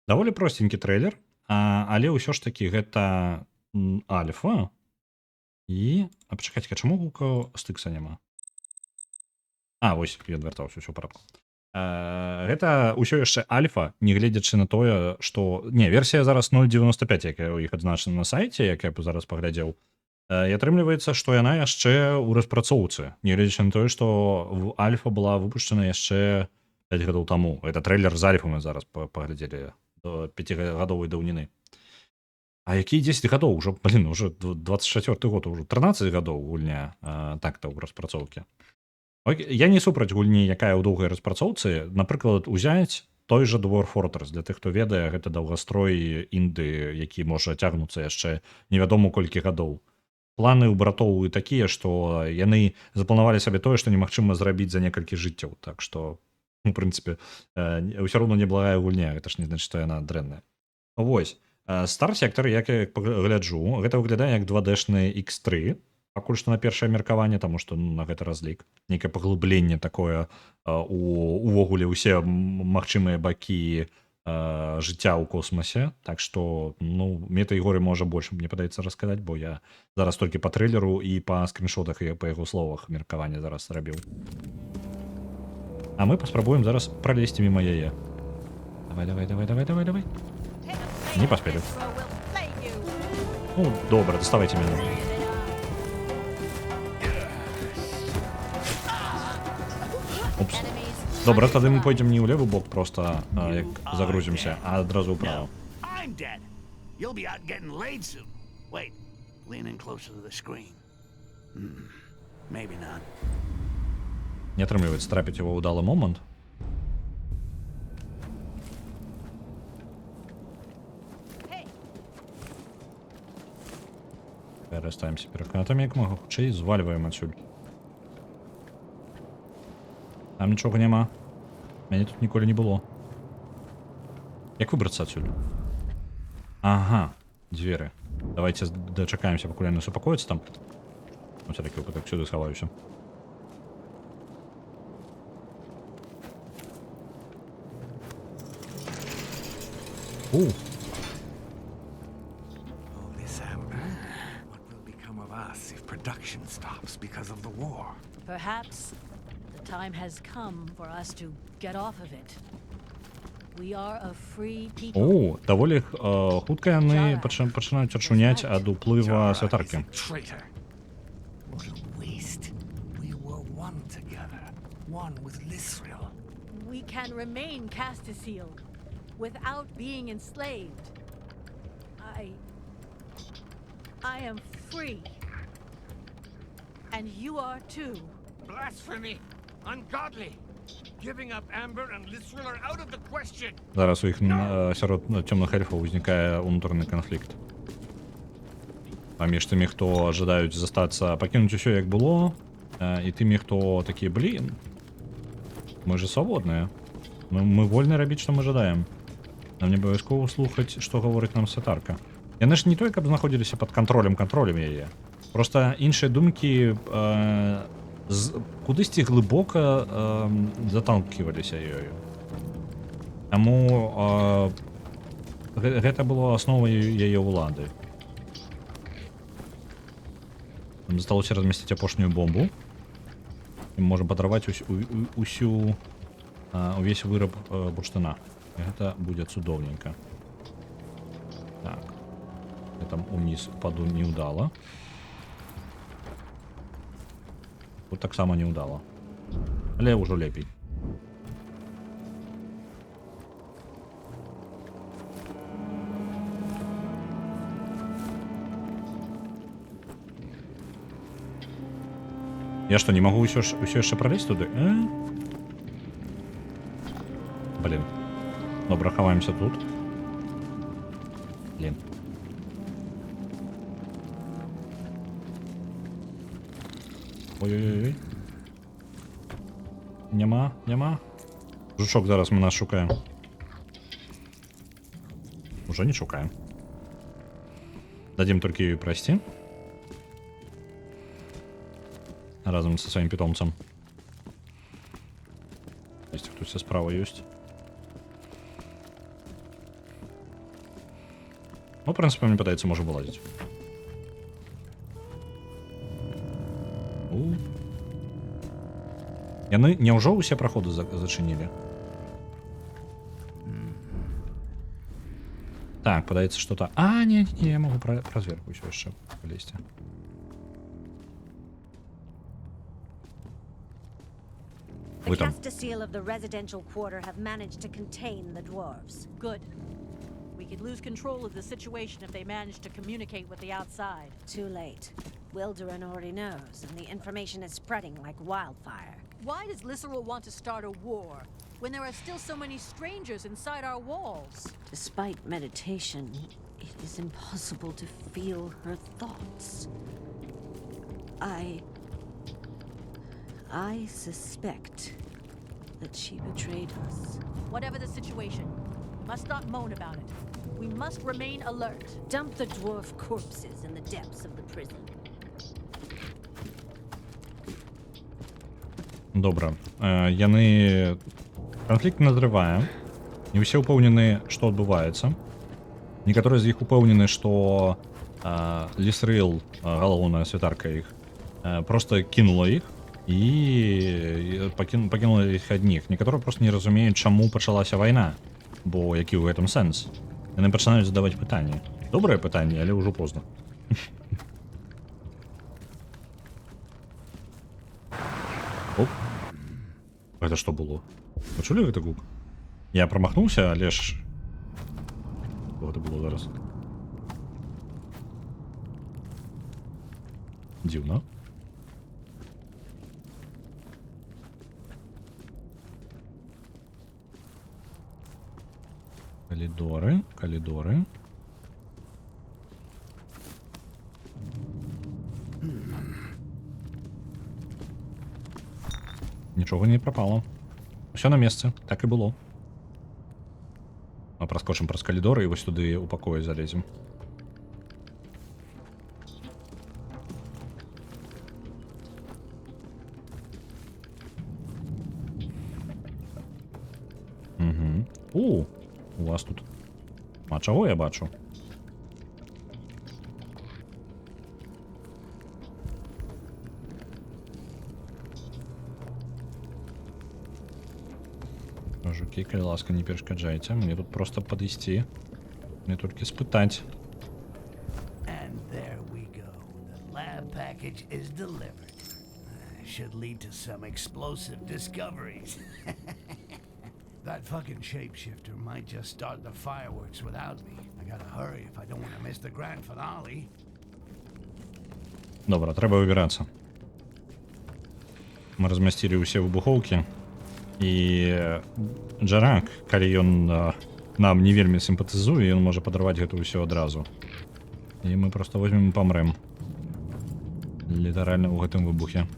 Даволі простенькі трэйлер, але ўсё ж такі гэта альфа. Пачакайце, чаму гука стыкса няма? Вось, ён вяртаўся, ўсё ў парадку. Гэта ўсё яшчэ альфа, нягледзячы на тое, што... Не, версія зараз 0.95, якая ў іх адзначана на сайце, як я зараз паглядзеў. І атрымліваецца, што яна яшчэ ў распрацоўцы, нягледзячы на тое, што альфа была выпушчана яшчэ 5 гадоў таму. Гэта трэйлер з альфа мы зараз паглядзелі. 5гадовай даўніны. Які 10 гадоў? Ужо 24 год, ужо 13 гадоў гульня так-то ў распрацоўкі. Я не супраць гульні, якая ў доўгай распрацоўцы. Напрыклад, узяць той жа Dwarf Fortress. Для тых, хто ведае, гэта даўгастрой інды, які можа цягнуцца яшчэ невядома колькі гадоў. Планы ў братоў такія, што яны запланавалі сабе тое, што немагчыма зрабіць за некалькі жыццяў. Так што у прынцыпе, ўсё роўна неблагая гульня, гэта ж не значыць, што яна дрэнная. Вось. Стар-сектор, як я гляджу, гэта выглядае як 2D-шны X3, пакуль што на першае меркаванне, таму што на гэта разлік. Нейкае паглыбленне такое увогуле ўсе магчымыя бакі жыцця ў космасе. Так што, мне той горы можа больш, мне падаецца, расказаць, бо я зараз толькі па трэйлеру і па скріншотах і па яго словах меркаванне зараз рабіў. А мы паспрабуем зараз пралезці міма яе. Давай. Не паспелі. Добра, даставайце мяне. Упс. Добра, тады мы пойдзем не ў левы бок проста, як загрузімся, а адразу ўправа. I'm dead. You'll be out getting laid soon. Wait, leaning closer to the screen. Maybe not. Не атрымліваецца трапіць его ўдалы момант. Пераставімся пераканатамі, як мага хутчэй, звальваем адсюль. Там нічога няма. Мяне тут ніколі не было. Як выбрацца адсюль? Ага, дзверы. Давайте дачакаемся, пакуль яны супакояцца там. На всякий выпадак сюды схаваюся. Oh, this amber. What will become of us if production stops because of the war? Perhaps the time has come for us to get off of it. We are a free people. О, даволі хутка яны пачынаюць адчуняць ад уплыва Jara святаркі. is a traitor. What a waste. We were one together. One with Lisriel. We can remain Castaseal without being enslaved. I am free. And you are too. Blasphemy! Ungodly! Giving up Amber and Lisriel are out of the question! Зараз у іх сярод цёмных эльфаў узнікае унутраны канфлікт. Паміж тымі, хто жадаюць застацца, пакінуць усё як было, і тымі, хто такія, блін, мы же свабодныя. Мы вольны рабіць, што мы жадаем. Нам не абавязкова слухаць, што гаворыць нам святарка. Яны ж не той, каб знаходзіліся пад кантролем яе. Проста іншыя думкі кудысьці глыбока заталківаліся ёю. Таму гэта было асновай яе ўлады. Нам засталося размясціць апошнюю бомбу. І мы можам падарваць увесь выраб бурштына. Гэта будзе цудоўненька. Так. Я там уніз упаду неўдала. Тут таксама неўдала. Але ўжо лепей. Я што, не магу ўсё яшчэ пралезть туды? Блін. Добра, хаваемся тут. Блін. Ой-ой-ой. Няма. Жучок зараз мы нас шукаем. Уже не шукаем. Дадим толькі ёй прайсці. Разом со своим питомцем. Если кто-то справа есть. Ну, в принципе, мне пытается, может, вылазить. Яны няўжо ўсе праходы зачынілі? Так, падаецца что-то. Не, я могу праз верху ўсё яшчэ палезці. The Castaseal of the residential quarter have managed to contain the dwarves. Good. We could lose control of the situation if they manage to communicate with the outside. Too late. Wilderin already knows, and the information is spreading like wildfire. Why does Lisserel want to start a war when there are still so many strangers inside our walls? Despite meditation, it is impossible to feel her thoughts. I suspect that she betrayed us. Whatever the situation, we must not moan about it. We must remain alert. Dump the dwarf corpses in the depths of the prison. Добра. Яны... Канфлікт назрывае. Не ўсе ўпэўнены, што адбываецца. Некаторыя з іх упэўнены, што Lisriel, галоўная святарка іх, просто кінула іх і пакінула іх адніх. Некаторыя просто не разумеюць, чаму пачалася вайна, бо які ў гэтым сэнс. Яны пачынаюць задаваць пытанні. Добрае пытанне, але ўжо позна. Оп. Гэта што было? Пачулі гэты гук? Я прамахнуўся, але ж... Што гэта было зараз? Дзіўна. Калідори. Нічого не пропало. Все на месцы, так і було. Ми проскочимо праз калідори і ось туди у пакої залезем. Угу. У вас тут. А чого я бачу? Жуки, калі ласка, не перешкаджайте. Мне тут просто подойти. Мне только испытать. And there we go. The lab package is delivered. Should lead to some explosive discoveries. That fucking shapeshifter might just start the fireworks without me. I gotta hurry if I don't want to miss the grand finale. Добра, трэба выбирацца. Мы размясцілі ўсе выбухоўкі. І Джарак, калі ён нам не вельмі сімпатызуе, ён можа падарваць гэта ўсё адразу. І мы просто возьмем і памрэм. Літаральна ў гэтым выбухе.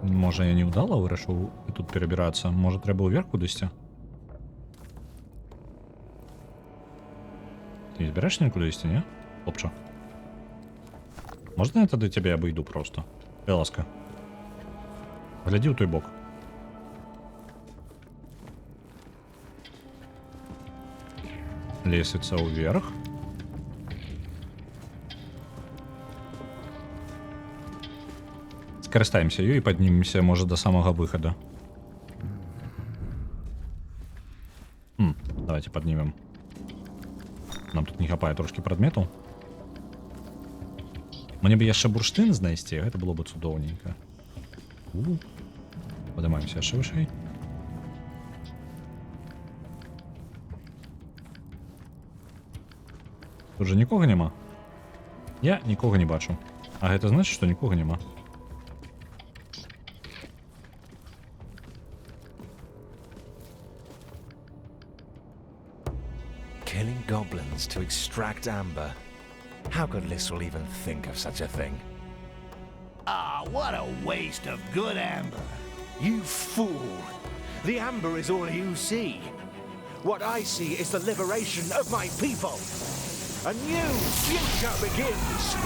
Можа, я не ўдала вырашыў тут перабірацца. Можа, трэба ўверх кудысьці? Ты не збіраешся нікуды ісці, не? Хлопча. Можна я тады цябе абыйду просто? Калі ласка. Глядзі ў той бок. Лесвіца ўверх. Скарыстаемся ёй і паднімемся, можа, да самага выхада. Давайте паднімем. Нам тут не хапае трошкі прадметаў. Мне бы яшчэ бурштын знайсці, гэта было бы цудоўненька. Падымаемся яшчэ вышэй. Тут жа нікога няма. Я нікога не бачу. А гэта значыць, што нікога няма. Killing goblins to extract amber. How could Lissel even think of such a thing? Ah, what a waste of good amber. You fool! The amber is all you see. What I see is the liberation of my people. A new future begins.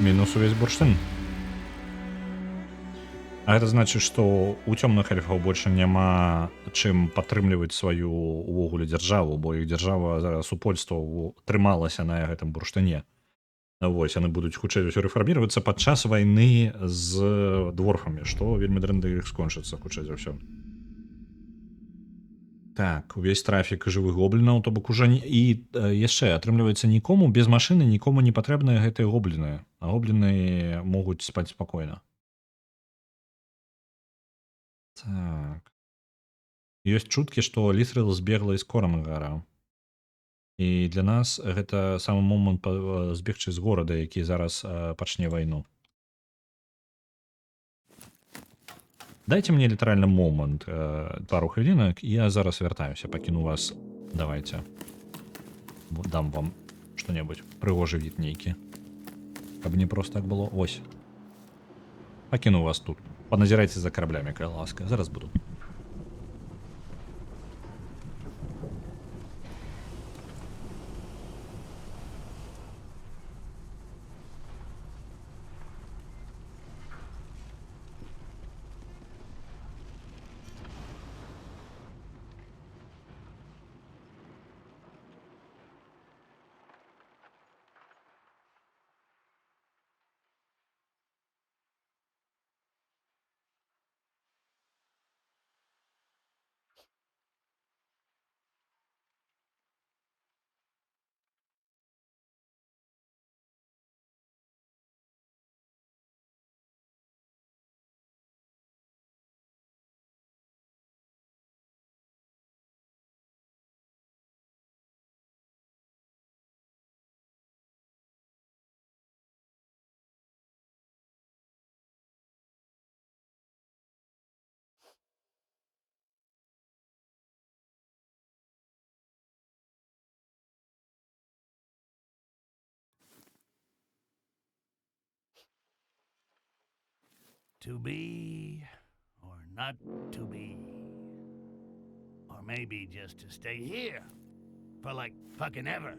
Мінус увесь бурштын. А гэта значыць, што у цёмных эльфаў больше няма чым падтрымліваць сваю увогуле дзяржаву, бо іх дзяржава зараз супольства трымалася на гэтым бурштыне. Вось, яны будуць хутчэй усё рэфарміравацца падчас вайны з дворфамі, што вельмі дрэнна іх скончыцца хутчэй за ўсё. Так, увесь трафік жывых гоблінаў, то бок уже і яшчэ атрымліваецца нікому без машыны нікому не патрэбныя гэтыя гобліны, а гобліны могуць спаць спакойна. Так. Ёсць чуткі, што Літрэл збегла з Корамгара. І для нас гэта самы момант збегчы з горада, які зараз пачне вайну. Дайте мне літаральна момант, пару хвілінак, і я зараз вяртаюся, пакіну вас. Давайте. Дам вам што-небудзь, прыгожы від нейкі. Каб не проста так было. Ось. Пакіну вас тут. Паназірайце за караблямі, калі ласка. Зараз буду. To be or not to be. Or maybe just to stay here for like fucking ever.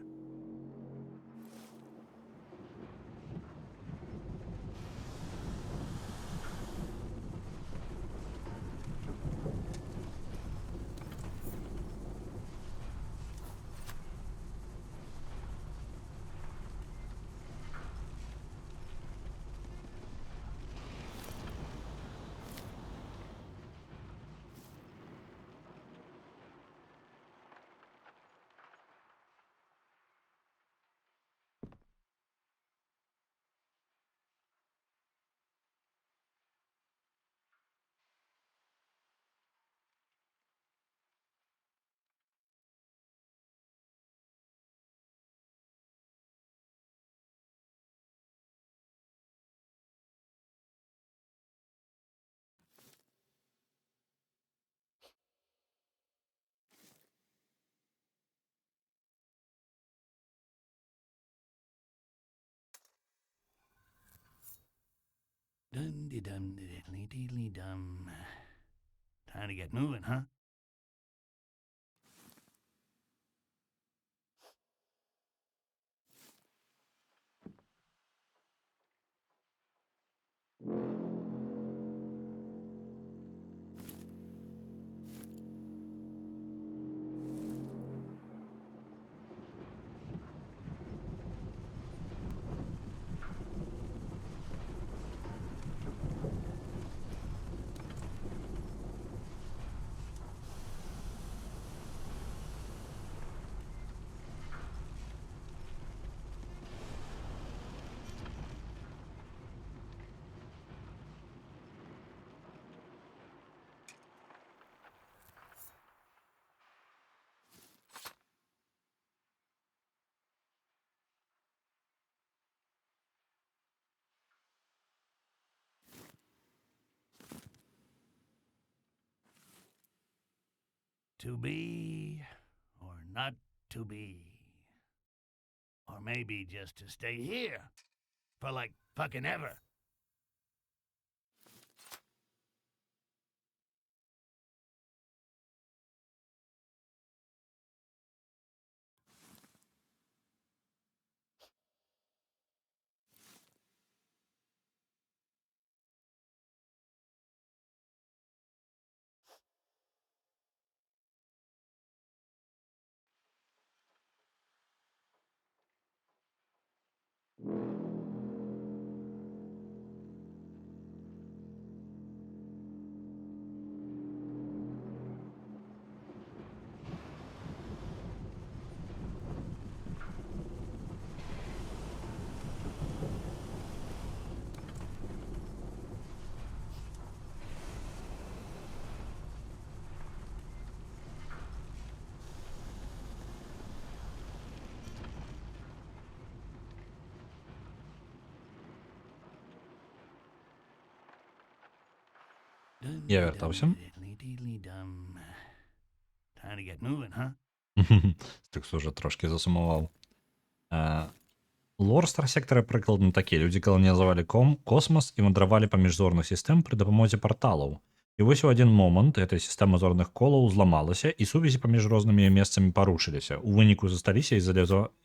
Dum-de-dum-diddly-diddly-dum. Time to get moving, huh? To be or not to be. Or maybe just to stay here for like fucking ever. Я вертався. Dum-de-dum-diddly-diddly-dum. Time to get moving, huh? Стикс уже трошки засумував. Лор Старсектора прикладно такі. Люди колонізували космос і мандравалі паміж зорних систем при допомозі порталаў. І вось у один момант эта сістэма зорных колаў зламалася, і сувязі паміж рознымі месцамі парушыліся. У выніку засталіся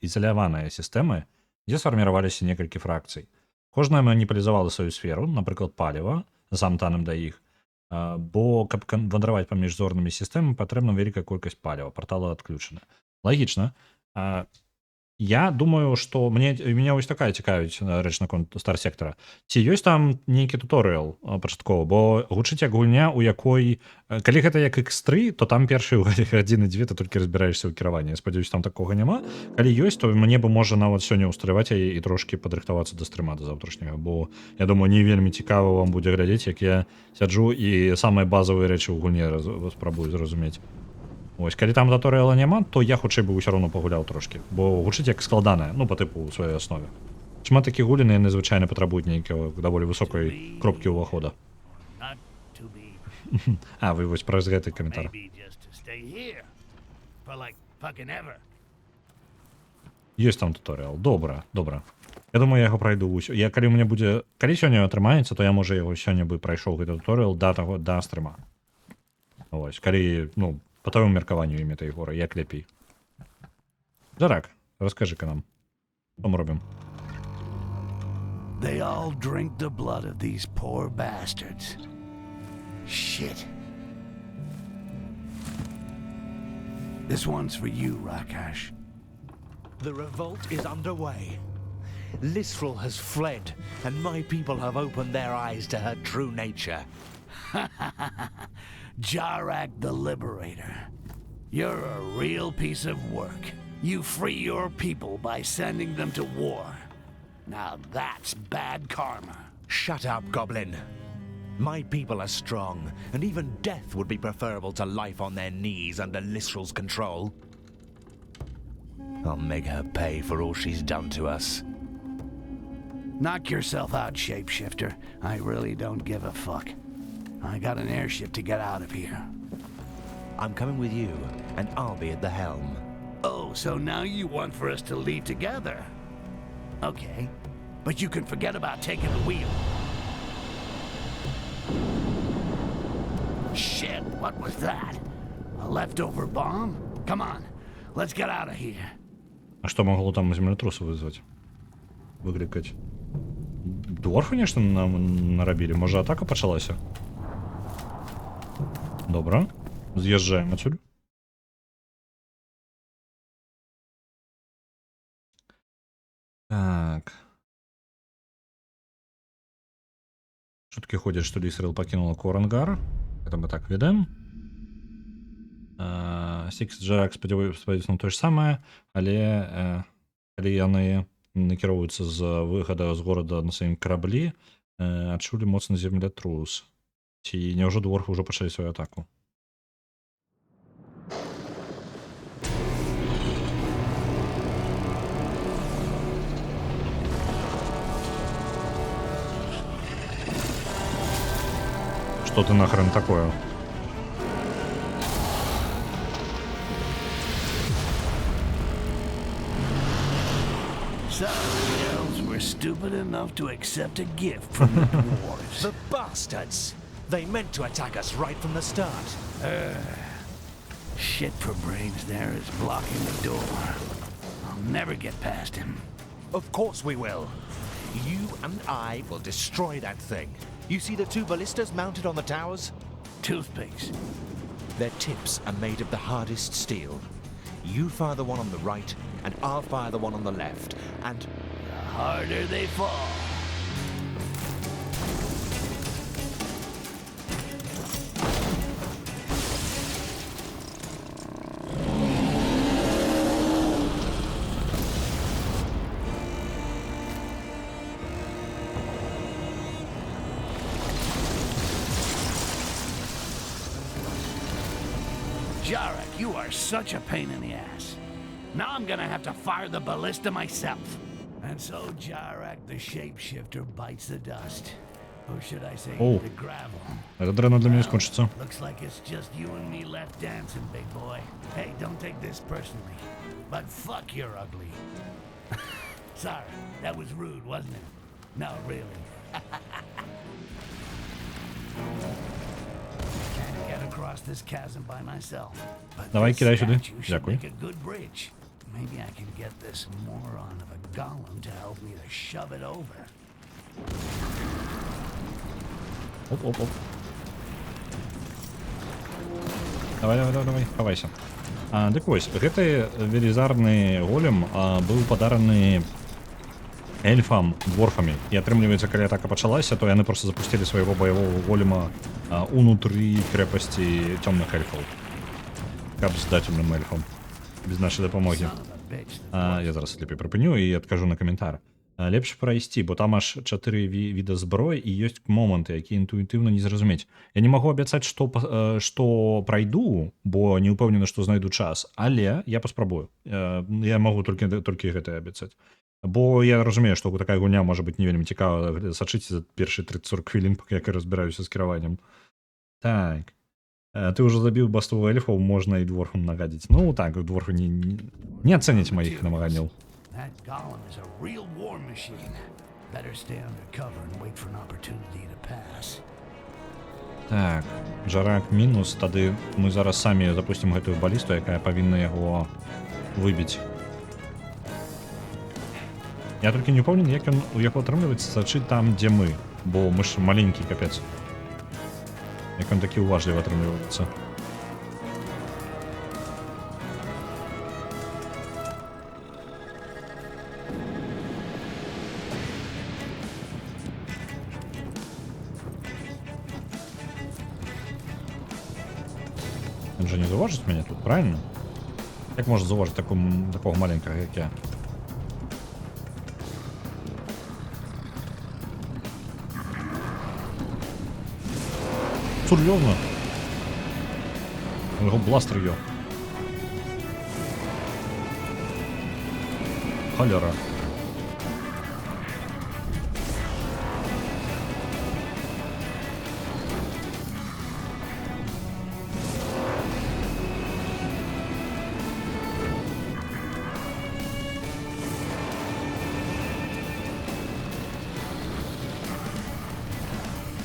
ізаляваныя сістэмы, дзе сфарміраваліся некалькі фракцый. Кожная маніпулізавала сваю сферу, напрыклад, паліва, замтаным да іх, бо каб вандраваць паміж зорнымі сістэмамі патрэбна вялікая колькасць паліва, парталы адключаны. Лагічна. Я думаю, што меня вось такая цікавіць рэч наконт Старсектара. Ці ёсць там нейкі туторыял пачатковы, бо гучыць як гульня, у якой калі гэта як X3, то там першыя гадзіны дзве ты толькі разбіраешся ў кіраванні. Я спадзяюся, там такога няма. Калі ёсць, то мне бы можа нават сёння ўстрываць і трошкі падрыхтавацца да стрыма да заўтрашняга, бо я думаю, не вельмі цікава вам будзе глядзець, як я сяджу і самыя базавыя рэчы ў гульне спрабую зразумець. Ось, калі там туторыяла няма, то я хутчэй бы ўсё роўно пагуляў трошкі, бо гучыць як складаная, ну, па тыпу ў сваёй аснове. Шмат такіх гулін яны звычайна патрабуюць нейкага даволі высокай кропкі ўвахода. А, вы вось праз гэты каментар. Ёсць там туторыял. Добра, добра. Я думаю, я яго прайду ўсё. Я калі ў мяне будзе, калі сёння атрымаецца, то я можа яго сёння бы прайшоў гэты туторыял да стрыма. Вось, калі, ну, па твоему меркаванню імя этой горы, як лепей. Джарак, раскажы-ка нам, што мы робім? They all drink the blood of these poor bastards. Shit. This one's for you, Rakash. The revolt is underway. Lisrel has fled, and my people have opened their eyes to her true nature. Jarak the Liberator. You're a real piece of work. You free your people by sending them to war. Now that's bad karma. Shut up, Goblin. My people are strong, and even death would be preferable to life on their knees under Lisrel's control. I'll make her pay for all she's done to us. Knock yourself out, Shapeshifter. I really don't give a fuck. I got an airship to get out of here. I'm coming with you, and I'll be at the helm. Oh, so now you want for us to leave together? Okay, but you can forget about taking the wheel. Shit, what was that? A leftover bomb? Come on, let's get out of here. А что могло там землетрусу вызвать? Выкликать? Дворфы нешта нам нарабілі? Можа, атака пачалася? Добра. З'язджаем адсюль. Так. Шутки ходят, что Лисрел покинула Корангар. Это мы так ведем. Сикс Джарак спадзяюся на то же самое, але калі яны накіроўваюцца з выхада з горада на сваім караблі, адчулі моцны землятрус. Ці няўжо дворфы ўжо пачалі сваю атаку? Что ты нахрен такое? So the elves were stupid enough to accept a gift from the dwarves. The bastards! They meant to attack us right from the start. Shit for brains there is blocking the door. I'll never get past him. Of course we will. You and I will destroy that thing. You see the two ballistas mounted on the towers? Toothpicks. Their tips are made of the hardest steel. You fire the one on the right, and I'll fire the one on the left. And The harder they fall. Jarak, you are such a pain in the ass. Now I'm gonna have to fire the ballista myself. And so Jarak the Shapeshifter bites the dust. Or should I say Oh. the gravel. Это дрено для меня скончится. Looks like it's just you and me left dancing, big boy. Hey, don't take this personally. But fuck, you're ugly. Sorry, that was rude, wasn't it? No, really. Can't get across this chasm by myself. But Давай, this кидай сюда. statue should Дякую. make a good bridge. Maybe I can get this moron of a golem to help me to shove it over. Оп-оп-оп. Давай, хавайся. Дык вось, гэты велізарны голем быў падараны эльфам, дворфамі. І атрымліваецца, калі атака пачалася, то яны проста запусцілі свайго баявога голема унутры крэпасці цёмных эльфаў. Каб здаць умным эльфам. Без нашай дапамогі. Я зараз лепей прыпыню і адкажу на каментар. Лепш прайсці, бо там аж 4 віда зброі і ёсць моманты, якія інтуітыўна не зразумець. Я не магу абяцаць, што прайду, бо не ўпэўнены, што знайду час, але я паспрабую. Я магу толькі гэта абяцаць. Бо я разумею, што такая гульня можа быць не вельмі цікава. Сачыце за першыя 30-40 хвілін, пака я разбіраюся з кіраваннем. Так. Ты ўжо забіў бастовых эльфаў, можна і дворфам нагадзіць. Ну так, дворфы не ацэняць маіх намаганняў. That golem is a real war machine. Better stay under cover and wait for an opportunity to pass. Так, жарак мінус, тады мы зараз самі запусцім гэтую балісту, якая павінна яго выбіць. Я толькі не памятаю, як ён у яго атрымліваецца сачыць там, дзе мы, бо мы ж маленькі капец. Як ён такі уважлівы атрымліваецца. Він же не зауважить мене тут, правильно? Як може зауважити такого маленького, як я? Серйозно? Його бластер йо. Холера.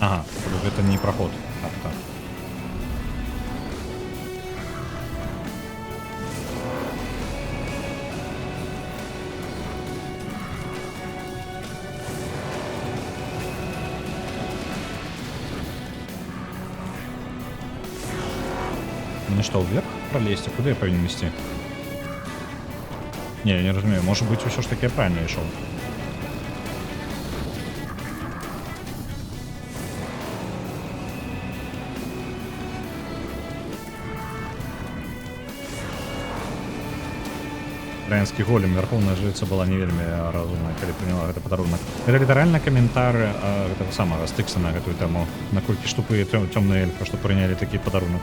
Ага, это не проход. Так, так. Мне что, вверх пролезть? А куда я повинен вести? Не, я не разумею. Может быть, все ж таки я правильно решил. Украинский голем, верховная жрица была не вельмі разумная, калі прыняла гэты падарунак. Это літаральна каментар гэтага самага Стыкса на гэтую тэму, наколькі ж тупыя цёмныя эльфы, што прынялі такі падарунак.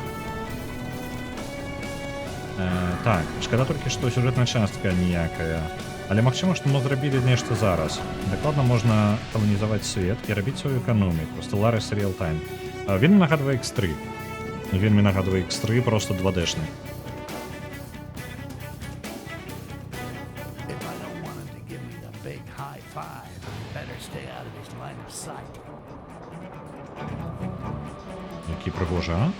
Так, шкада толькі, што сюжэтная частка ніякая. Але магчыма, што мы зрабілі нешта зараз. Дакладна можна каланізаваць свет і рабіць сваю эканоміку. Stellaris Real Time. Вельмі нагадвае X3. Вельмі нагадвае X3, просто 2D-шны. Які пригожа, а?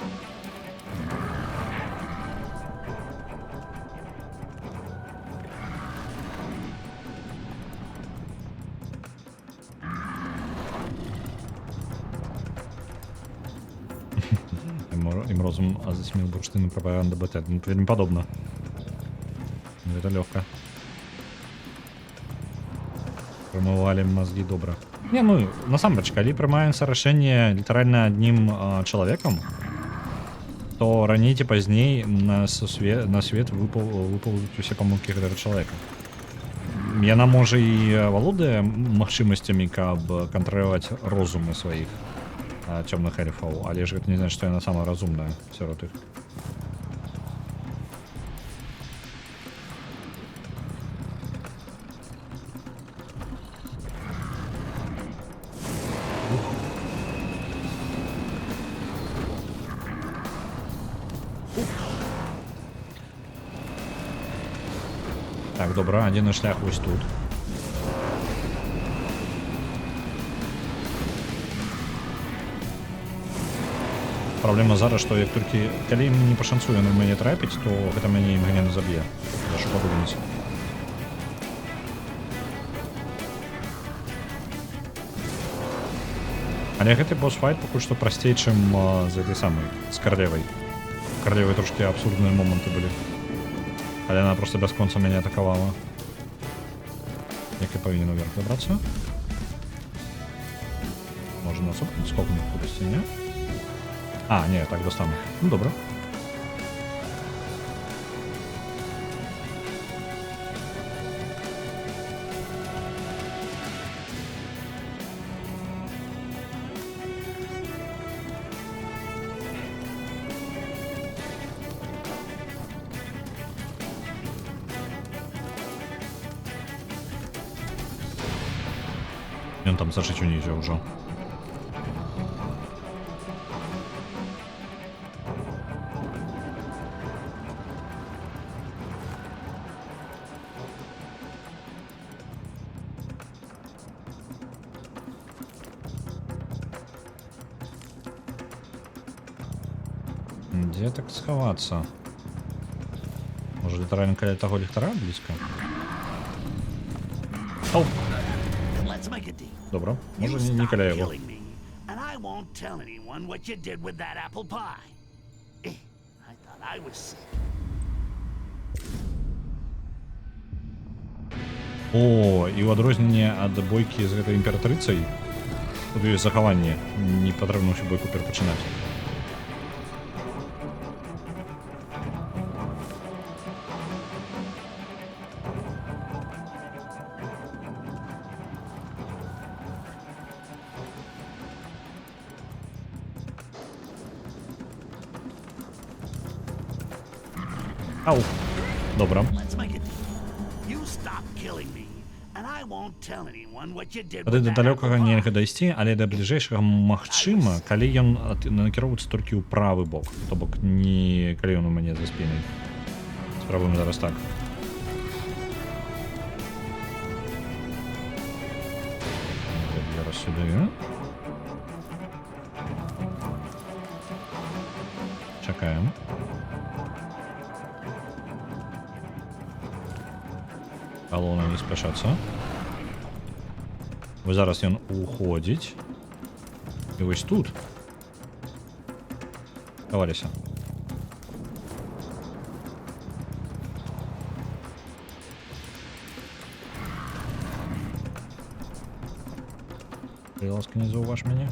Им розум засміл бурштину пропаганды БТ. Ну, вельмі падобна. Это легко. Промывали мозги добра. Не, ну, насамрэч, калі прымаецца рашэнне літаральна аднім чалавекам, то раней ці пазней на свет выпаўдуць усе памылкі гэтага чалавека. Яна можа і валодае магчымасцямі, каб кантраляваць розумы сваіх цёмных эльфаў, але ж гэта не значыць, што яна самая разумная сярод іх. Так, добра, адзіны шлях вось тут. Праблема зараз, што як толькі калі ім не пашанцуе на мяне трапіць, то гэта мяне імгненна заб'е. Прашу падумаць. Але гэты босс-файт пакуль што прасцей, чым з этой самай, з Карлевай. Карлевай трошкі абсурдныя моманты былі. Але она просто без конца меня атаковала. Як я повинен наверх добраться? Можно насупнуть, скокнуть кудись, не? А, не, так достану. Ну, добре. Он там зашить унизе уже. Дзе так схавацца? Можа, літаральна каля таго ліхтара блізка? Ау! Let's make a deal. Добра. You Можа, не каля stop яго. killing me, and I won't tell anyone what you did with that apple pie. I thought I was sick. О, і ў адрозненне ад бойкі з гэтай імператрыцай, тут ёсць захаванне, не патрэбна ўсю бойку перапачынаць. Ау, добра. Let's make a deal. You stop killing me, and I won't tell anyone what you did Тады with да that далёкага apple нельга pie. дайсці, але да бліжэйшага магчыма, калі ён накіроўваецца толькі ў правы бок, то бок не калі ён у мяне за спінай. Спрабуем зараз так. Зараз сюды. Чакаем. Галоўнае не спяшацца. Вось зараз ён уходзіць. І вось тут. Хаваліся. Калі ласка, не заўваж мяне.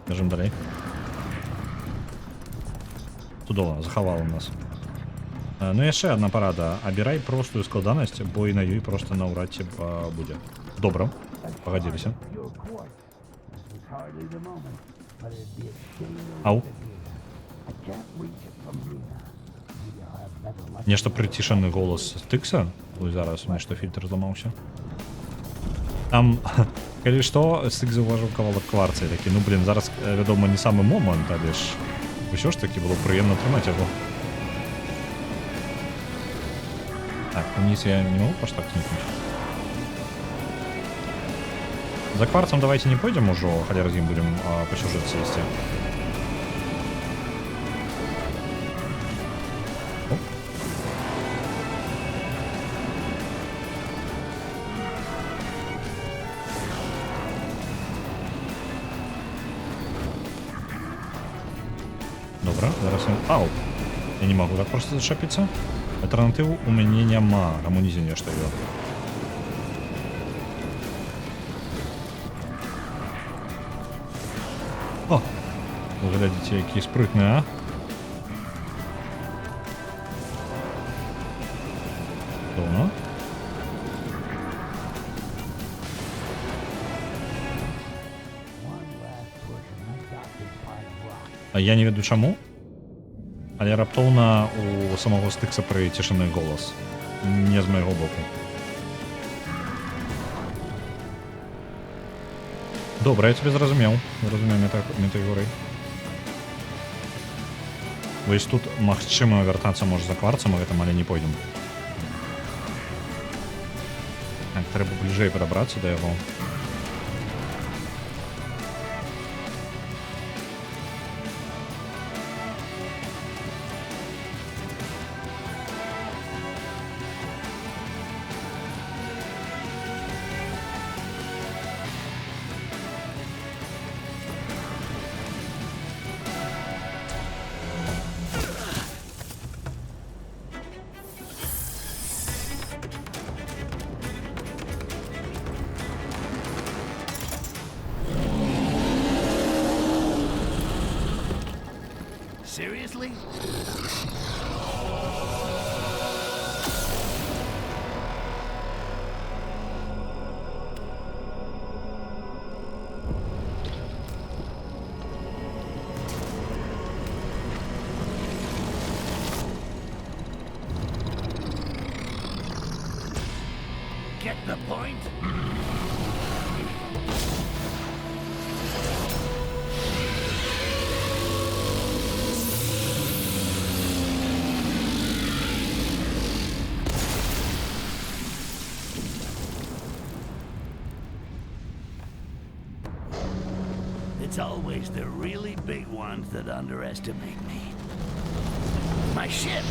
Бяжым далей. Цудова, захавала нас. Ну яшчэ адна парада. Абірай простую складанасць, бо і на ёй проста наўрад ці будзе. Добра, пагадзіліся. Ау. Нешта прыцішаны голас Стыкса. Ой, зараз нешта фільтр зламаўся. Там, калі што, Стык заўважыў кавалак кварца і такі, ну блин, зараз, вядома, не самы момант, але ж усё ж такі было прыемна трымаць яго. Так, униз я не могу поштак кникнуть. За кварцем давайте не пойдем уже, хотя разим будем по сюжету сесть. Оп. Добра, зараз я... Ау! Я не могу так просто зачепиться. Альтернативу у мяне няма. А мунізе нешта ёсць. О! Вы глядзіце, які спрытны, а? Доўно. А я не веду чаму. Але раптоўна у самого Стыкса прыцішаны голас. Не з майго боку. Добра, я тебе зразумеў. Зразумеў метафорай. Вось тут магчыма вяртацца можа за кварцам, а гэтым, але не пойдзем. Так, трэба бліжэй падабрацца да яго. Seriously? Get the point? It's It's always the really big ones that underestimate me. My ship!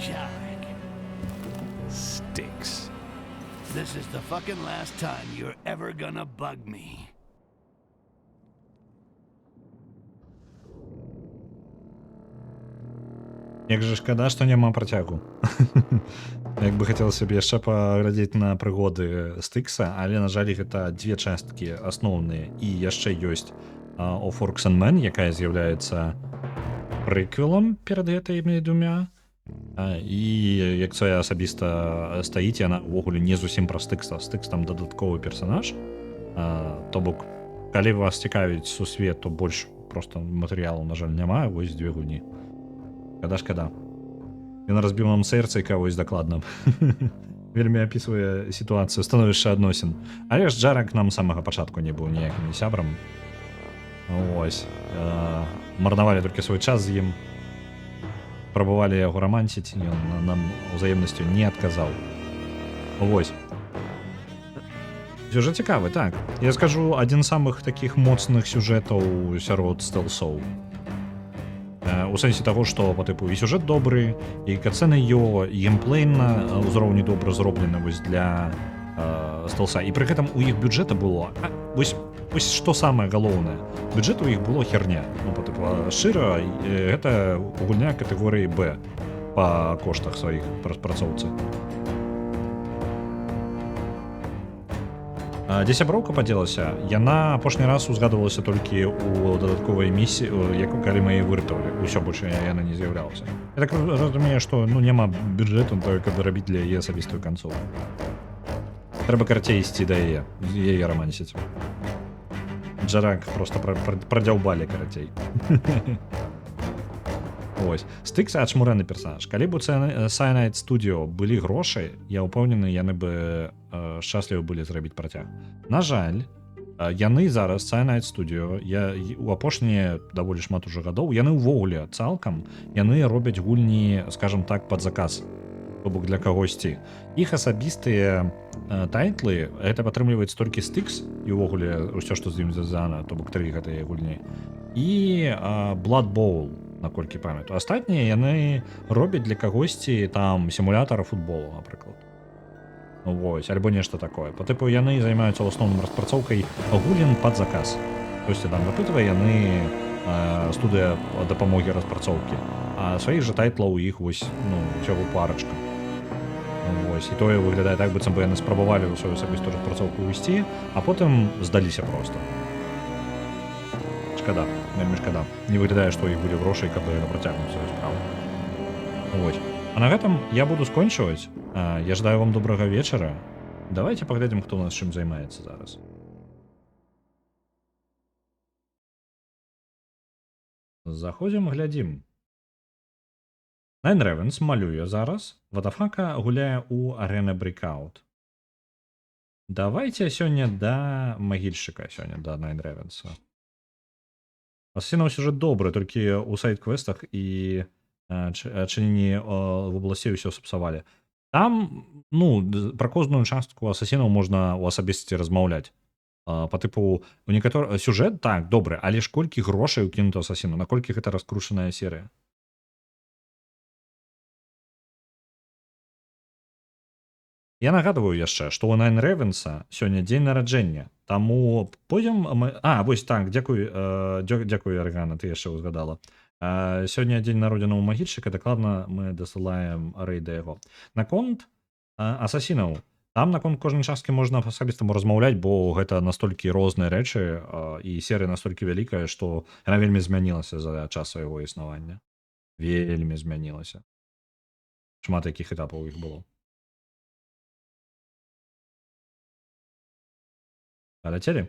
Jarek, Sticks. this is the fucking last time you're ever gonna bug me. Як же шкада, што няма працягу. Як бы хацелася б яшчэ паглядзець на прыгоды Стыкса, але, на жаль, гэта дзве часткі асноўныя, і яшчэ ёсць Of Orcs and Men, якая з'яўляецца прыквелам перад гэтымі двумя. І як це асабіста стаіць, яна ўвогуле не зусім пра Стыкса. Стыкс там дадатковы персанаж. То бок, калі вас цікавіць сусвет, то больш проста матэрыялу, на жаль, няма, вось дзве гульні. Шкада. Ён разбіў нам сэрца і кагось дакладна. Вельмі апісвае сітуацыю, становішча адносін. Але ж Джарак нам з самага пачатку не быў ніякім сябрам. Ось. Марнавалі толькі свой час з ім. Прабавалі яго раманціць, ён нам узаемнасцю не адказаў. Вось. Сюжэт цікавы, так. Я скажу, адзін з самых такіх моцных сюжэтаў сярод стэлсоў. У сэнсе таго, што па тыпу і сюжэт добры, і катсцэны і геймплей на ўзроўні добра зроблены вось для стэлса. І пры гэтым у іх бюджэта было... Вось што самае галоўнае. Бюджэт у іх было херня. Ну, па тыпу, шчыра, гэта гульня катэгорыі Б па коштах сваіх распрацоўцы. Дзе сяброўка падзелася, яна апошні раз узгадывалася толькі ў дадатковай місіі, калі мы яе выратавалі. Усё больш яна не з'яўлялася. Я так разумею, што няма бюджэту, каб рабіць для яе асабістую канцову. Трэба карацей ісці да яе рамансіць. Джарак просто прадзяўбалі карацей. Ось. Стыкс ачмурэны персанаж. Калі б у Cyanide Studio былі грошы, я ўпэўнены, яны бы шчаслівы былі зрабіць працяг. На жаль, яны зараз Cyanide Studio, у апошнія даволі шмат ужо гадоў, яны ўвогуле цалкам, яны робяць гульні, скажем так, пад заказ. То бок для кагосьці. Іх асабістыя тайтлы, гэта падтрымліваецца толькі Стыкс, і ўвогуле ўсё, што з ім звязана, то бок 3 гэтыя гульні. І Blood Bowl, наколькі памятаю. Астатнія яны робяць для кагосьці там сімулятара футболу, напрыклад. Вось, альбо нешта такое. Па тыпу яны займаюцца ў асноўным распрацоўкай гульнян пад заказ. Тосьці там выпытвае, яны студыя дапамогі распрацоўкі. А сваіх жа тайтлаў у іх вось, усяго парачка. Вось, і тое выглядае так, быццам бы яны спрабавалі ў сваю асабістую распрацоўку ўйсці, а потым здаліся проста. Шкада, вельмі шкада. Не выглядае, што ў іх будзе грошай, каб працягнуць сваю справу. Вось. А на гэтым я буду скончваць. Я жадаю вам добрага вечара. Давайте паглядзім, хто у нас чым займаецца зараз. Заходзім, глядзім. Nine Ravens малюе зараз. Вадафака гуляе ў Arena Breakout. Давайте сёння да магільшчыка, сёння да Nine Ravens. Асасінаў сюжэт добры, толькі ў сайт-квестах і адчыненні в абласцей усё сапсавалі. Там, пра кожную частку асасінаў можна ў асабісці размаўляць. Па тыпу, сюжэт, так, добры, але ж колькі грошай укінута асасіну, наколькі гэта раскручаная серыя. Я нагадываю яшчэ, што ў Nine Ravens'а сёння дзень нараджэння. Таму пойдзем... Вось так, дзякуй, Аргана, ты яшчэ ўзгадала. Сёння дзень народзінаў магільшчыка, дакладна мы дасылаем рэй да яго. Наконт асасінаў. Там наконт кожнай часткі можна асабістаму размаўляць, бо гэта настолькі розныя рэчы і серыя настолькі вялікая, што яна вельмі змянілася за час свайго існавання. Вельмі змянілася. Шмат якіх этапаў іх было. Паляцелі?